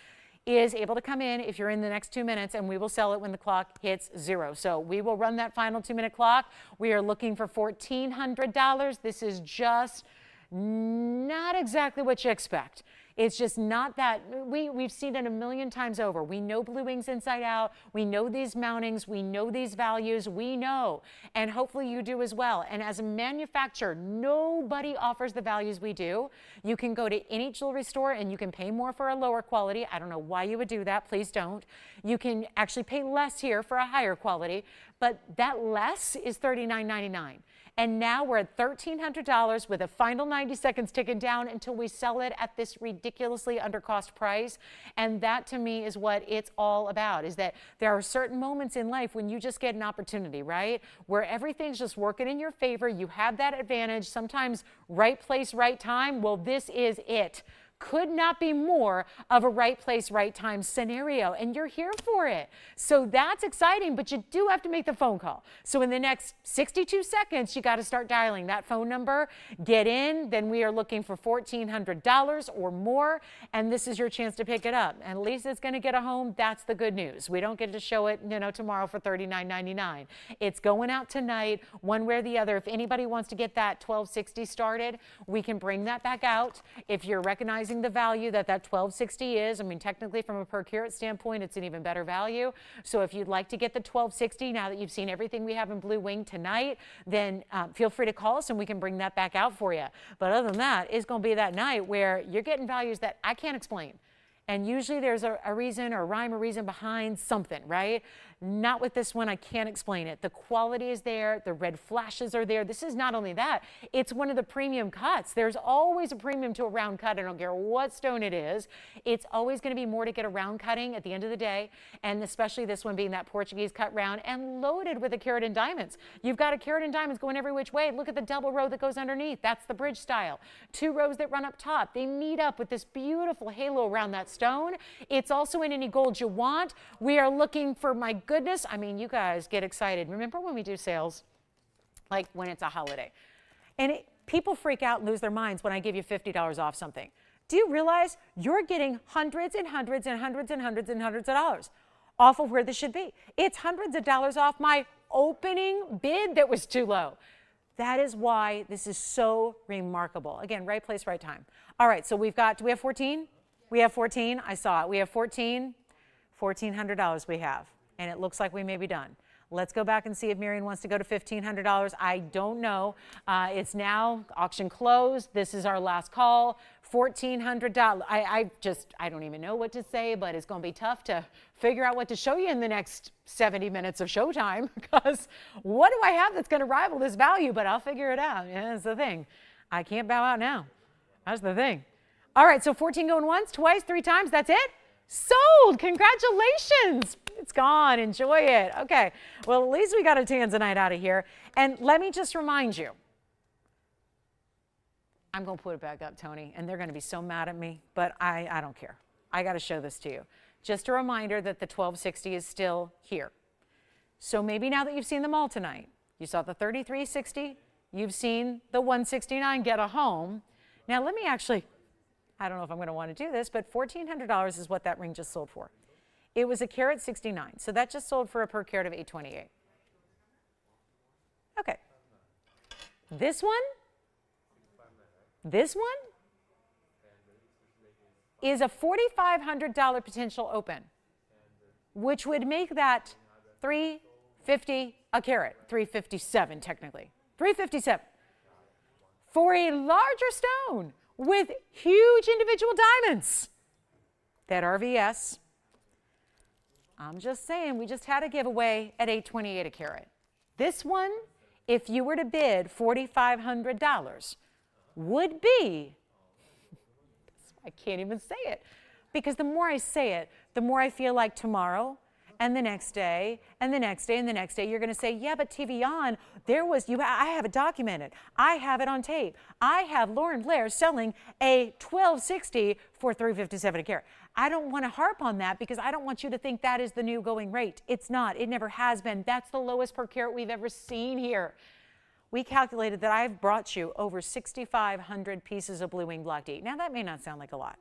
is able to come in if you're in the next 2 minutes, and we will sell it when the clock hits 0. So we will run that final 2-minute clock. We are looking for $1,400. This is just not exactly what you expect. It's just not that. We've seen it a million times over. We know Blue Wings inside out. We know these mountings. We know these values. We know. And hopefully you do as well. And as a manufacturer, nobody offers the values we do. You can go to any jewelry store and you can pay more for a lower quality. I don't know why you would do that. Please don't. You can actually pay less here for a higher quality. But that less is $39.99. And now we're at $1,300 with a final 90 seconds ticking down until we sell it at this ridiculously under cost price. And that to me is what it's all about, is that there are certain moments in life when you just get an opportunity, right? Where everything's just working in your favor. You have that advantage, sometimes right place, right time. Well, this is it. Could not be more of a right place, right time scenario, and you're here for it. So that's exciting, but you do have to make the phone call. So in the next 62 seconds, you got to start dialing that phone number, get in, then we are looking for $1,400 or more, and this is your chance to pick it up. And at least it's going to get a home. That's the good news. We don't get to show it, tomorrow for $39.99. It's going out tonight, one way or the other. If anybody wants to get that 1260 started, we can bring that back out. If you're recognizing the value that 1260 is, I mean, technically from a per carat standpoint, it's an even better value. So if you'd like to get the 1260, now that you've seen everything we have in Blue Wing tonight, then feel free to call us and we can bring that back out for you. But other than that, it's going to be that night where you're getting values that I can't explain. And usually there's a reason or a rhyme or reason behind something, right? Not with this one. I can't explain it. The quality is there. The red flashes are there. This is not only that, it's one of the premium cuts. There's always a premium to a round cut. I don't care what stone it is. It's always going to be more to get a round cutting at the end of the day, and especially this one being that Portuguese cut round and loaded with a carat in diamonds. You've got a carat in diamonds going every which way. Look at the double row that goes underneath. That's the bridge style. 2 rows that run up top. They meet up with this beautiful halo around that stone. It's also in any gold you want. We are looking for, my goodness, I mean, you guys get excited. Remember when we do sales, like when it's a holiday, and people freak out and lose their minds when I give you $50 off something. Do you realize you're getting hundreds and hundreds and hundreds and hundreds and hundreds of dollars off of where this should be? It's hundreds of dollars off my opening bid that was too low. That is why this is so remarkable. Again, right place, right time. All right, so we've got, do we have 14? We have 14. I saw it. We have 14. $1,400 we have. And it looks like we may be done. Let's go back and see if Marion wants to go to $1,500. I don't know. It's now auction closed. This is our last call. $1,400. I don't even know what to say, but it's going to be tough to figure out what to show you in the next 70 minutes of showtime, because what do I have that's going to rival this value? But I'll figure it out. Yeah, that's the thing. I can't bow out now. That's the thing. All right, so 14 going once, twice, 3 times. That's it? Sold. Congratulations. It's gone. Enjoy it. Okay. Well, at least we got a Tanzanite out of here. And let me just remind you, I'm going to put it back up, Tony, and they're going to be so mad at me, but I don't care. I got to show this to you. Just a reminder that the 1260 is still here. So maybe now that you've seen them all tonight, you saw the 3360, you've seen the 169 get a home. Now let me actually, I don't know if I'm going to want to do this, but $1,400 is what that ring just sold for. It was a carat 69, so that just sold for a per carat of 828. Okay. This one is a $4,500 potential open, which would make that $350 a carat, $357 technically, $357 for a larger stone with huge individual diamonds. That RVS, I'm just saying, we just had a giveaway at $828 a carat. This one, if you were to bid $4,500, would be, I can't even say it, because the more I say it, the more I feel like tomorrow and the next day, and the next day, and the next day. You're going to say, yeah, but TVON, I have it documented. I have it on tape. I have Lauren Blair selling a 1260 for $357 a carat. I don't want to harp on that because I don't want you to think that is the new going rate. It's not. It never has been. That's the lowest per carat we've ever seen here. We calculated that I've brought you over 6,500 pieces of blue wing block D. Now, that may not sound like a lot,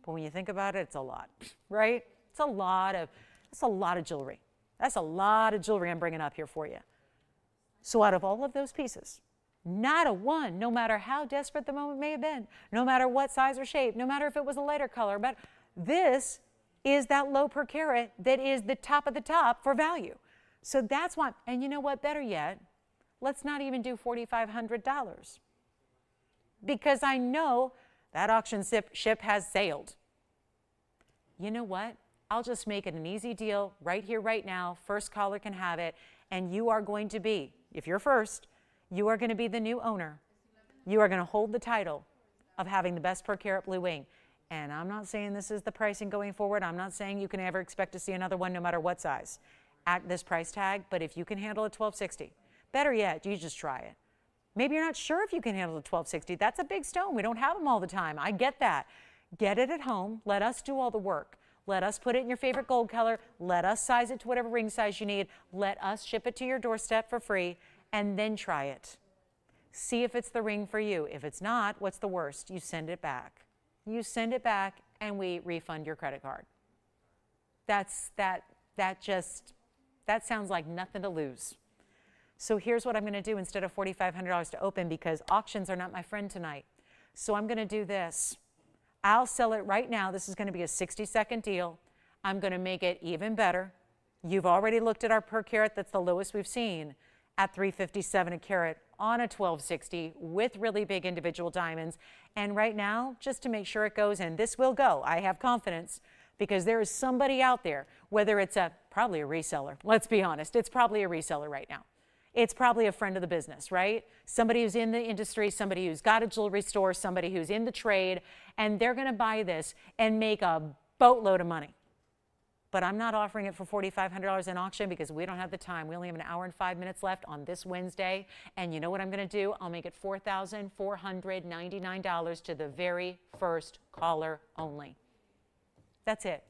but when you think about it, it's a lot, right? It's a lot of jewelry. That's a lot of jewelry I'm bringing up here for you. So out of all of those pieces, not a one, no matter how desperate the moment may have been, no matter what size or shape, no matter if it was a lighter color, but this is that low per carat that is the top of the top for value. So that's why, and you know what, better yet, let's not even do $4,500 because I know that auction ship has sailed. You know what? I'll just make it an easy deal right here, right now. First caller can have it. And you are going to be, if you're first, you are going to be the new owner. You are going to hold the title of having the best per carat blue wing. And I'm not saying this is the pricing going forward. I'm not saying you can ever expect to see another one no matter what size at this price tag. But if you can handle a 1260, better yet, you just try it. Maybe you're not sure if you can handle a 1260. That's a big stone. We don't have them all the time. I get that. Get it at home. Let us do all the work. Let us put it in your favorite gold color. Let us size it to whatever ring size you need. Let us ship it to your doorstep for free, and then try it. See if it's the ring for you. If it's not, what's the worst? You send it back. You send it back, and we refund your credit card. That sounds like nothing to lose. So here's what I'm going to do instead of $4,500 to open, because auctions are not my friend tonight. So I'm going to do this. I'll sell it right now. This is going to be a 60-second deal. I'm going to make it even better. You've already looked at our per carat. That's the lowest we've seen at $357 a carat on a 1260 with really big individual diamonds. And right now, just to make sure it goes, and this will go, I have confidence, because there is somebody out there, whether it's probably a reseller. Let's be honest. It's probably a reseller right now. It's probably a friend of the business, right? Somebody who's in the industry, somebody who's got a jewelry store, somebody who's in the trade, and they're going to buy this and make a boatload of money. But I'm not offering it for $4,500 in auction because we don't have the time. We only have an hour and 5 minutes left on this Wednesday. And you know what I'm going to do? I'll make it $4,499 to the very first caller only. That's it.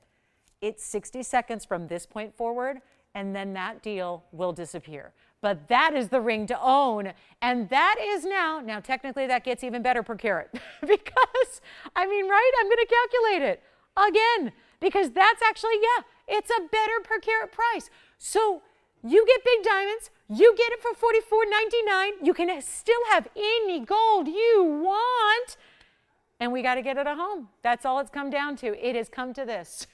It's 60 seconds from this point forward, and then that deal will disappear. But that is the ring to own, and that is now technically that gets even better per carat because, I mean, right, I'm going to calculate it again because that's actually, yeah, it's a better per carat price. So you get big diamonds, you get it for $44.99, you can still have any gold you want, and we got to get it at home. That's all it's come down to. It has come to this.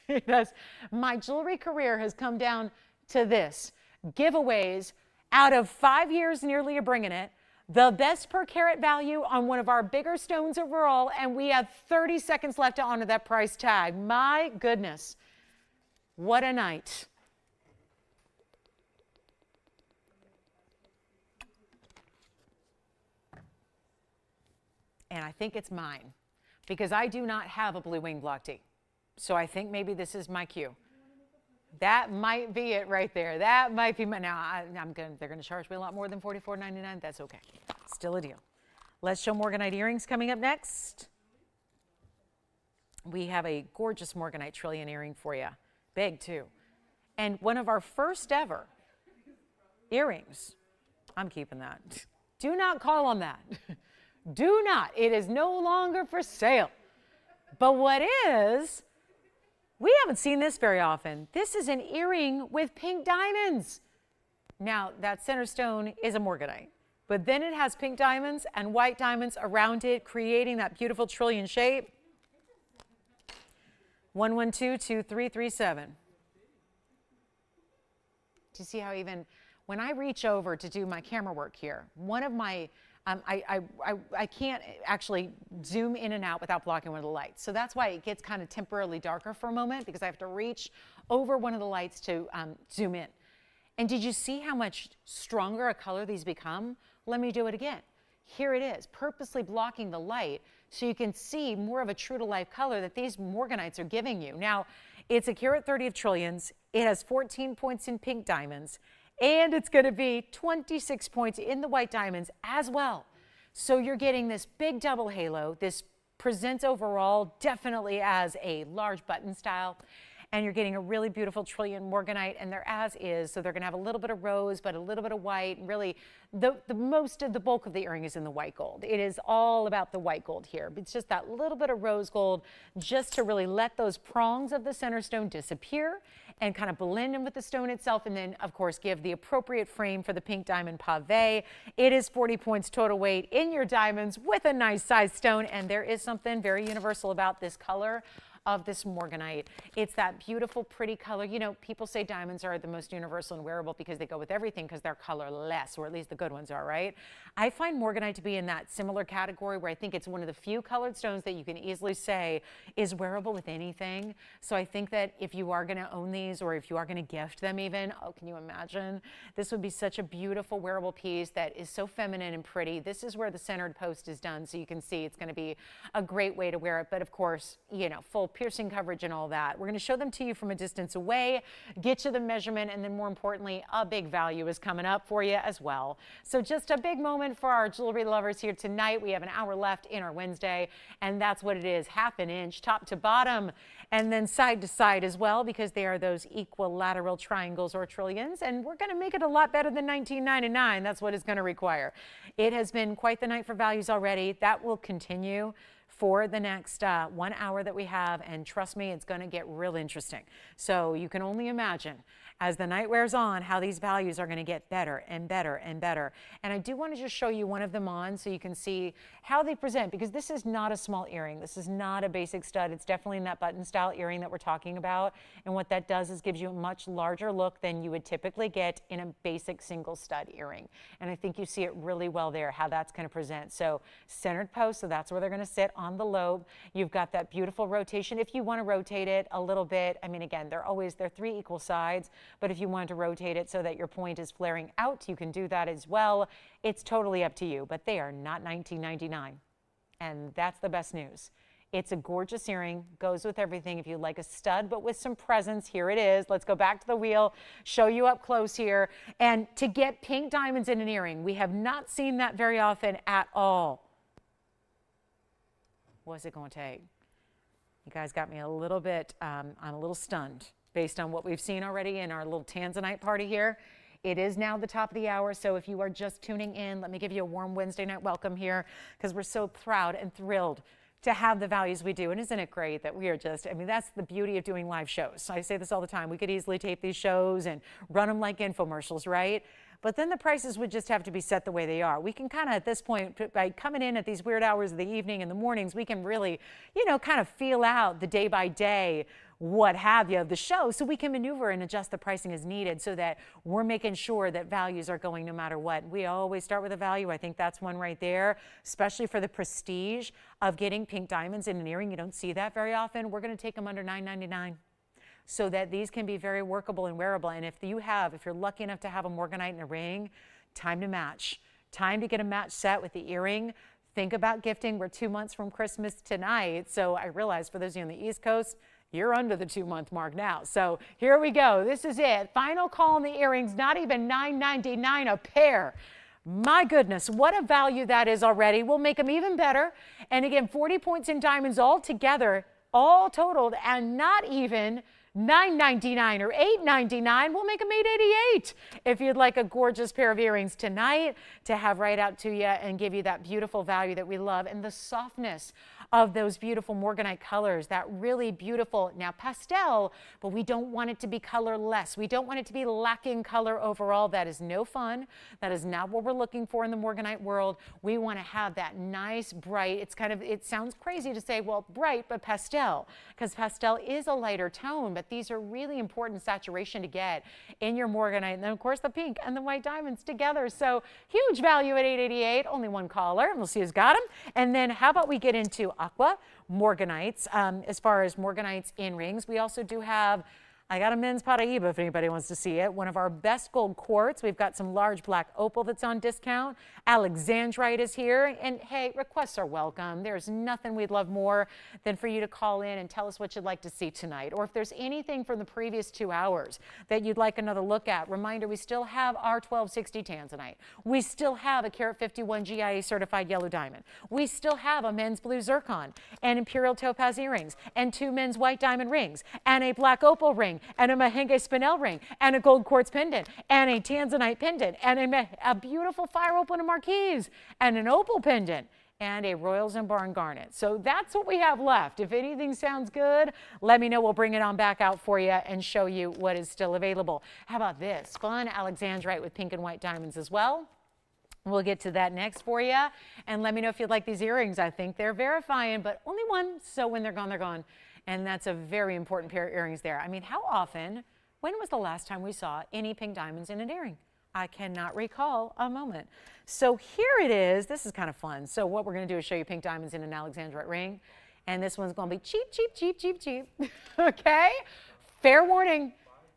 My jewelry career has come down to this. Giveaways out of 5 years nearly of bringing it, the best per carat value on one of our bigger stones overall, and we have 30 seconds left to honor that price tag. My goodness, what a night. And I think it's mine because I do not have a blue wing block D. So I think maybe this is my cue. That might be it right there. That might be my, now they're going to charge me a lot more than $44.99. That's okay. Still a deal. Let's show Morganite earrings coming up next. We have a gorgeous Morganite trillion earring for you. Big too. And one of our first ever earrings. I'm keeping that. Do not call on that. Do not. It is no longer for sale. But what is, we haven't seen this very often. This is an earring with pink diamonds. Now, that center stone is a Morganite, but then it has pink diamonds and white diamonds around it, creating that beautiful trillion shape. 1122337. Do you see how even when I reach over to do my camera work here, one of my I can't actually zoom in and out without blocking one of the lights. So that's why it gets kind of temporarily darker for a moment because I have to reach over one of the lights to zoom in. And did you see how much stronger a color these become? Let me do it again. Here it is, purposely blocking the light so you can see more of a true to life color that these Morganites are giving you. Now, It's a carat 30 of trillions. It has 14 points in pink diamonds, and it's going to be 26 points in the white diamonds as well. So you're getting this big double halo. This presents overall definitely as a large button style. And you're getting a really beautiful trillion morganite, and they're as is. So they're going to have a little bit of rose, but a little bit of white. And really, the most of the bulk of the earring is in the white gold. It is all about the white gold here. It's just that little bit of rose gold just to really let those prongs of the center stone disappear and kind of blend in with the stone itself. And then, of course, give the appropriate frame for the pink diamond pave. It is 40 points total weight in your diamonds with a nice size stone. And there is something very universal about this color of this morganite. It's that beautiful, pretty color. You know, people say diamonds are the most universal and wearable because they go with everything because they're colorless, or at least the good ones are, right? I find morganite to be in that similar category where I think it's one of the few colored stones that you can easily say is wearable with anything. So I think that if you are going to own these, or if you are going to gift them even, oh, can you imagine? This would be such a beautiful wearable piece that is so feminine and pretty. This is where the centered post is done, so you can see it's going to be a great way to wear it. But of course, you know, full piercing coverage and all that. We're going to show them to you from a distance away, get you the measurement, and then more importantly, a big value is coming up for you as well. So just a big moment for our jewelry lovers here tonight. We have an hour left in our Wednesday, and that's what it is, half an inch top to bottom, and then side to side as well, because they are those equilateral triangles or trillions, and we're going to make it a lot better than $19.99. That's what it's going to require. It has been quite the night for values already. That will continue for the next 1 hour that we have, and trust me, it's going to get real interesting. So you can only imagine as the night wears on how these values are going to get better and better and better. And I do want to just show you one of them on so you can see how they present, because this is not a small earring. This is not a basic stud. It's definitely in that button style earring that we're talking about. And what that does is gives you a much larger look than you would typically get in a basic single stud earring. And I think you see it really well there, how that's going to present. So centered post, so that's where they're going to sit on the lobe. You've got that beautiful rotation. If you want to rotate it a little bit, I mean, again, they're 3 equal sides, but if you want to rotate it so that your point is flaring out, you can do that as well. It's totally up to you, but they are not $19.99. And that's the best news. It's a gorgeous earring, goes with everything. If you like a stud, but with some presence, here it is. Let's go back to the wheel, show you up close here. And to get pink diamonds in an earring, we have not seen that very often at all. What's it going to take? You guys got me a little bit, I'm a little stunned based on what we've seen already in our little Tanzanite party here. It is now the top of the hour, so if you are just tuning in, let me give you a warm Wednesday night welcome here, because we're so proud and thrilled to have the values we do. And isn't it great that we are just, I mean, that's the beauty of doing live shows. I say this all the time. We could easily tape these shows and run them like infomercials, right? But then the prices would just have to be set the way they are. We can kind of, at this point, by coming in at these weird hours of the evening and the mornings, we can really, you know, kind of feel out the day by day, what have you, of the show, so we can maneuver and adjust the pricing as needed so that we're making sure that values are going no matter what. We always start with a value. I think that's one right there, especially for the prestige of getting pink diamonds in an earring. You don't see that very often. We're going to take them under $9.99. So that these can be very workable and wearable. And if you're lucky enough to have a morganite in a ring, time to match. Time to get a match set with the earring. Think about gifting. We're 2 months from Christmas tonight. So I realize for those of you on the East Coast, you're under the 2-month mark now. So here we go. This is it. Final call on the earrings. Not even $9.99 a pair. My goodness, what a value that is already. We'll make them even better. And again, 40 points in diamonds all together, all totaled, and not even $9.99 or $8.99. We'll make them $8.88 if you'd like a gorgeous pair of earrings tonight to have right out to you and give you that beautiful value that we love, and the softness of those beautiful morganite colors, that really beautiful, now pastel, but we don't want it to be colorless. We don't want it to be lacking color overall. That is no fun. That is not what we're looking for in the morganite world. We want to have that nice, bright, it sounds crazy to say, well, bright, but pastel, because pastel is a lighter tone, but these are really important saturation to get in your morganite. And then, of course, the pink and the white diamonds together. So huge value at $8.88. Only one caller, and we'll see who's got them. And then how about we get into aqua morganites? As far as morganites in rings, we also do have, I got a men's Paraíba if anybody wants to see it. One of our best gold quartz. We've got some large black opal that's on discount. Alexandrite is here. And hey, requests are welcome. There's nothing we'd love more than for you to call in and tell us what you'd like to see tonight. Or if there's anything from the previous 2 hours that you'd like another look at. Reminder, we still have our 1260 tanzanite. We still have a carat 51 GIA certified yellow diamond. We still have a men's blue zircon and imperial topaz earrings and 2 men's white diamond rings and a black opal ring and a merengue spinel ring and a gold quartz pendant and a tanzanite pendant and a beautiful fire opal and marquise and an opal pendant and a royal Zamar and garnet. So that's what we have left. If anything sounds good, let me know. We'll bring it on back out for you and show you what is still available. How about this? Fun Alexandrite with pink and white diamonds as well. We'll get to that next for you. And let me know if you'd like these earrings. I think they're verifying, but only one. So when they're gone, they're gone. And that's a very important pair of earrings there. I mean, how often, when was the last time we saw any pink diamonds in an earring? I cannot recall a moment. So here it is. This is kind of fun. So what we're going to do is show you pink diamonds in an Alexandrite ring. And this one's going to be cheap, cheap, cheap, cheap, cheap. Okay? Fair warning.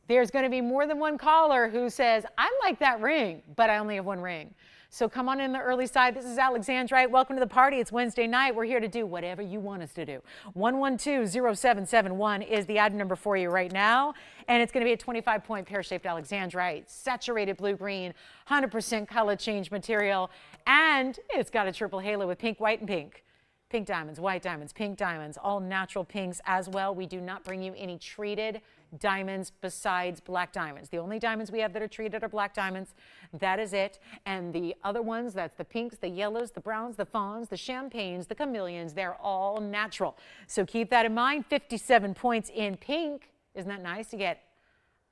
There's going to be more than one caller who says, I like that ring, but I only have one ring. So come on in the early side. This is Alexandrite. Welcome to the party. It's Wednesday night. We're here to do whatever you want us to do. 112-0771 is the item number for you right now. And it's going to be a 25-point pear-shaped Alexandrite, saturated blue-green, 100% color change material. And it's got a triple halo with pink, white, and pink. Pink diamonds, white diamonds, pink diamonds, all natural pinks as well. We do not bring you any treated diamonds besides black diamonds. The only diamonds we have that are treated are black diamonds. That is it. And the other ones, that's the pinks, the yellows, the browns, the fawns, the champagnes, the chameleons. They're all natural. So keep that in mind. 57 points in pink. Isn't that nice to get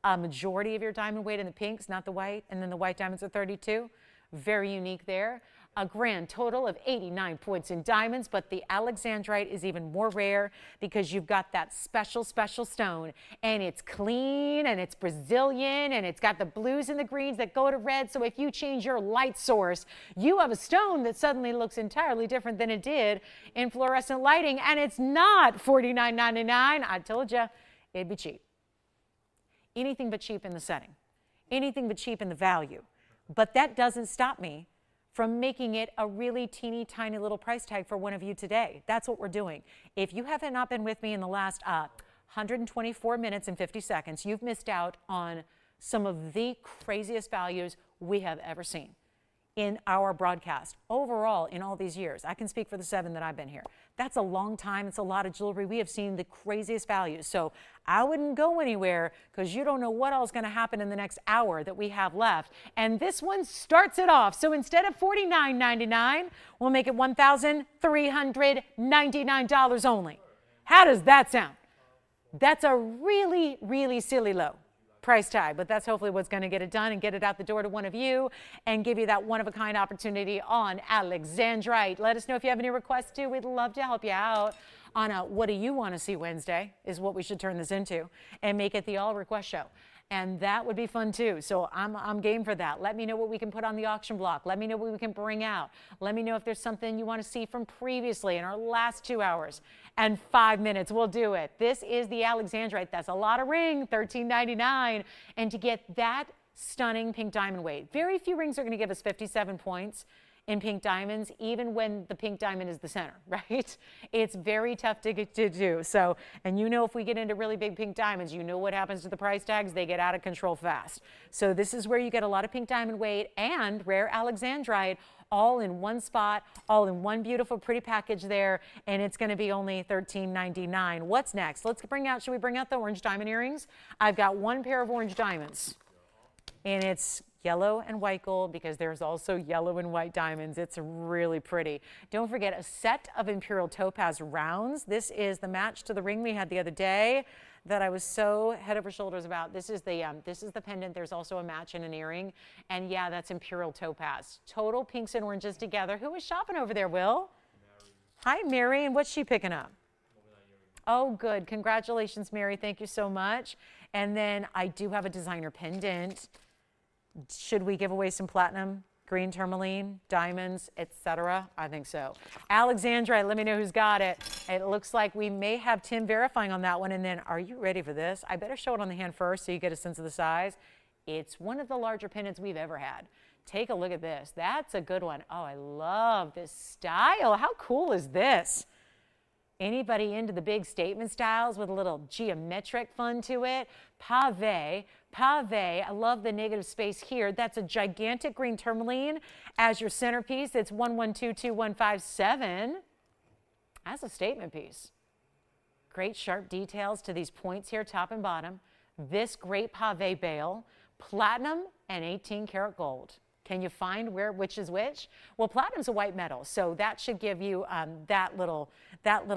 a majority of your diamond weight in the pinks, not the white, and then the white diamonds are 32. Very unique there. A grand total of 89 points in diamonds, but the Alexandrite is even more rare because you've got that special, special stone, and it's clean, and it's Brazilian, and it's got the blues and the greens that go to red. So if you change your light source, you have a stone that suddenly looks entirely different than it did in fluorescent lighting, and it's not $49.99. I told you, it'd be cheap. Anything but cheap in the setting. Anything but cheap in the value. But that doesn't stop me from making it a really teeny tiny little price tag for one of you today. That's what we're doing. If you have not been with me in the last 124 minutes and 50 seconds, you've missed out on some of the craziest values we have ever seen in our broadcast. Overall, in all these years, I can speak for the 7 that I've been here. That's a long time. It's a lot of jewelry. We have seen the craziest values. So I wouldn't go anywhere because you don't know what else is going to happen in the next hour that we have left. And this one starts it off. So instead of $49.99, we'll make it $1,399 only. How does that sound? That's a really, really silly low price tag, but that's hopefully what's going to get it done and get it out the door to one of you and give you that one-of-a-kind opportunity on Alexandrite. Let us know if you have any requests too. We'd love to help you out on a what do you want to see Wednesday is what we should turn this into and make it the all request show. And that would be fun too. So I'm game for that. Let me know what we can put on the auction block. Let me know what we can bring out. Let me know if there's something you want to see from previously in our last 2 hours and 5 minutes. We'll do it. This is the Alexandrite. That's a lot of ring, $13.99. And to get that stunning pink diamond weight, very few rings are going to give us 57 points in pink diamonds, even when the pink diamond is the center, right? It's very tough to do. So, and you know, if we get into really big pink diamonds, you know what happens to the price tags. They get out of control fast. So this is where you get a lot of pink diamond weight and rare Alexandrite all in one spot, all in one beautiful, pretty package there. And it's going to be only $13.99. What's next? Let's bring out, should we bring out the orange diamond earrings? I've got one pair of orange diamonds and it's yellow and white gold because there's also yellow and white diamonds. It's really pretty. Don't forget a set of imperial topaz rounds. This is the match to the ring we had the other day that I was so head over shoulders about. This is the pendant. There's also a match in an earring. And yeah, that's imperial topaz. Total pinks and oranges together. Who was shopping over there, Will? Mary. Hi, Mary. And what's she picking up? Oh, good. Congratulations, Mary. Thank you so much. And then I do have a designer pendant. Should we give away some platinum Green tourmaline, diamonds, etc. I think so. Alexandra, let me know who's got it. It looks like we may have Tim verifying on that one. And then, are you ready for this? I better show it on the hand first so you get a sense of the size. It's one of the larger pendants we've ever had. Take a look at this. That's a good one. Oh, I love this style. How cool is this? Anybody into the big statement styles with a little geometric fun to it? Pave, I love the negative space here. That's a gigantic green tourmaline as your centerpiece. It's 1122-157. That's a statement piece. Great sharp details to these points here, top and bottom. This great pave bail, platinum and 18 karat gold. Can you find which is which? Well, platinum's a white metal, so that should give you that little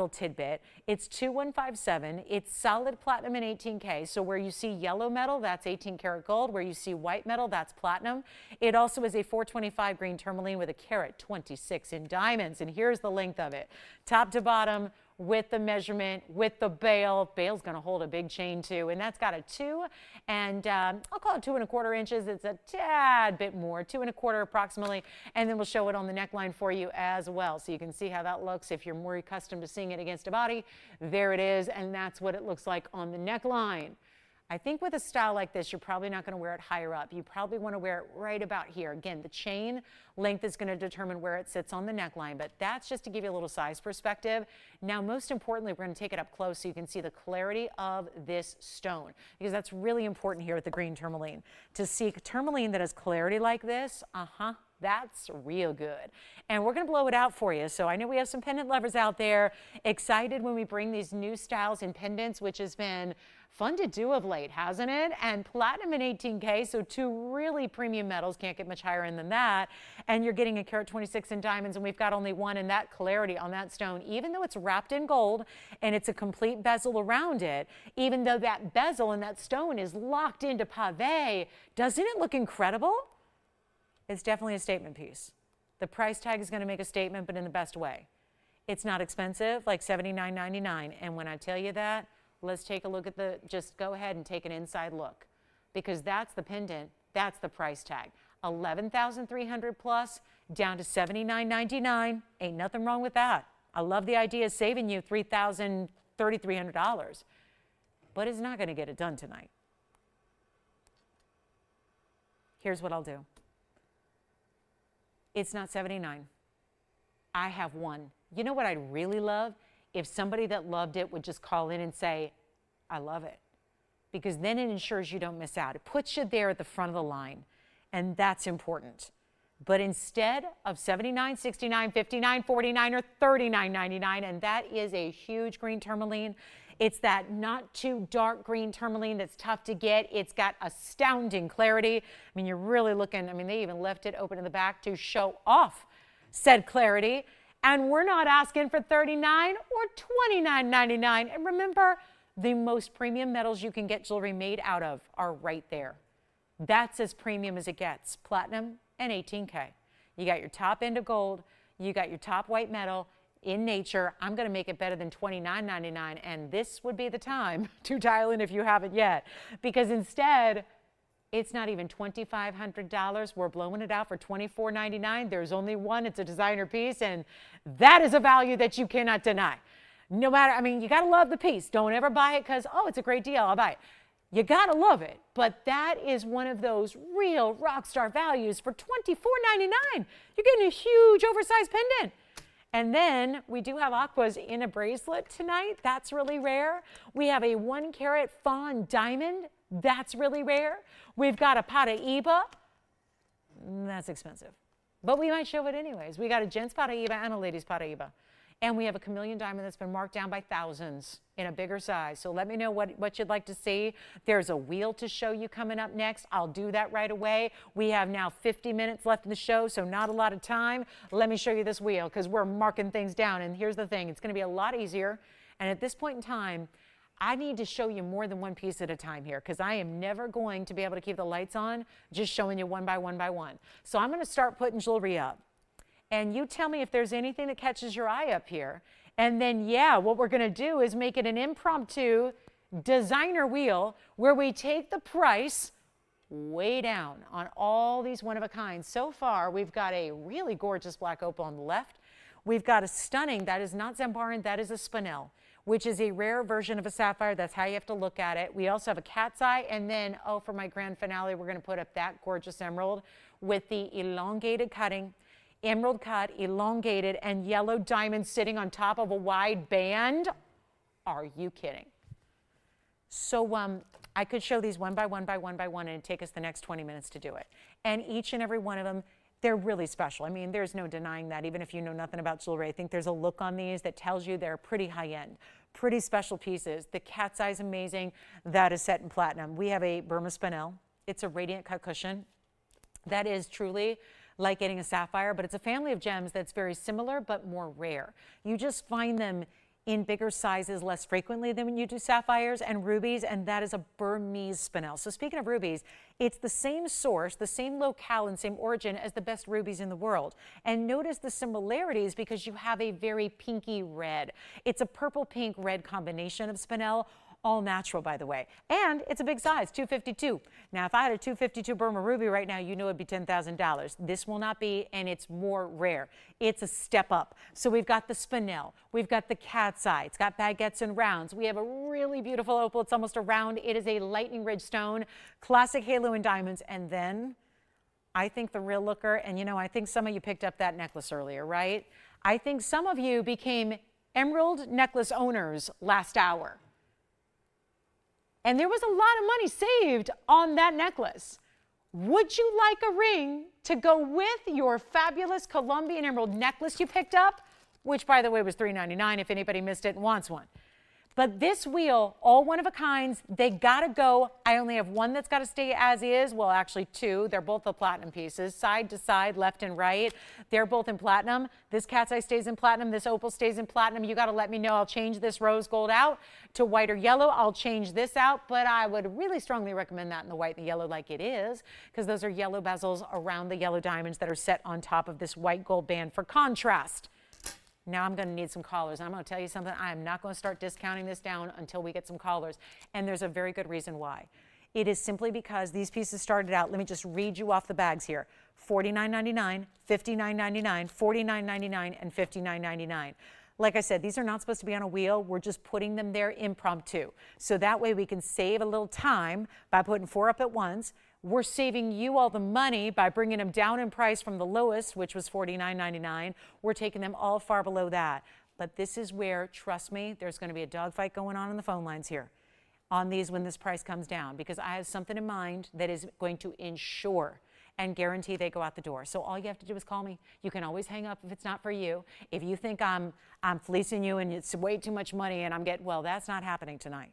tidbit. It's 2157. It's solid platinum and 18K. So where you see yellow metal, that's 18 karat gold. Where you see white metal, that's platinum. It also is a 425 green tourmaline with a carat 26 in diamonds. And here's the length of it, top to bottom, with the measurement, with the bail. Bail's going to hold a big chain too, and that's got a 2 and I'll call it 2 1/4 inches. It's a tad bit more, 2 1/4 approximately, and then we'll show it on the neckline for you as well, so you can see how that looks. If you're more accustomed to seeing it against a body, there it is, and that's what it looks like on the neckline. I think with a style like this, you're probably not going to wear it higher up. You probably want to wear it right about here. Again, the chain length is going to determine where it sits on the neckline, but that's just to give you a little size perspective. Now, most importantly, we're going to take it up close so you can see the clarity of this stone, because that's really important here with the green tourmaline. To see tourmaline that has clarity like this, that's real good. And we're going to blow it out for you. So I know we have some pendant lovers out there excited when we bring these new styles and pendants, which has been fun to do of late, hasn't it? And platinum and 18K, so 2 really premium metals, can't get much higher in than that. And you're getting a carat 26 in diamonds, and we've got only 1, and that clarity on that stone, even though it's wrapped in gold and it's a complete bezel around it, even though that bezel and that stone is locked into pave, doesn't it look incredible? It's definitely a statement piece. The price tag is going to make a statement, but in the best way. It's not expensive, like $79.99. And when I tell you that, let's take a look at just go ahead and take an inside look, because that's the pendant, that's the price tag. $11,300 plus, down to $79.99. Ain't nothing wrong with that. I love the idea of saving you $3,300, but it's not going to get it done tonight. Here's what I'll do. It's not $79. I have 1. You know what I'd really love? If somebody that loved it would just call in and say, I love it. Because then it ensures you don't miss out. It puts you there at the front of the line, and that's important. But instead of $79, $69, $59, $49, or $39.99, and that is a huge green tourmaline. It's that not too dark green tourmaline that's tough to get. It's got astounding clarity. I mean, you're really looking, I mean, they even left it open in the back to show off said clarity. And we're not asking for $39 or $29.99. And remember, the most premium metals you can get jewelry made out of are right there. That's as premium as it gets. Platinum and 18K. You got your top end of gold. You got your top white metal in nature. I'm going to make it better than $29.99. And this would be the time to dial in if you haven't yet. Because instead, it's not even $2,500. We're blowing it out for $24.99. There's only 1. It's a designer piece, and that is a value that you cannot deny. No matter, I mean, you got to love the piece. Don't ever buy it because, oh, it's a great deal, I'll buy it. You got to love it. But that is one of those real rock star values for $24.99. You're getting a huge oversized pendant. And then we do have aquas in a bracelet tonight. That's really rare. We have a 1 carat fawn diamond. That's really rare. We've got a Paraíba. That's expensive, but we might show it anyways. We got a gents Paraíba and a ladies Paraíba. And we have a chameleon diamond that's been marked down by thousands in a bigger size. So let me know what you'd like to see. There's a wheel to show you coming up next. I'll do that right away. We have now 50 minutes left in the show, so not a lot of time. Let me show you this wheel because we're marking things down. And here's the thing. It's going to be a lot easier. And at this point in time, I need to show you more than one piece at a time here because I am never going to be able to keep the lights on just showing you one by one by one. So I'm going to start putting jewelry up. And you tell me if there's anything that catches your eye up here. And then, yeah, what we're going to do is make it an impromptu designer wheel where we take the price way down on all these one-of-a-kinds. So far, we've got a really gorgeous black opal on the left. We've got a stunning, that is not Zamar, that is a spinel, which is a rare version of a sapphire. That's how you have to look at it. We also have a cat's eye, and then, oh, for my grand finale, we're going to put up that gorgeous emerald with the elongated cutting, emerald cut, elongated, and yellow diamond sitting on top of a wide band. Are you kidding? So I could show these one by one by one by one, and it'd take us the next 20 minutes to do it. And each and every one of them, they're really special. I mean, there's no denying that. Even if you know nothing about jewelry, I think there's a look on these that tells you they're pretty high-end, pretty special pieces. The cat's eye is amazing. That is set in platinum. We have a Burma spinel. It's a radiant cut cushion. That is truly like getting a sapphire, but it's a family of gems that's very similar but more rare. You just find them in bigger sizes less frequently than when you do sapphires and rubies, and that is a Burmese spinel. So speaking of rubies, it's the same source, the same locale and same origin as the best rubies in the world. And notice the similarities because you have a very pinky red. It's a purple pink red combination of spinel, all natural, by the way. And it's a big size, 252. Now, if I had a 252 Burma ruby right now, you know it'd be $10,000. This will not be, and it's more rare. It's a step up. So we've got the spinel. We've got the cat's eye. It's got baguettes and rounds. We have a really beautiful opal. It's almost a round. It is a lightning ridge stone, classic halo and diamonds. And then I think the real looker, and you know, I think some of you picked up that necklace earlier, right? I think some of you became emerald necklace owners last hour. And there was a lot of money saved on that necklace. Would you like a ring to go with your fabulous Colombian emerald necklace you picked up? Which, by the way, was $3.99 if anybody missed it and wants one. But this wheel, all one of a kinds, they gotta go. I only have one that's gotta stay as is. Well, actually two. They're both the platinum pieces, side to side, left and right. They're both in platinum. This cat's eye stays in platinum. This opal stays in platinum. You gotta let me know. I'll change this rose gold out to white or yellow. I'll change this out, but I would really strongly recommend that in the white and the yellow like it is, because those are yellow bezels around the yellow diamonds that are set on top of this white gold band for contrast. Now I'm going to need some callers. I'm going to tell you something. I am not going to start discounting this down until we get some callers. And there's a very good reason why. It is simply because these pieces started out, let me just read you off the bags here, $49.99, $59.99, $49.99, and $59.99. Like I said, these are not supposed to be on a wheel. We're just putting them there impromptu. So that way we can save a little time by putting 4 up at once. We're saving you all the money by bringing them down in price from the lowest, which was $49.99. We're taking them all far below that. But this is where, trust me, there's going to be a dogfight going on the phone lines here on these when this price comes down, because I have something in mind that is going to ensure and guarantee they go out the door. So all you have to do is call me. You can always hang up if it's not for you. If you think I'm fleecing you and it's way too much money and I'm getting, well, that's not happening tonight.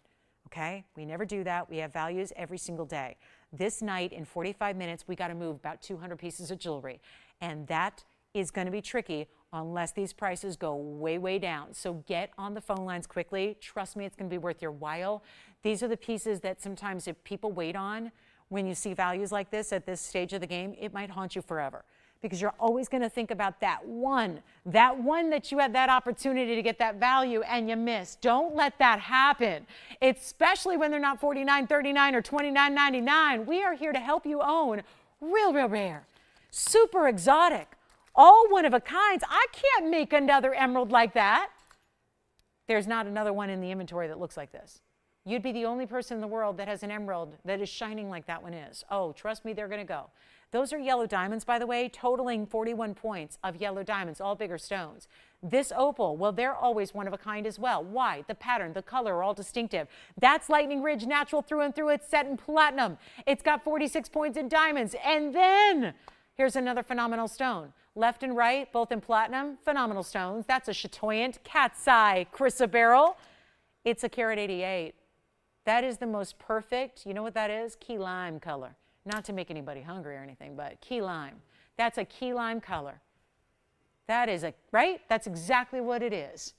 Okay? We never do that. We have values every single day. This night, in 45 minutes, we got to move about 200 pieces of jewelry. And that is going to be tricky unless these prices go way, way down. So get on the phone lines quickly. Trust me, it's going to be worth your while. These are the pieces that sometimes if people wait on, when you see values like this at this stage of the game, it might haunt you forever. Because you're always going to think about that one that you had that opportunity to get that value and you missed. Don't let that happen, especially when they're not $49.39 or $29.99. We are here to help you own real, real rare, super exotic, all one of a kinds. I can't make another emerald like that. There's not another one in the inventory that looks like this. You'd be the only person in the world that has an emerald that is shining like that one is. Oh, trust me, they're going to go. Those are yellow diamonds, by the way, totaling 41 points of yellow diamonds, all bigger stones. This opal, well, they're always one of a kind as well. Why? The pattern, the color are all distinctive. That's Lightning Ridge natural through and through. It's set in platinum. It's got 46 points in diamonds. And then here's another phenomenal stone. Left and right, both in platinum, phenomenal stones. That's a chatoyant cat's eye chrysoberyl. It's a carat 88. That is the most perfect, you know what that is? Key lime color. Not to make anybody hungry or anything, but key lime. That's a key lime color. That is a, right? That's exactly what it is.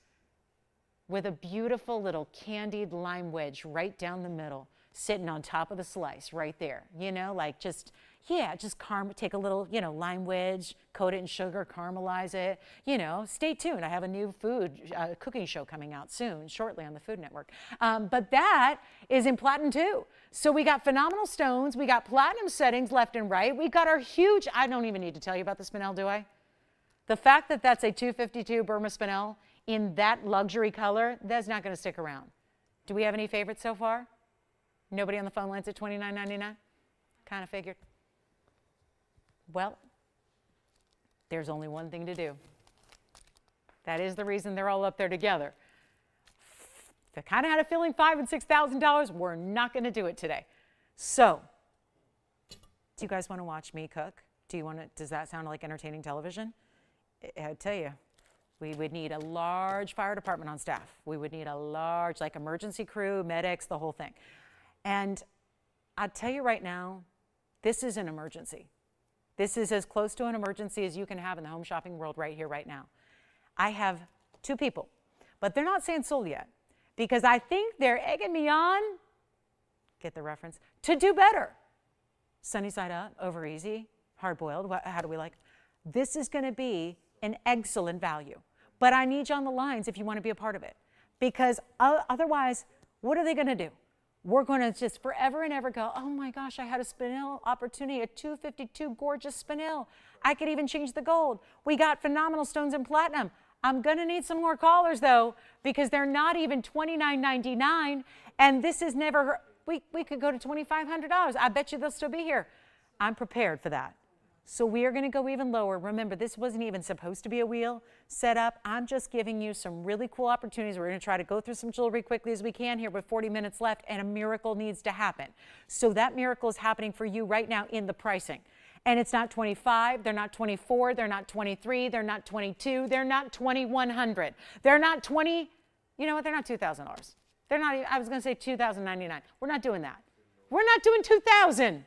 With a beautiful little candied lime wedge right down the middle. sitting on top of the slice right there. You know, like just take a little, you know, lime wedge, coat it in sugar, caramelize it. You know, stay tuned. I have a new cooking show coming out soon, shortly on the Food Network. But that is in platinum too. So we got phenomenal stones. We got platinum settings left and right. We got our huge, I don't even need to tell you about the spinel, do I? The fact that that's a 252 Burma spinel in that luxury color, that's not going to stick around. Do we have any favorites so far? Nobody on the phone lines at $29.99? Kind of figured. Well, there's only one thing to do. That is the reason they're all up there together. If I kind of had a feeling $5,000 and $6,000, we're not going to do it today. So, do you guys want to watch me cook? Does that sound like entertaining television? I tell you, we would need a large fire department on staff. We would need a large, like, emergency crew, medics, the whole thing. And I'll tell you right now, this is an emergency. This is as close to an emergency as you can have in the home shopping world right here, right now. I have 2 people, but they're not saying sold yet because I think they're egging me on, get the reference, to do better. Sunny side up, over easy, hard boiled, how do we like? This is going to be an excellent value, but I need you on the lines if you want to be a part of it because otherwise, what are they going to do? We're going to just forever and ever go, oh my gosh, I had a spinel opportunity, a 252 gorgeous spinel. I could even change the gold. We got phenomenal stones in platinum. I'm going to need some more callers though, because they're not even $29.99. And this is never, we could go to $2,500. I bet you they'll still be here. I'm prepared for that. So we are going to go even lower. Remember, this wasn't even supposed to be a wheel set up. I'm just giving you some really cool opportunities. We're going to try to go through some jewelry quickly as we can here with 40 minutes left, and a miracle needs to happen. So that miracle is happening for you right now in the pricing. And it's not 25, they're not 24, they're not 23, they're not 22, they're not 2,100. They're not 20, you know what, they're not $2,000. They're not even, I was going to say $2,099. We're not doing that. We're not doing $2,000.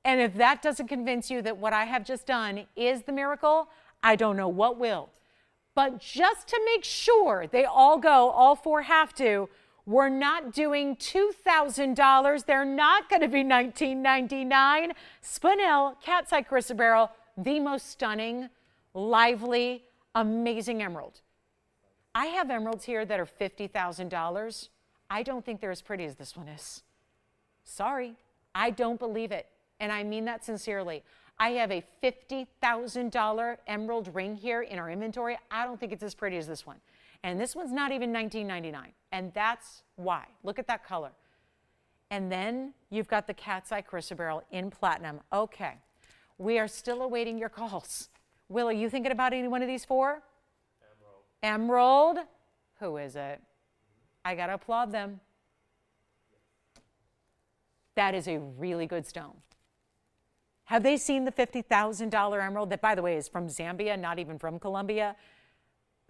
And if that doesn't convince you that what I have just done is the miracle, I don't know what will. But just to make sure they all go, all 4 have to, we're not doing $2,000. They're not going to be $19.99. Spinel, cat's eye chrysoberyl, the most stunning, lively, amazing emerald. I have emeralds here that are $50,000. I don't think they're as pretty as this one is. Sorry, I don't believe it. And I mean that sincerely. I have a $50,000 emerald ring here in our inventory. I don't think it's as pretty as this one. And this one's not even $19.99. And that's why. Look at that color. And then you've got the cat's eye chrysoberyl in platinum. Okay. We are still awaiting your calls. Will, are you thinking about any one of these 4? Emerald. Emerald. Who is it? I got to applaud them. That is a really good stone. Have they seen the $50,000 emerald that, by the way, is from Zambia, not even from Colombia?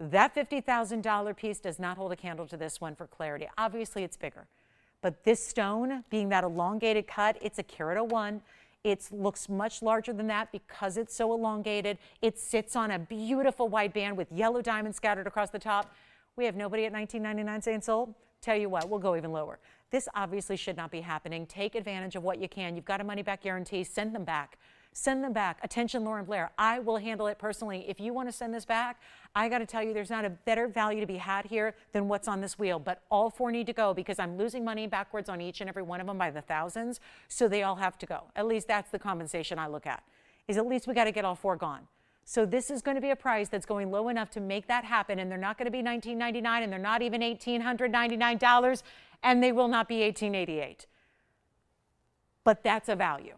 That $50,000 piece does not hold a candle to this one for clarity. Obviously, it's bigger. But this stone, being that elongated cut, it's a carat 01. It looks much larger than that because it's so elongated. It sits on a beautiful white band with yellow diamonds scattered across the top. We have nobody at $19.99 saying sold. Tell you what, we'll go even lower. This obviously should not be happening. Take advantage of what you can. You've got a money-back guarantee. Send them back. Send them back. Attention, Lauren Blair. I will handle it personally. If you want to send this back, I got to tell you, there's not a better value to be had here than what's on this wheel. But all 4 need to go because I'm losing money backwards on each and every one of them by the thousands. So they all have to go. At least that's the compensation I look at, is at least we got to get all 4 gone. So this is going to be a price that's going low enough to make that happen. And they're not going to be $19.99, and they're not even $1,899, and they will not be $1,888. But that's a value.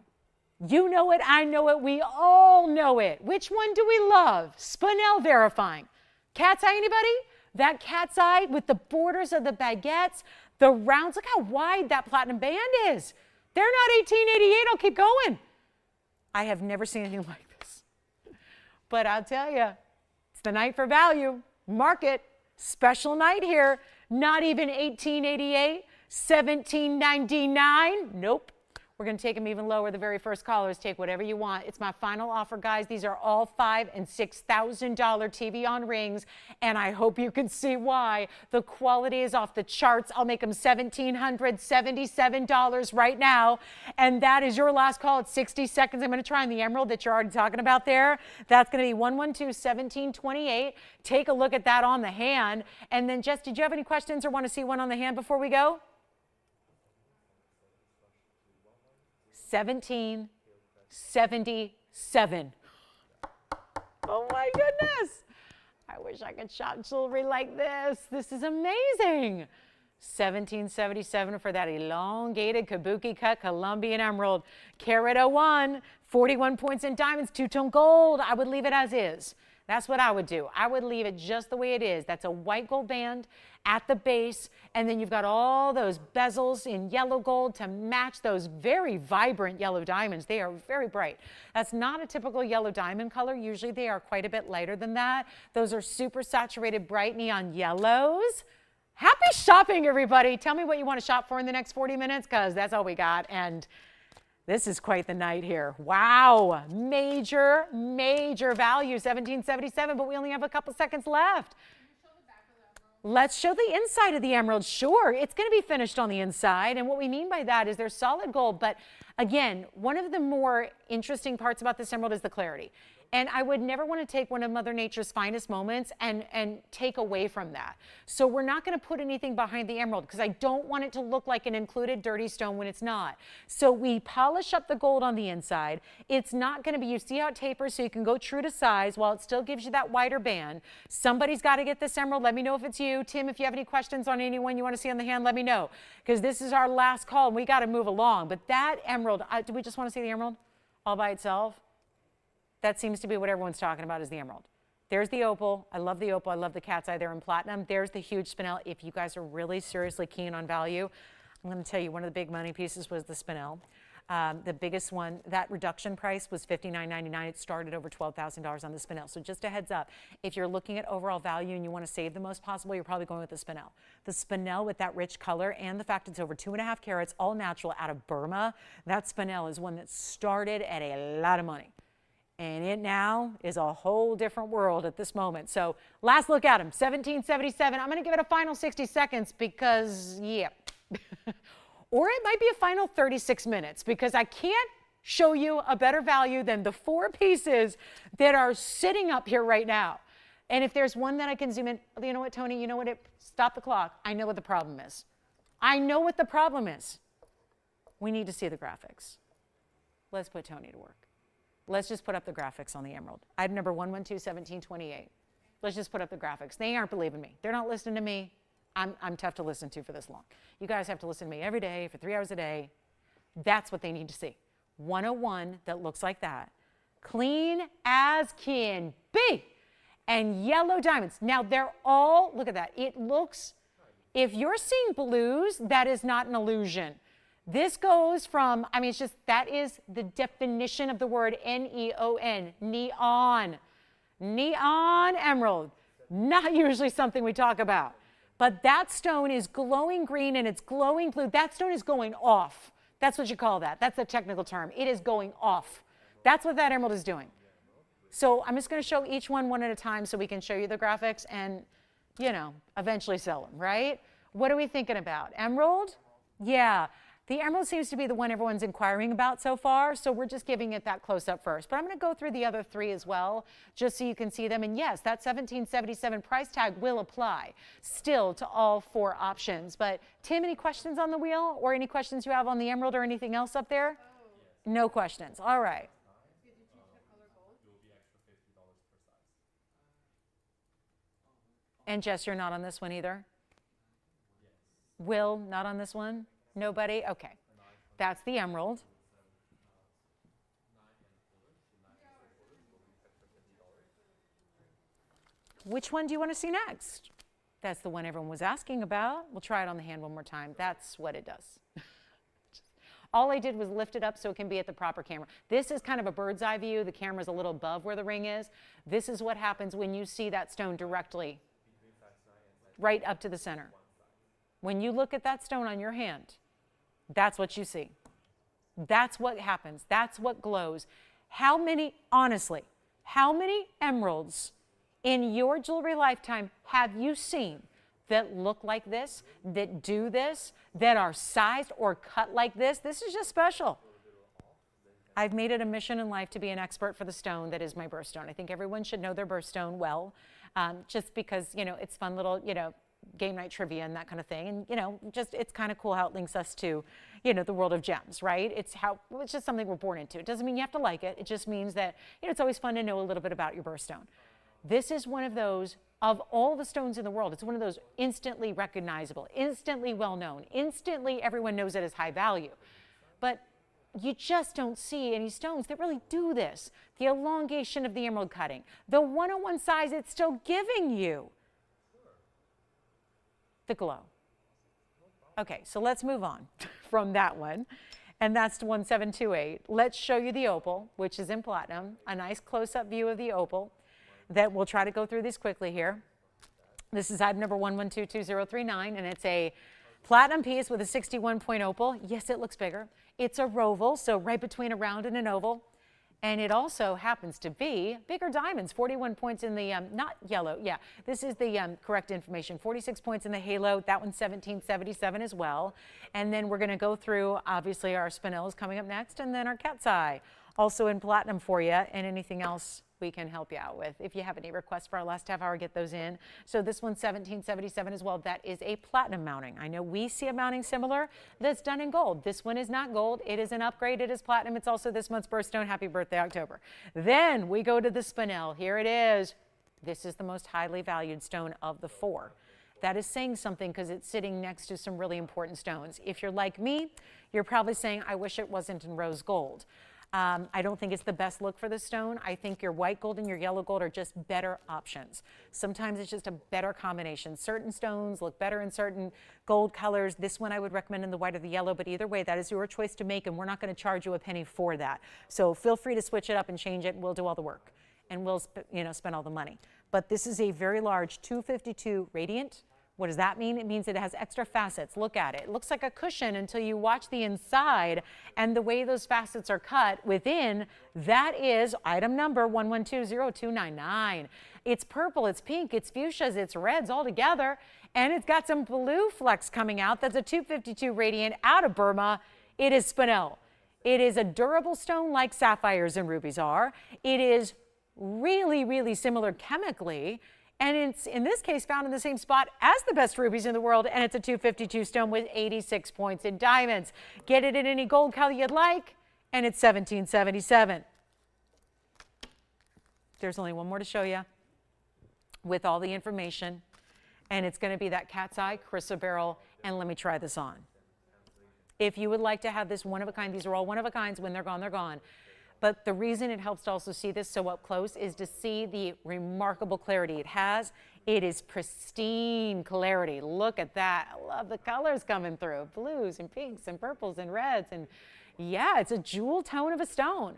You know it, I know it, we all know it. Which one do we love? Spinel verifying. Cat's eye, anybody? That cat's eye with the borders of the baguettes, the rounds. Look how wide that platinum band is. They're not $1,888. I'll keep going. I have never seen anything like this. But I'll tell you, it's the night for value. Market. Special night here. Not even $1,888, $1,799. Nope. We're going to take them even lower. The very first callers, take whatever you want. It's my final offer, guys. These are all $5,000 and $6,000 TVON rings, and I hope you can see why. The quality is off the charts. I'll make them $1,777 right now, and that is your last call. It's 60 seconds. I'm going to try on the emerald that you're already talking about there. That's going to be 112-1728. Take a look at that on the hand. And then, Jess, did you have any questions or want to see one on the hand before we go? 1777. Oh my goodness. I wish I could shop jewelry like this. This is amazing. 1777 for that elongated kabuki cut Colombian emerald. Carat 01, 41 points in diamonds, two-tone gold. I would leave it as is. That's what I would do. I would leave it just the way it is. That's a white gold band at the base, and then you've got all those bezels in yellow gold to match those very vibrant yellow diamonds. They are very bright. That's not a typical yellow diamond color. Usually they are quite a bit lighter than that. Those are super saturated bright neon yellows. Happy shopping, everybody. Tell me what you want to shop for in the next 40 minutes, because that's all we got. And this is quite the night here. Wow. Major, major value, 1777, but we only have a couple seconds left. Let's show the inside of the emerald. Sure, it's going to be finished on the inside. And what we mean by that is they're solid gold. But again, one of the more interesting parts about this emerald is the clarity. And I would never want to take one of Mother Nature's finest moments and take away from that. So we're not going to put anything behind the emerald because I don't want it to look like an included dirty stone when it's not. So we polish up the gold on the inside. It's not going to be, you see how it tapers so you can go true to size while it still gives you that wider band. Somebody's got to get this emerald. Let me know if it's you. Tim, if you have any questions on anyone you want to see on the hand, let me know, because this is our last call and we got to move along. But that emerald, do we just want to see the emerald all by itself? That seems to be what everyone's talking about, is the emerald. There's the opal. I love the opal. I love the cat's eye there in platinum. There's the huge spinel. If you guys are really seriously keen on value, I'm going to tell you one of the big money pieces was the spinel. The biggest one, that reduction price was $59.99. It started over $12,000 on the spinel. So just a heads up, if you're looking at overall value and you want to save the most possible, you're probably going with the spinel. The spinel with that rich color and the fact it's over 2.5 carats, all natural out of Burma, that spinel is one that started at a lot of money. And it now is a whole different world at this moment. So last look at them, 1777. I'm going to give it a final 60 seconds because, yeah. Or it might be a final 36 minutes because I can't show you a better value than the 4 pieces that are sitting up here right now. And if there's one that I can zoom in, you know what, Tony, you know what, stop the clock. I know what the problem is. I know what the problem is. We need to see the graphics. Let's put Tony to work. Let's just put up the graphics on the emerald. Item number 112-1728. Let's just put up the graphics. They aren't believing me. They're not listening to me. I'm tough to listen to for this long. You guys have to listen to me every day for 3 hours a day. That's what they need to see. 101 that looks like that. Clean as can be. And yellow diamonds. Now they're all, look at that. It looks, if you're seeing blues, that is not an illusion. This goes from, I mean, it's just, that is the definition of the word N-E-O-N, neon. Neon emerald. Not usually something we talk about. But that stone is glowing green and it's glowing blue. That stone is going off. That's what you call that. That's the technical term. It is going off. That's what that emerald is doing. So I'm just going to show each one at a time so we can show you the graphics and, you know, eventually sell them, right? What are we thinking about? Emerald? Yeah. The emerald seems to be the one everyone's inquiring about so far, so we're just giving it that close up first. But I'm going to go through the other 3 as well, just so you can see them. And yes, that $1777 price tag will apply still to all 4 options. But Tim, any questions on the wheel or any questions you have on the emerald or anything else up there? Oh. No questions. All right. And Jess, you're not on this one either? Will, not on this one? Nobody? Okay. That's the emerald. Which one do you want to see next? That's the one everyone was asking about. We'll try it on the hand one more time. That's what it does. All I did was lift it up so it can be at the proper camera. This is kind of a bird's eye view. The camera's a little above where the ring is. This is what happens when you see that stone directly right up to the center. When you look at that stone on your hand, that's what you see. That's what happens. That's what glows. How many, honestly, how many emeralds in your jewelry lifetime have you seen that look like this, that do this, that are sized or cut like this? This is just special. I've made it a mission in life to be an expert for the stone that is my birthstone. I think everyone should know their birthstone well, just because, you know, it's fun little, you know, game night trivia and that kind of thing. And, you know, just it's kind of cool how it links us to, you know, the world of gems, right? It's just something we're born into. It doesn't mean you have to like it. It just means that, you know, it's always fun to know a little bit about your birthstone. This is one of those, of all the stones in the world, it's one of those instantly recognizable, instantly well-known, instantly everyone knows it as high value. But you just don't see any stones that really do this. The elongation of the emerald cutting, the 101 size it's still giving you, the glow. Okay, so let's move on from that one, and that's to 1728. Let's show you the opal, which is in platinum, a nice close-up view of the opal that we'll try to go through this quickly here. This is item number 11222039, and it's a platinum piece with a 61-point opal. Yes, it looks bigger. It's a roval, so right between a round and an oval. And it also happens to be bigger diamonds, 41 points in the, not yellow, yeah, this is the correct information, 46 points in the halo, that one's 1777 as well. And then we're gonna go through, obviously, our spinels coming up next, and then our cat's eye, also in platinum for you, and anything else we can help you out with. If you have any requests for our last half hour, get those in. So this one's 1777 as well. That is a platinum mounting. I know we see a mounting similar that's done in gold. This one is not gold. It is an upgrade. It is platinum. It's also this month's birthstone. Happy birthday, October. Then we go to the spinel. Here it is. This is the most highly valued stone of the four. That is saying something because it's sitting next to some really important stones. If you're like me, you're probably saying, I wish it wasn't in rose gold. I don't think it's the best look for the stone. I think your white gold and your yellow gold are just better options. Sometimes it's just a better combination. Certain stones look better in certain gold colors. This one I would recommend in the white or the yellow, but either way, that is your choice to make, and we're not going to charge you a penny for that. So feel free to switch it up and change it, and we'll do all the work, and we'll spend all the money. But this is a very large 252 radiant. What does that mean? It means it has extra facets. Look at it. It looks like a cushion until you watch the inside, and the way those facets are cut within, that is item number 11202299. It's purple, it's pink, it's fuchsias, it's reds all together, and it's got some blue flecks coming out. That's a 252 radiant out of Burma. It is spinel. It is a durable stone like sapphires and rubies are. It is really, really similar chemically. And it's, in this case, found in the same spot as the best rubies in the world, and it's a 252 stone with 86 points in diamonds. Get it in any gold color you'd like, and it's 1777. There's only one more to show you with all the information, and it's going to be that cat's eye chrysoberyl, and let me try this on. If you would like to have this one-of-a-kind, these are all one-of-a-kinds. When they're gone, they're gone. But the reason it helps to also see this so up close is to see the remarkable clarity it has. It is pristine clarity. Look at that. I love the colors coming through. Blues and pinks and purples and reds. And yeah, it's a jewel tone of a stone.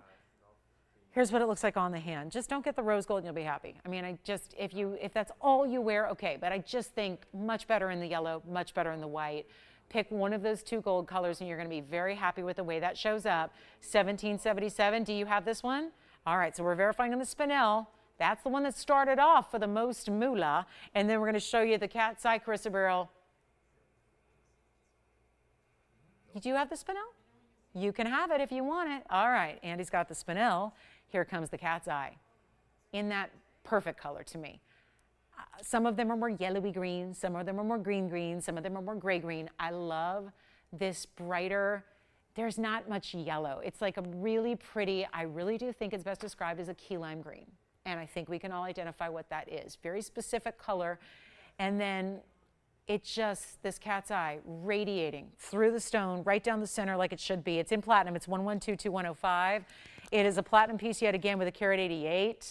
Here's what it looks like on the hand. Just don't get the rose gold and you'll be happy. I mean, if that's all you wear, okay. But I just think much better in the yellow, much better in the white. Pick one of those two gold colors and you're going to be very happy with the way that shows up. 1777, do you have this one? All right, so we're verifying on the spinel. That's the one that started off for the most moolah. And then we're going to show you the cat's eye chrysoberyl. Do you have the spinel? You can have it if you want it. All right, Andy's got the spinel. Here comes the cat's eye in that perfect color to me. Some of them are more yellowy green, some of them are more green, some of them are more gray green. I love this brighter, there's not much yellow. It's like a really pretty, I really do think it's best described as a key lime green. And I think we can all identify what that is. Very specific color. And then it just, this cat's eye radiating through the stone, right down the center like it should be. It's in platinum, it's 11222105. It is a platinum piece yet again with a carat 88.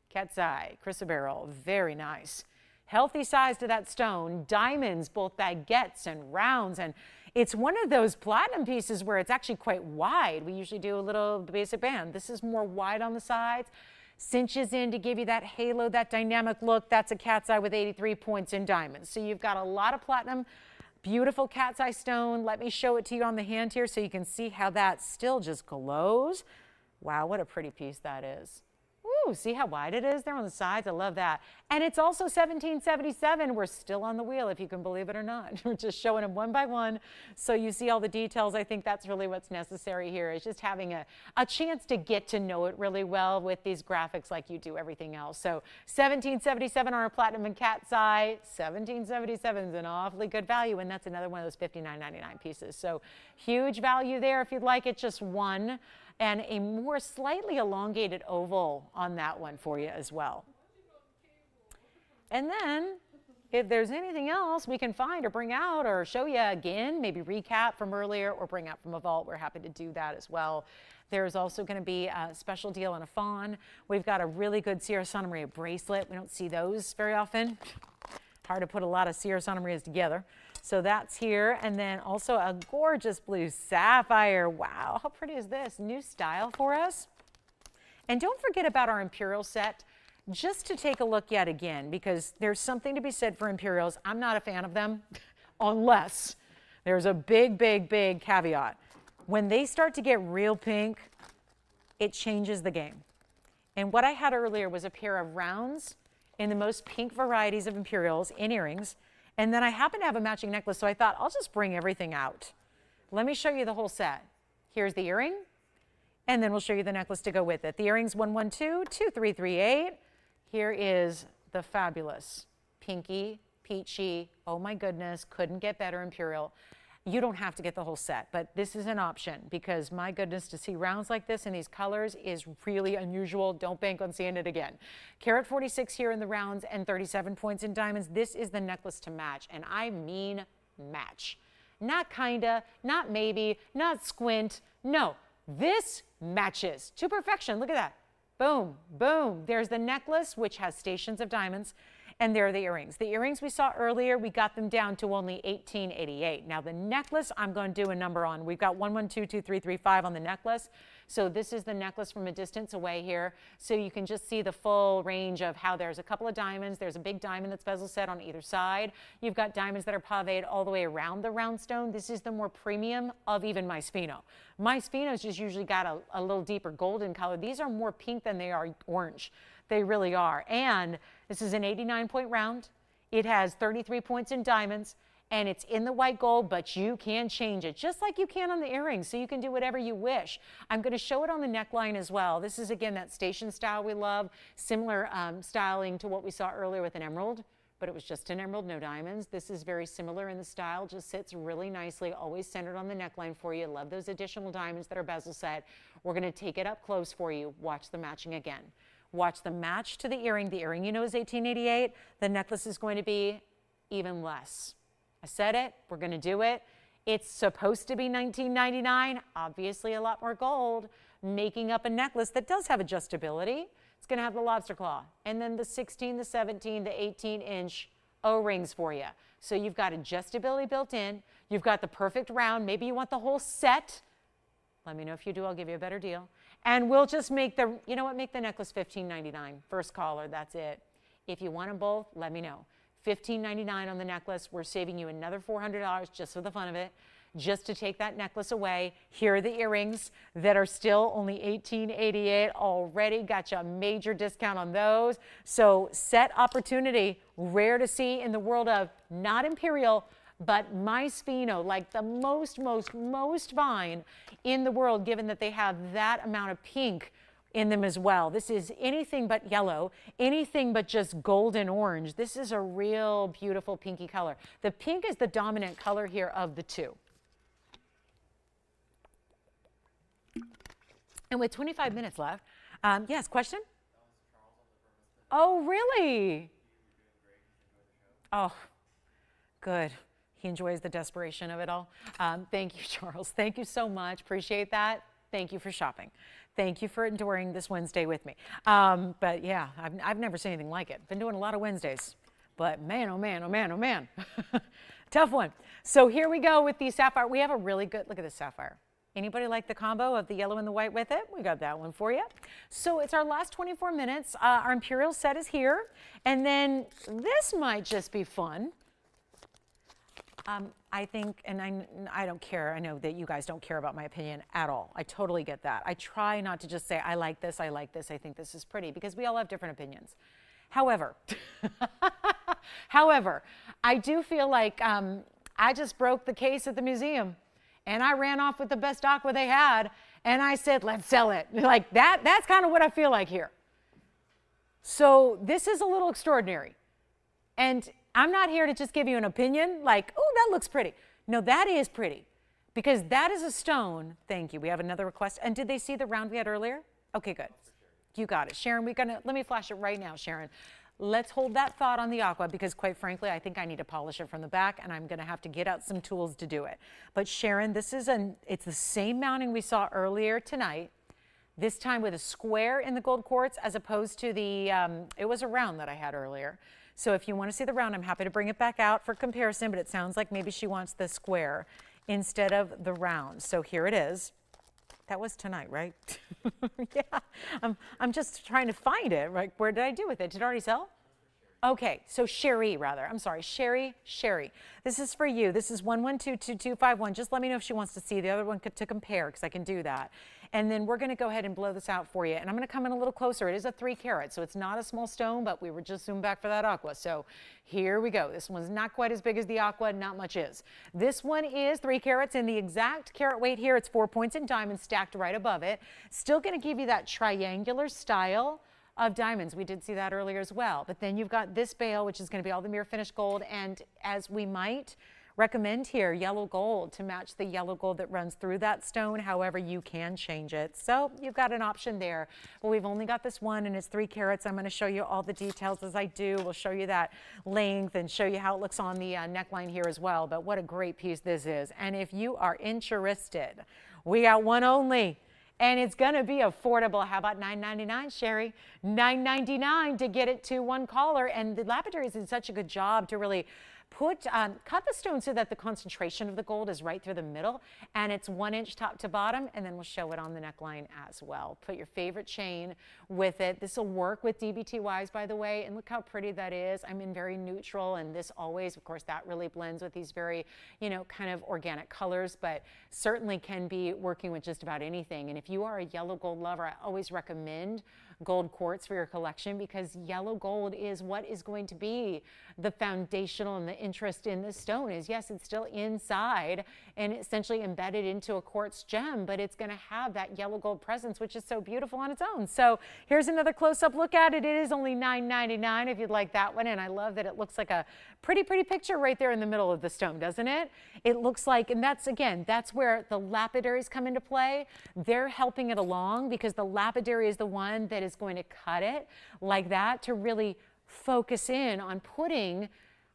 Cat's eye, chrysoberyl, very nice. Healthy size to that stone, diamonds, both baguettes and rounds, and it's one of those platinum pieces where it's actually quite wide. We usually do a little basic band. This is more wide on the sides, cinches in to give you that halo, that dynamic look. That's a cat's eye with 83 points in diamonds. So you've got a lot of platinum Beautiful cat's eye stone. Let me show it to you on the hand here so you can see how that still just glows. Wow, what a pretty piece that is. Ooh, see how wide it is there on the sides? I love that. And it's also 1777. We're still on the wheel, if you can believe it or not. We're just showing them one by one so you see all the details. I think that's really what's necessary here, is just having a chance to get to know it really well with these graphics like you do everything else. So 1777 on our platinum and cat's eye. 1777 is an awfully good value, and that's another one of those $59.99 pieces. So huge value there if you'd like it, just one. And a more slightly elongated oval on that one for you as well. And then if there's anything else we can find or bring out or show you again, maybe recap from earlier or bring out from a vault, we're happy to do that as well. There's also going to be a special deal on a fawn. We've got a really good Sierra Santa Maria bracelet. We don't see those very often. Hard to put a lot of Sierra Santa Marias together. So that's here. And then also a gorgeous blue sapphire. Wow, how pretty is this? New style for us. And don't forget about our Imperial set, just to take a look yet again, because there's something to be said for Imperials. I'm not a fan of them unless there's a big, big, big caveat. When they start to get real pink, it changes the game. And what I had earlier was a pair of rounds in the most pink varieties of Imperials in earrings. And then I happen to have a matching necklace, so I thought I'll just bring everything out. Let me show you the whole set. Here's the earring, and then we'll show you the necklace to go with it. The earring's 112-2338. Here is the fabulous pinky, peachy, oh my goodness, couldn't get better Imperial. You don't have to get the whole set, but this is an option because my goodness, to see rounds like this in these colors is really unusual. Don't bank on seeing it again. Carat 46 here in the rounds and 37 points in diamonds. This is the necklace to match, and I mean match. Not kinda, not maybe, not squint. No, this matches to perfection. Look at that. Boom, boom. There's the necklace, which has stations of diamonds. And there are the earrings. The earrings we saw earlier, we got them down to only $18.88. Now the necklace, I'm going to do a number on. We've got 1122335 on the necklace. So this is the necklace from a distance away here. So you can just see the full range of how there's a couple of diamonds. There's a big diamond that's bezel set on either side. You've got diamonds that are paved all the way around the round stone. This is the more premium of even my Spheno. My Spheno's just usually got a little deeper golden color. These are more pink than they are orange. They really are. And this is an 89-point round. It has 33 points in diamonds, and it's in the white gold, but you can change it just like you can on the earrings, so you can do whatever you wish. I'm going to show it on the neckline as well. This is, again, that station style we love, similar styling to what we saw earlier with an emerald, but it was just an emerald, no diamonds. This is very similar in the style, just sits really nicely, always centered on the neckline for you. Love those additional diamonds that are bezel set. We're going to take it up close for you. Watch the matching again. Watch the match to the earring. The earring, you know, is $18.88. The necklace is going to be even less. I said it. We're going to do it. It's supposed to be $19.99. Obviously, a lot more gold, making up a necklace that does have adjustability. It's going to have the lobster claw, and then the 16, the 17, the 18-inch O-rings for you. So you've got adjustability built in. You've got the perfect round. Maybe you want the whole set. Let me know if you do. I'll give you a better deal. And we'll just make the, you know what, make the necklace $15.99. First caller, that's it. If you want them both, let me know. $15.99 on the necklace. We're saving you another $400 just for the fun of it, just to take that necklace away. Here are the earrings that are still only $18.88. Already got you a major discount on those. So set opportunity, rare to see in the world of not Imperial, but my Spheno, like the most fine in the world, given that they have that amount of pink in them as well. This is anything but yellow, anything but just golden orange. This is a real beautiful pinky color. The pink is the dominant color here of the two. And with 25 minutes left, yes, question? Oh, really? Oh, good. He enjoys the desperation of it all. Thank you, Charles. Thank you so much. Appreciate that. Thank you for shopping. Thank you for enduring this Wednesday with me. But yeah, I've never seen anything like it. Been doing a lot of Wednesdays. But man, oh man, oh man, oh man. Tough one. So here we go with the sapphire. We have a really good, look at this sapphire. Anybody like the combo of the yellow and the white with it? We got that one for you. So it's our last 24 minutes. Our Imperial set is here. And then this might just be fun. I think, and I don't care. I know that you guys don't care about my opinion at all. I totally get that. I try not to just say, I like this, I like this, I think this is pretty, because we all have different opinions. However, I do feel like I just broke the case at the museum and I ran off with the best aqua they had and I said, let's sell it. Like that's kind of what I feel like here. So this is a little extraordinary. And I'm not here to just give you an opinion like, oh, that looks pretty. No, that is pretty because that is a stone. Thank you. We have another request. And did they see the round we had earlier? Okay, good. You got it. Sharon, let me flash it right now, Sharon. Let's hold that thought on the aqua because quite frankly, I think I need to polish it from the back and I'm going to have to get out some tools to do it. But Sharon, it's the same mounting we saw earlier tonight, this time with a square in the gold quartz as opposed to the, it was a round that I had earlier. So if you want to see the round, I'm happy to bring it back out for comparison, but it sounds like maybe she wants the square instead of the round. So here it is. That was tonight, right? Yeah, I'm just trying to find it. Right? Where did I do with it? Did it already sell? Okay, so Sherry, rather. I'm sorry, Sherry. This is for you. This is 1122251. Just let me know if she wants to see the other one to compare, because I can do that. And then we're going to go ahead and blow this out for you. And I'm going to come in a little closer. It is a 3 carat, so it's not a small stone, but we were just zoomed back for that aqua. So here we go. This one's not quite as big as the aqua, not much is. This one is 3 carats in the exact carat weight here. It's 4 points in diamonds stacked right above it. Still going to give you that triangular style of diamonds. We did see that earlier as well. But then you've got this bale, which is going to be all the mirror finished gold. And as we might recommend here, yellow gold to match the yellow gold that runs through that stone. However, you can change it. So you've got an option there. But we've only got this one and it's 3 carats. I'm going to show you all the details as I do. We'll show you that length and show you how it looks on the neckline here as well. But what a great piece this is. And if you are interested, we got one only. And it's going to be affordable. How about $9.99, Sherry? $9.99 to get it to one caller. And the lapidaries did such a good job to really cut the stone so that the concentration of the gold is right through the middle. And it's 1 inch top to bottom. And then we'll show it on the neckline as well. Put your favorite chain with it. This will work with DBTYs, by the way. And look how pretty that is. I'm in very neutral. And this always, of course, that really blends with these very, kind of organic colors. But certainly can be working with just about anything. And if you are a yellow gold lover, I always recommend gold quartz for your collection because yellow gold is what is going to be the foundational and the interest in this stone is, yes, it's still inside and essentially embedded into a quartz gem, but it's going to have that yellow gold presence, which is so beautiful on its own. So here's another close-up look at it. It is only $9.99 if you'd like that one. And I love that it looks like a pretty picture right there in the middle of the stone, doesn't it? It looks like, and that's, again, that's where the lapidaries come into play. They're helping it along because the lapidary is the one that is going to cut it like that to really focus in on putting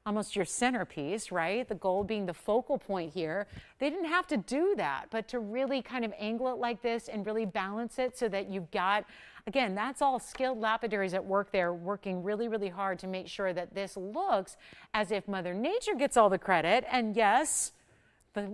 almost your centerpiece, right? The gold being the focal point here. They didn't have to do that, but to really kind of angle it like this and really balance it so that you've got, again, that's all skilled lapidaries at work there, working really hard to make sure that this looks as if Mother Nature gets all the credit. And yes, but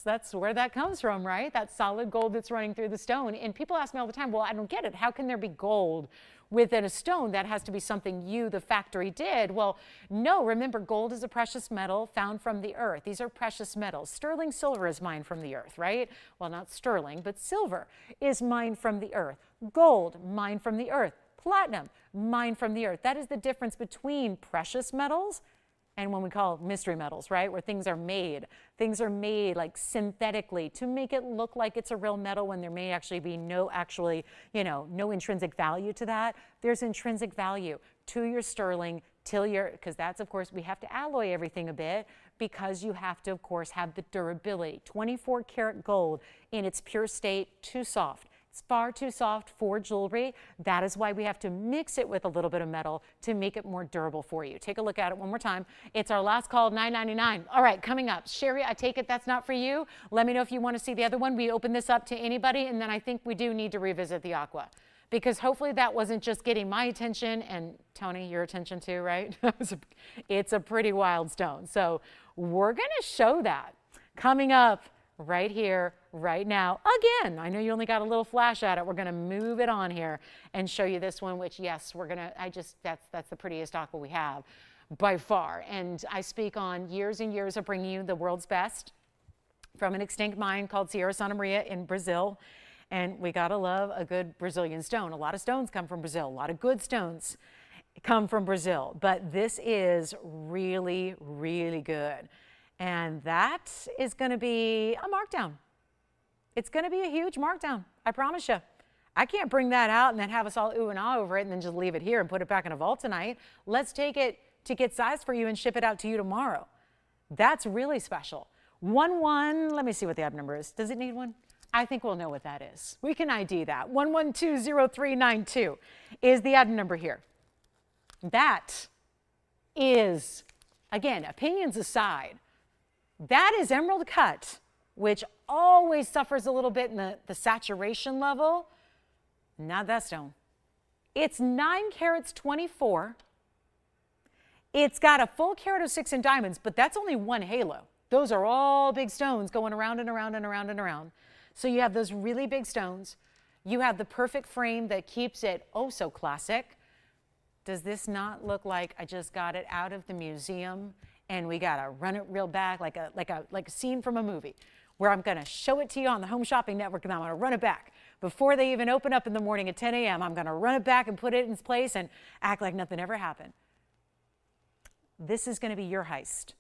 that's where that comes from, right? That solid gold that's running through the stone. And people ask me all the time, well, I don't get it. How can there be gold within a stone? That has to be something you, the factory, did. Well, no, remember, gold is a precious metal found from the earth. These are precious metals. Sterling silver is mined from the earth, right? Well, not sterling, but silver is mined from the earth. Gold, mined from the earth. Platinum, mined from the earth. That is the difference between precious metals and when we call mystery metals, right? Where things are made. Things are made like synthetically to make it look like it's a real metal when there may actually be no intrinsic value to that. There's intrinsic value to your sterling, because that's, of course, we have to alloy everything a bit because you have to, of course, have the durability. 24 karat gold in its pure state, too soft. It's far too soft for jewelry. That is why we have to mix it with a little bit of metal to make it more durable for you. Take a look at it one more time. It's our last call, $9.99. All right, coming up. Sherry, I take it that's not for you. Let me know if you want to see the other one. We open this up to anybody, and then I think we do need to revisit the aqua because hopefully that wasn't just getting my attention and Tony, your attention too, right? It's a pretty wild stone. So we're going to show that coming up right here, right now. Again, I know you only got a little flash at it. We're going to move it on here and show you this one, which, yes, we're going to, that's the prettiest aqua we have. by far. And I speak on years and years of bringing you the world's best from an extinct mine called Sierra Santa Maria in Brazil. And we gotta love a good Brazilian stone. A lot of stones come from Brazil. A lot of good stones come from Brazil. But this is really, really good. And that is gonna be a markdown. It's gonna be a huge markdown, I promise you. I can't bring that out and then have us all ooh and ah over it and then just leave it here and put it back in a vault tonight. Let's take it to get sized for you and ship it out to you tomorrow. That's really special. 11, let me see what the item number is. Does it need one? I think we'll know what that is. We can ID that. 1120392 is the item number here. That is, again, opinions aside, that is emerald cut, which always suffers a little bit in the saturation level. Not that stone. It's 9 carats 24. It's got a full carat of 6 in diamonds, but that's only one halo. Those are all big stones going around and around and around and around. So you have those really big stones. You have the perfect frame that keeps it oh so classic. Does this not look like I just got it out of the museum and we gotta run it real back like a scene from a movie where I'm gonna show it to you on the Home Shopping Network and I'm gonna run it back. Before they even open up in the morning at 10 a.m., I'm gonna run it back and put it in its place and act like nothing ever happened. This is gonna be your heist. It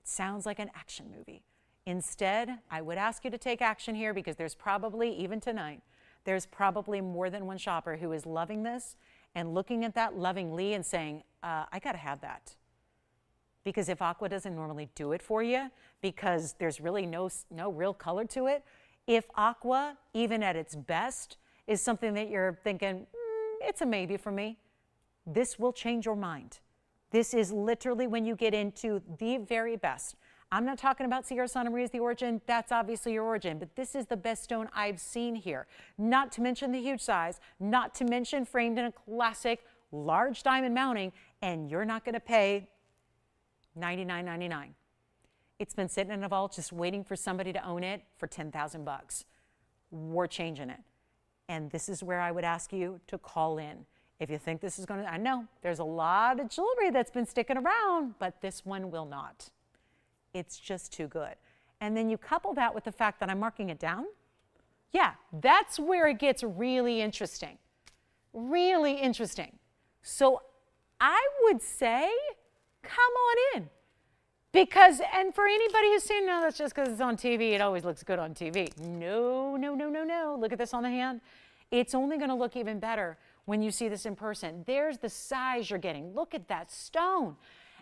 sounds like an action movie. Instead, I would ask you to take action here because there's probably, even tonight, there's probably more than one shopper who is loving this and looking at that lovingly and saying, I gotta have that. Because if Aqua doesn't normally do it for you, because there's really no real color to it, if Aqua, even at its best, is something that you're thinking, it's a maybe for me, this will change your mind. This is literally when you get into the very best. I'm not talking about Sierra Santa Maria as the origin. That's obviously your origin, but this is the best stone I've seen here. Not to mention the huge size, not to mention framed in a classic large diamond mounting, and you're not gonna pay $99.99. It's been sitting in a vault just waiting for somebody to own it for 10,000 bucks. We're changing it. And this is where I would ask you to call in. If you think this is gonna, I know there's a lot of jewelry that's been sticking around, but this one will not. It's just too good. And then you couple that with the fact that I'm marking it down. Yeah, that's where it gets really interesting. Really interesting. So I would say, come on in. Because, and for anybody who's saying, no, that's just because it's on TV, it always looks good on TV. No, no, no, no, no. Look at this on the hand. It's only going to look even better when you see this in person. There's the size you're getting. Look at that stone.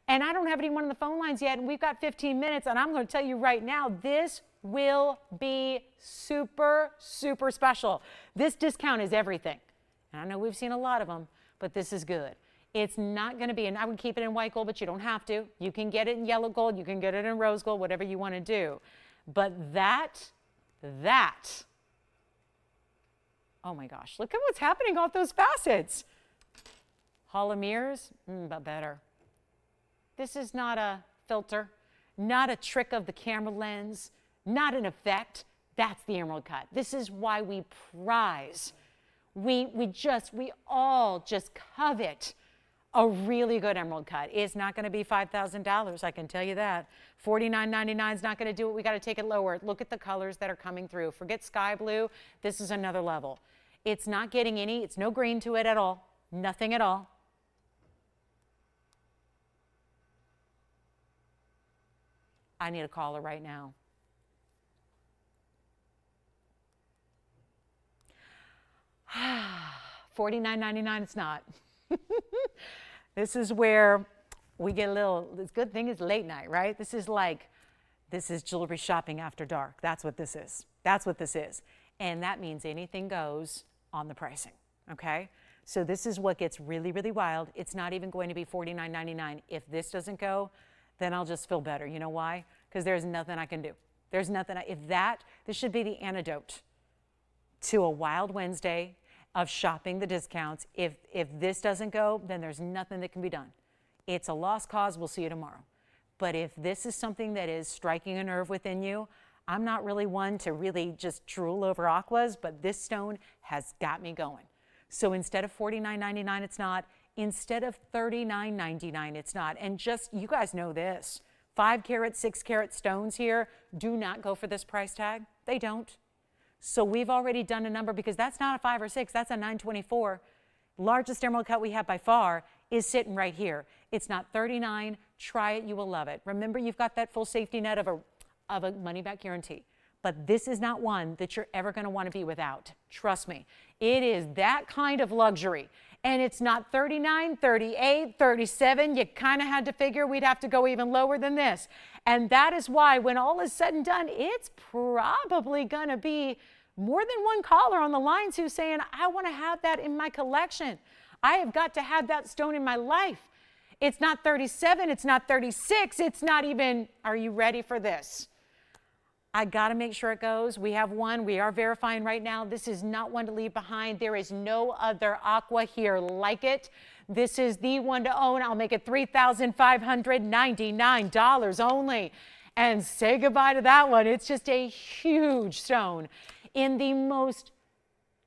And I don't have anyone on the phone lines yet, and we've got 15 minutes, and I'm going to tell you right now, this will be super, super special. This discount is everything. And I know we've seen a lot of them, but this is good. It's not going to be, and I would keep it in white gold, but you don't have to. You can get it in yellow gold, you can get it in rose gold, whatever you want to do. But that, oh my gosh, look at what's happening off those facets. Hall of mirrors, but better. This is not a filter, not a trick of the camera lens, not an effect. That's the emerald cut. This is why we prize. We all just covet a really good emerald cut. It's not going to be $5,000, I can tell you that. $49.99 is not going to do it. We got to take it lower. Look at the colors that are coming through. Forget sky blue. This is another level. It's not getting any, it's no green to it at all. Nothing at all. I need a caller right now. $49.99, it's not. This is where we get a little, this good thing is late night, right? This is jewelry shopping after dark. That's what this is. That's what this is. And that means anything goes on the pricing, okay? So this is what gets really, really wild. It's not even going to be $49.99. If this doesn't go, then I'll just feel better. You know why? Because there's nothing I can do. There's nothing, this should be the antidote to a wild Wednesday of shopping the discounts. If this doesn't go, then there's nothing that can be done. It's a lost cause. We'll see you tomorrow. But if this is something that is striking a nerve within you, I'm not really one to really just drool over aquas, but this stone has got me going. So instead of $49.99, it's not. instead of $39.99. It's not. And just, you guys know this, 5 carat, 6 carat stones here do not go for this price tag. They don't. So we've already done a number, because that's not a 5 or 6, that's a 924. Largest emerald cut we have by far is sitting right here. It's not $39. Try it, you will love it. Remember, you've got that full safety net of a money back guarantee. But this is not one that you're ever going to want to be without. Trust me. It is that kind of luxury. And it's not $39, $38, $37. You kind of had to figure we'd have to go even lower than this. And that is why, when all is said and done, it's probably going to be more than one caller on the lines who's saying, I want to have that in my collection. I have got to have that stone in my life. It's not 37, it's not 36, it's not even, are you ready for this? I got to make sure it goes. We have one. We are verifying right now. This is not one to leave behind. There is no other aqua here like it. This is the one to own. I'll make it $3,599 only. And say goodbye to that one. It's just a huge stone in the most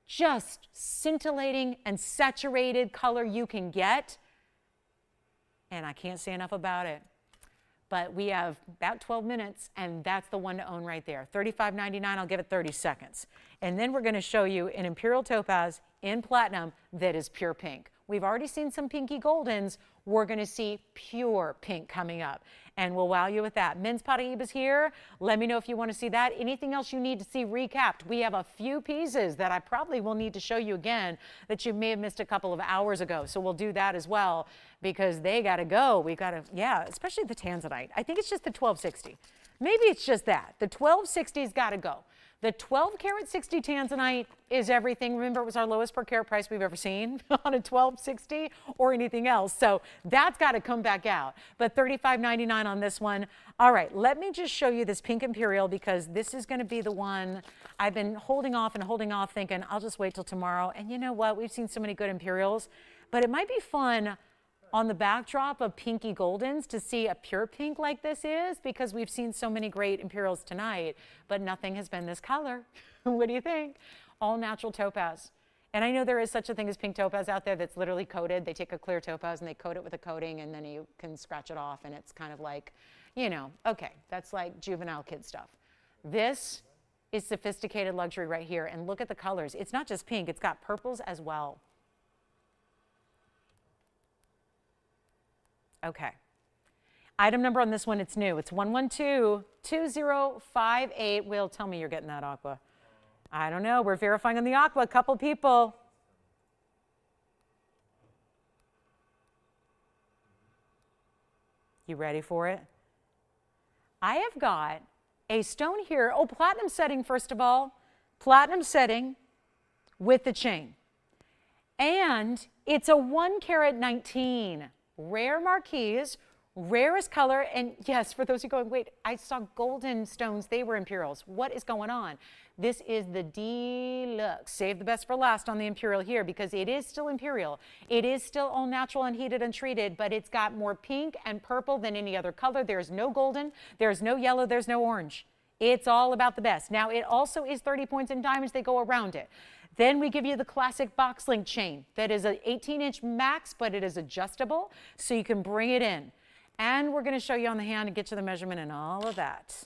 just scintillating and saturated color you can get. And I can't say enough about it. But we have about 12 minutes, and that's the one to own right there. $35.99, I'll give it 30 seconds. And then we're going to show you an Imperial Topaz in platinum that is pure pink. We've already seen some pinky goldens. We're going to see pure pink coming up, and we'll wow you with that. Men's Paraíba's here. Let me know if you want to see that. Anything else you need to see recapped? We have a few pieces that I probably will need to show you again that you may have missed a couple of hours ago, so we'll do that as well, because they got to go. We got to, yeah, especially the tanzanite. I think it's just the 1260. Maybe it's just that. The 1260's got to go. The 12 karat 60 tanzanite is everything. Remember, it was our lowest per carat price we've ever seen on a 1260 or anything else. So that's got to come back out. But $35.99 on this one. All right, let me just show you this pink imperial, because this is going to be the one I've been holding off and holding off, thinking I'll just wait till tomorrow. And you know what? We've seen so many good imperials, but it might be fun on the backdrop of pinky goldens to see a pure pink like this is, because we've seen so many great imperials tonight, but nothing has been this color. What do you think? All natural topaz. And I know there is such a thing as pink topaz out there that's literally coated. They take a clear topaz and they coat it with a coating, and then you can scratch it off, and it's kind of like, you know, okay, that's like juvenile kid stuff. This is sophisticated luxury right here, and look at the colors. It's not just pink, it's got purples as well. Okay. Item number on this one, it's new. It's 112-2058. Will, tell me you're getting that aqua. I don't know. We're verifying on the aqua. A couple people. You ready for it? I have got a stone here. Oh, platinum setting, first of all. Platinum setting with the chain. And it's a 1 carat 19. Rare marquise, rarest color, and yes, for those who go, wait, I saw golden stones, they were imperials. What is going on? This is the deluxe. Save the best for last on the imperial here, because it is still imperial. It is still all natural, unheated, untreated, but it's got more pink and purple than any other color. There's no golden, there's no yellow, there's no orange. It's all about the best. Now, it also is 30 points in diamonds. They go around it. Then we give you the classic box link chain that is an 18-inch max, but it is adjustable, so you can bring it in. And we're going to show you on the hand and get you the measurement and all of that.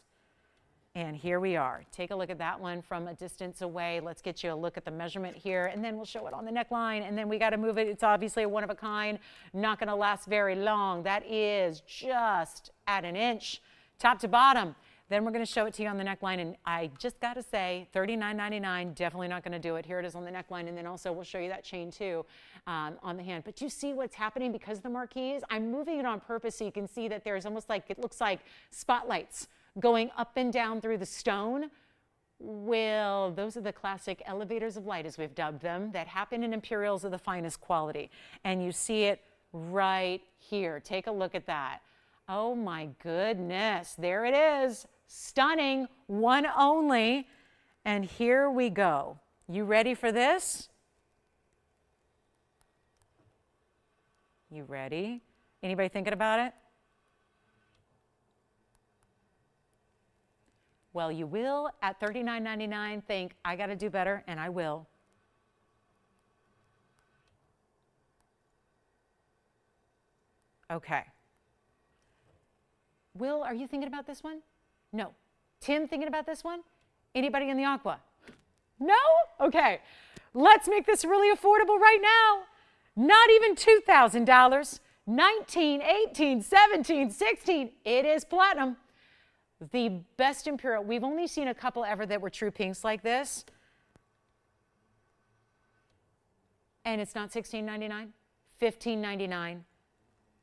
And here we are. Take a look at that one from a distance away. Let's get you a look at the measurement here, and then we'll show it on the neckline, and then we got to move it. It's obviously a one of a kind, not going to last very long. That is just at an inch, top to bottom. Then we're going to show it to you on the neckline, and I just got to say, $39.99, definitely not going to do it. Here it is on the neckline, and then also we'll show you that chain too on the hand. But you see what's happening because of the marquise? I'm moving it on purpose so you can see that there's almost like, it looks like spotlights going up and down through the stone. Well, those are the classic elevators of light, as we've dubbed them, that happen in imperials of the finest quality. And you see it right here. Take a look at that. Oh my goodness, there it is. Stunning, one only. And here we go. You ready for this? You ready? Anybody thinking about it? Well, you will at $39.99 think, I got to do better, and I will. Okay. Will, are you thinking about this one? No. Tim thinking about this one? Anybody in the aqua? No? Okay. Let's make this really affordable right now. Not even $2,000. $19, $18, $17, $16. It is platinum. The best Imperial. We've only seen a couple ever that were true pinks like this. And it's not $16.99, $15.99.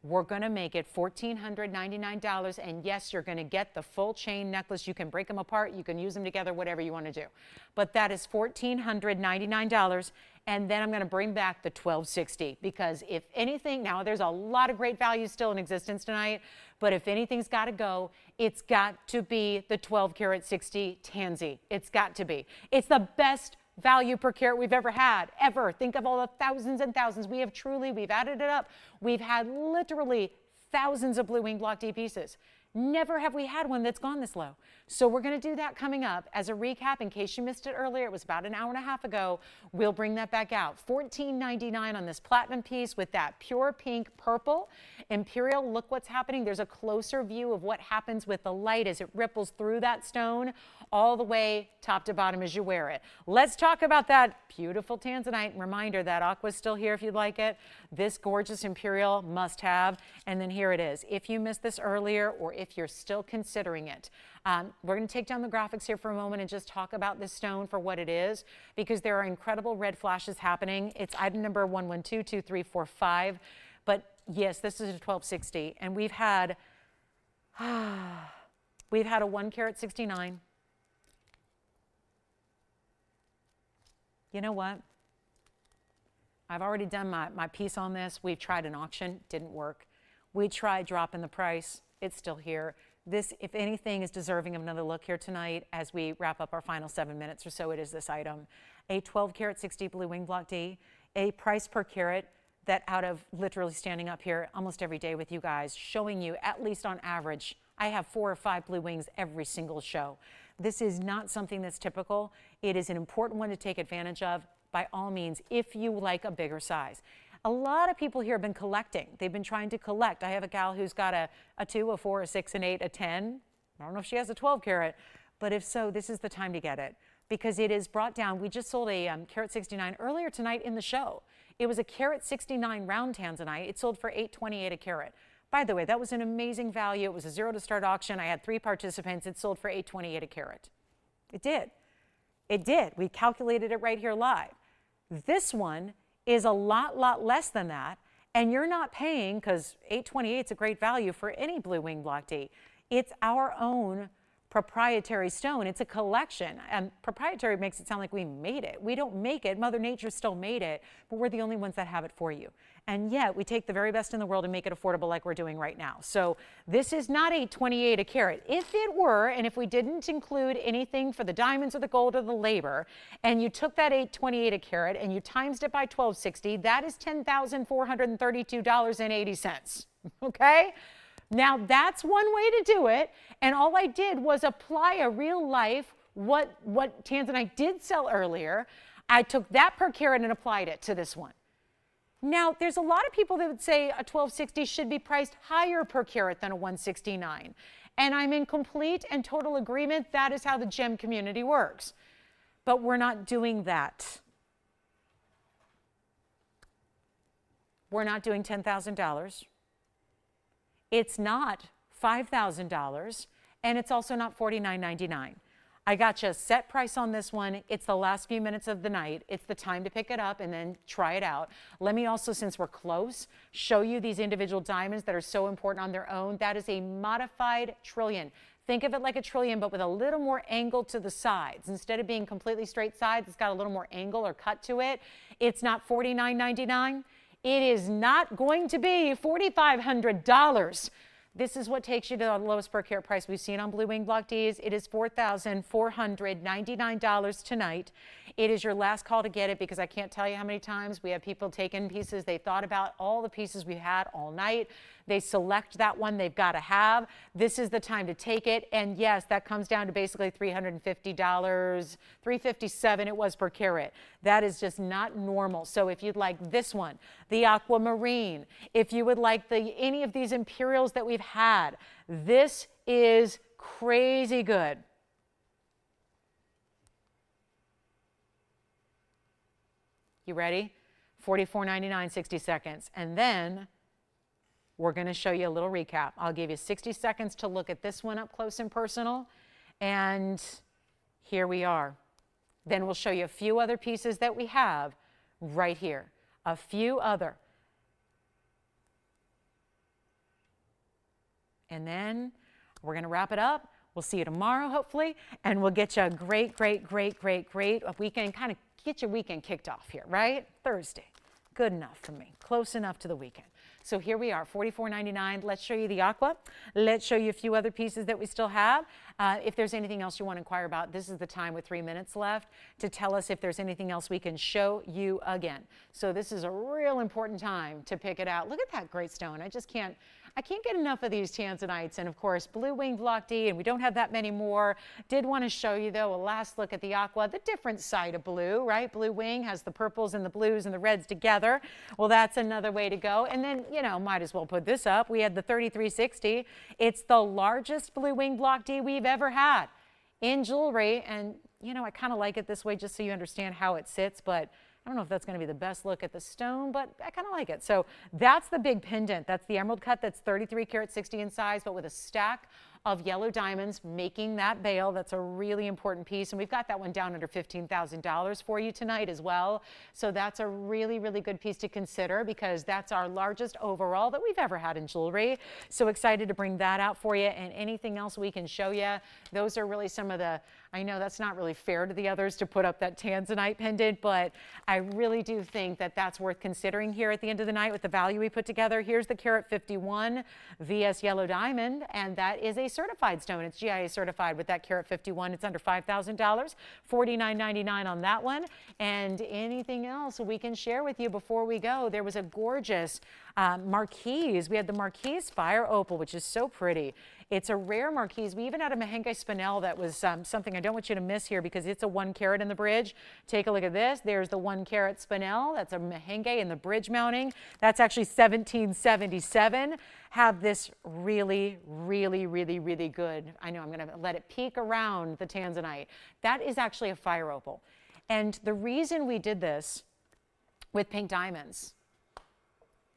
We're going to make it $1,499. And yes, you're going to get the full chain necklace. You can break them apart. You can use them together, whatever you want to do. But that is $1,499. And then I'm going to bring back the $1,260 because if anything, now there's a lot of great values still in existence tonight, but if anything's got to go, it's got to be the 12 karat 60 tansy. It's got to be. It's the best value per carat we've ever had, ever. Think of all the thousands and thousands. We've added it up. We've had literally thousands of blue wing block D pieces. Never have we had one that's gone this low. So we're going to do that coming up. As a recap, in case you missed it earlier, it was about an hour and a half ago. We'll bring that back out. $14.99 on this platinum piece with that pure pink purple. Imperial, look what's happening. There's a closer view of what happens with the light as it ripples through that stone all the way top to bottom as you wear it. Let's talk about that beautiful tanzanite. Reminder that aqua's still here if you'd like it. This gorgeous Imperial must have. And then here it is. If you missed this earlier or if you're still considering it, we're going to take down the graphics here for a moment and just talk about this stone for what it is, because there are incredible red flashes happening. It's item number 11222345. But yes, this is a 1260, and we've had a 1 carat 69. You know what? I've already done my piece on this. We've tried an auction, didn't work. We tried dropping the price. It's still here. This, if anything, is deserving of another look here tonight as we wrap up our final 7 minutes or so. It is this item, a 12 karat 60 blue wing block D, a price per carat that out of literally standing up here almost every day with you guys, showing you at least on average, I have 4 or 5 blue wings every single show. This is not something that's typical. It is an important one to take advantage of by all means if you like a bigger size. A lot of people here have been collecting. They've been trying to collect. I have a gal who's got a 2, a 4, a 6, an 8, a 10. I don't know if she has a 12 karat, but if so, this is the time to get it because it is brought down. We just sold a carat 69 earlier tonight in the show. It was a carat 69 round tanzanite. It sold for $828 a carat. By the way, that was an amazing value. It was a zero to start auction. I had 3 participants. It sold for $828 a carat. It did. It did. We calculated it right here live. This one is a lot less than that, and you're not paying, because $828 is a great value for any blue wing block D. It's our own proprietary stone. It's a collection, and proprietary makes it sound like we made it. We don't make it. Mother Nature still made it, but we're the only ones that have it for you. And yet we take the very best in the world and make it affordable like we're doing right now. So this is not $828 a carat. If it were, and if we didn't include anything for the diamonds or the gold or the labor, and you took that $828 a carat and you times it by 1260, that is $10,432.80. Okay? Now that's one way to do it, and all I did was apply a real life, what tanzanite did sell earlier. I took that per carat and applied it to this one. Now, there's a lot of people that would say a 1260 should be priced higher per carat than a 169, and I'm in complete and total agreement. That is how the gem community works, but we're not doing that. We're not doing $10,000. It's not $5,000, and it's also not $49.99. I got you a set price on this one. It's the last few minutes of the night. It's the time to pick it up and then try it out. Let me also, since we're close, show you these individual diamonds that are so important on their own. That is a modified trillion. Think of it like a trillion, but with a little more angle to the sides. Instead of being completely straight sides, it's got a little more angle or cut to it. It's not $49.99. It is not going to be $4,500. This is what takes you to the lowest per carat price we've seen on blue wing block Ds. It is $4,499 tonight. It is your last call to get it, because I can't tell you how many times we have people taking pieces. They thought about all the pieces we had all night. they select that one they've got to have, this is the time to take it. And yes, that comes down to basically $350, $357 it was per carat. That is just not normal. So if you'd like this one, the aquamarine, if you would like any of these imperials that we've had, this is crazy good. You ready? $44.99, 60 seconds. And then we're going to show you a little recap. I'll give you 60 seconds to look at this one up close and personal. And here we are. Then we'll show you a few other pieces that we have right here. A few other. And then we're going to wrap it up. We'll see you tomorrow, hopefully. And we'll get you a great weekend, kind of get your weekend kicked off here, right? Thursday. Good enough for me. Close enough to the weekend. So here we are, $44.99. Let's show you the aqua. Let's show you a few other pieces that we still have. If there's anything else you want to inquire about, this is the time with 3 minutes left to tell us if there's anything else we can show you again. So this is a real important time to pick it out. Look at that great stone. I can't get enough of these tanzanites. And of course, blue wing block D, and we don't have that many more. Did want to show you though, a last look at the aqua, the different side of blue, right? Blue wing has the purples and the blues and the reds together. Well, that's another way to go. And then, you know, might as well put this up. We had the 3360. It's the largest blue wing block D we've ever had in jewelry. And, you know, I kind of like it this way just so you understand how it sits, but I don't know if that's going to be the best look at the stone, but I kind of like it. So that's the big pendant. That's the emerald cut. That's 33 karat 60 in size, but with a stack of yellow diamonds making that bail. That's a really important piece. And we've got that one down under $15,000 for you tonight as well. So that's a really good piece to consider because that's our largest overall that we've ever had in jewelry. So excited to bring that out for you, and anything else we can show you. Those are really some of the, I know that's not really fair to the others to put up that tanzanite pendant, but I really do think that that's worth considering here at the end of the night with the value we put together. Here's the carat 51 VS yellow diamond, and that is a certified stone. It's GIA certified with that carat 51. It's under $5,000, $49.99 on that one. And anything else we can share with you before we go. There was a gorgeous marquise. We had the marquise fire opal, which is so pretty. It's a rare marquise. We even had a Mahenge spinel that was something I don't want you to miss here because it's a 1 carat in the bridge. Take a look at this. There's the 1 carat spinel. That's a Mahenge in the bridge mounting. That's actually 1777. Have this really good. I know I'm going to let it peek around the tanzanite. That is actually a fire opal. And the reason we did this with pink diamonds,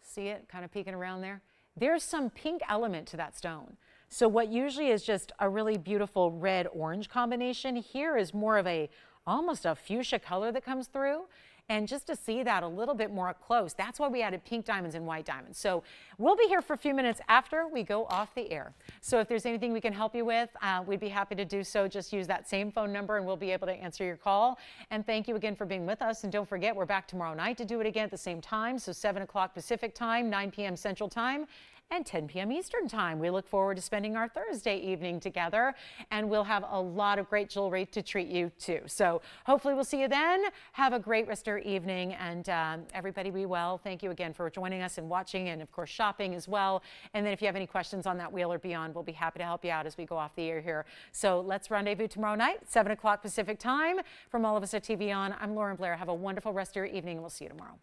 see it kind of peeking around there? There's some pink element to that stone. So what usually is just a really beautiful red-orange combination here is more of almost a fuchsia color that comes through. And just to see that a little bit more up close, that's why we added pink diamonds and white diamonds. So we'll be here for a few minutes after we go off the air. So if there's anything we can help you with, we'd be happy to do so. Just use that same phone number and we'll be able to answer your call. And thank you again for being with us. And don't forget, we're back tomorrow night to do it again at the same time. So 7 o'clock Pacific time, 9 p.m. Central time, and 10 p.m. Eastern time. We look forward to spending our Thursday evening together, and we'll have a lot of great jewelry to treat you to. So hopefully we'll see you then. Have a great rest of your evening, and everybody be well. Thank you again for joining us and watching, and of course shopping as well. And then if you have any questions on that wheel or beyond, we'll be happy to help you out as we go off the air here. So let's rendezvous tomorrow night, 7 o'clock Pacific time. From all of us at TVON, I'm Blair. Have a wonderful rest of your evening, and we'll see you tomorrow.